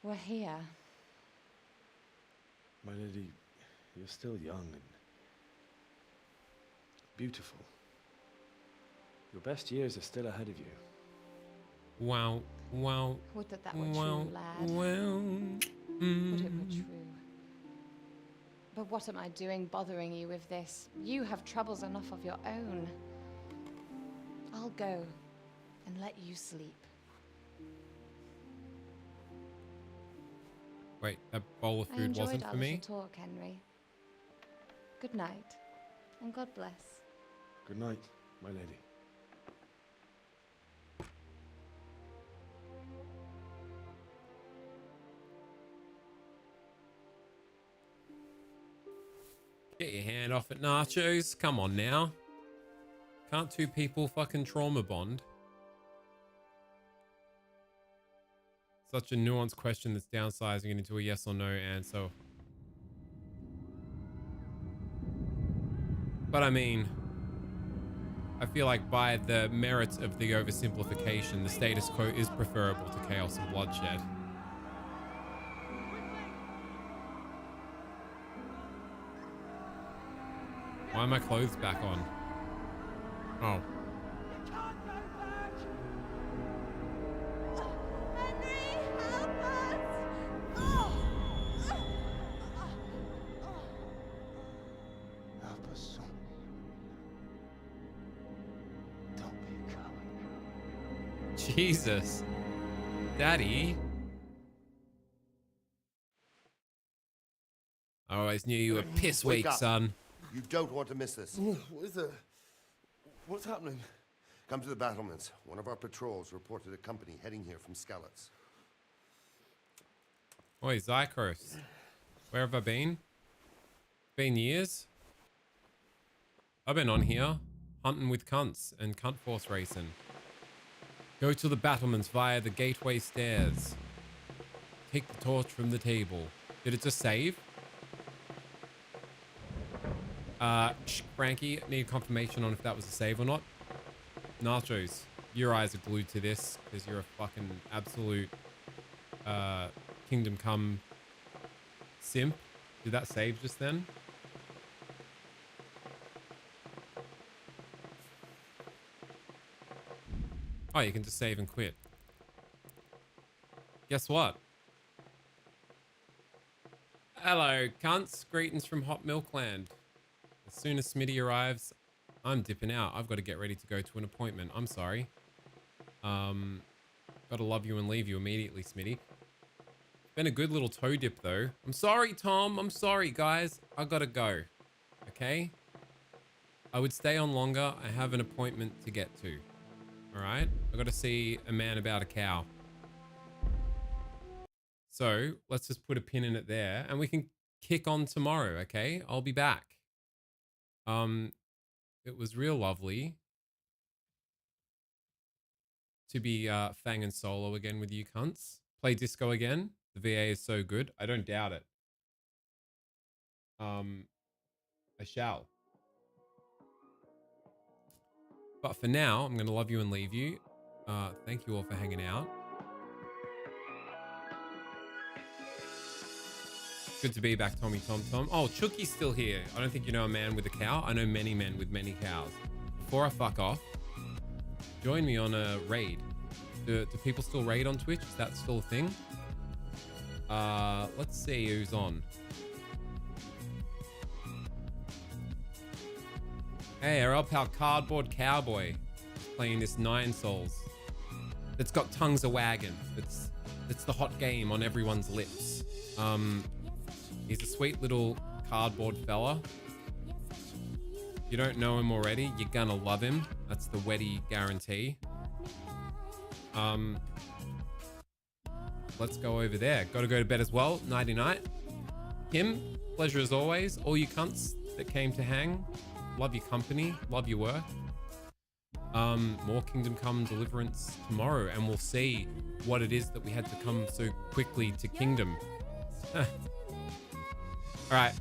we're here. My lady, you're still young and beautiful. Your best years are still ahead of you. Wow, wow. Would that were wow, true, lad. wow. Would it were true. But what am I doing bothering you with this? You have troubles enough of your own. I'll go and let you sleep. Wait, that bowl of I food enjoyed wasn't our for me? little talk, Henry. Good night, and God bless. Good night, my lady. Get your hand off it, Nachos. Come on now. Can't two people fucking trauma bond? Such a nuanced question that's downsizing it into a yes or no answer. But I mean, I feel like by the merits of the oversimplification, the status quo is preferable to chaos and bloodshed. Why are my clothes back on? Oh. Help us, son. Don't be a coward. Jesus. Daddy. I always knew you were piss Wake weak, up. son. You don't want to miss this. What is it? What's happening? Come to the battlements. One of our patrols reported a company heading here from Skalitz. Oi, Zykros. Where have I been? Been years? I've been on here, hunting with cunts and cunt force racing. Go to the battlements via the gateway stairs. Take the torch from the table. Did it just save? Frankie, need confirmation on if that was a save or not. Nachos, your eyes are glued to this because you're a fucking absolute Kingdom Come simp. Did that save just then? Oh, you can just save and quit. Guess what? Hello, cunts. Greetings from Hot Milk Land. As soon as Smitty arrives, I'm dipping out. I've got to get ready to go to an appointment. I'm sorry. Gotta love you and leave you immediately, Smitty. Been a good little toe dip, though. I'm sorry, Tom. I'm sorry, guys. I gotta go. Okay? I would stay on longer. I have an appointment to get to. Alright? I gotta see a man about a cow. So, let's just put a pin in it there. And we can kick on tomorrow, okay? I'll be back. It was real lovely to be Fang and Solo again with you cunts. Play disco again. The VA is so good. I don't doubt it. I shall. But for now, I'm going to love you and leave you. Thank you all for hanging out. Good to be back, Tommy Tom Tom. Oh, Chucky's still here. I don't think you know a man with a cow. I know many men with many cows. Before I fuck off, join me on a raid. Do people still raid on Twitch? Is that still a thing? Let's see who's on. Hey, our old pal Cardboard Cowboy playing this Nine Souls. That's got tongues a wagging. It's the hot game on everyone's lips. He's a sweet little cardboard fella. If you don't know him already, you're gonna love him. That's the Weddy guarantee. Let's go over there. Gotta go to bed as well. Nighty night. Kim, pleasure as always. All you cunts that came to hang. Love your company. Love your work. More Kingdom Come Deliverance tomorrow, and we'll see what it is that we had to come so quickly to Kingdom. All right.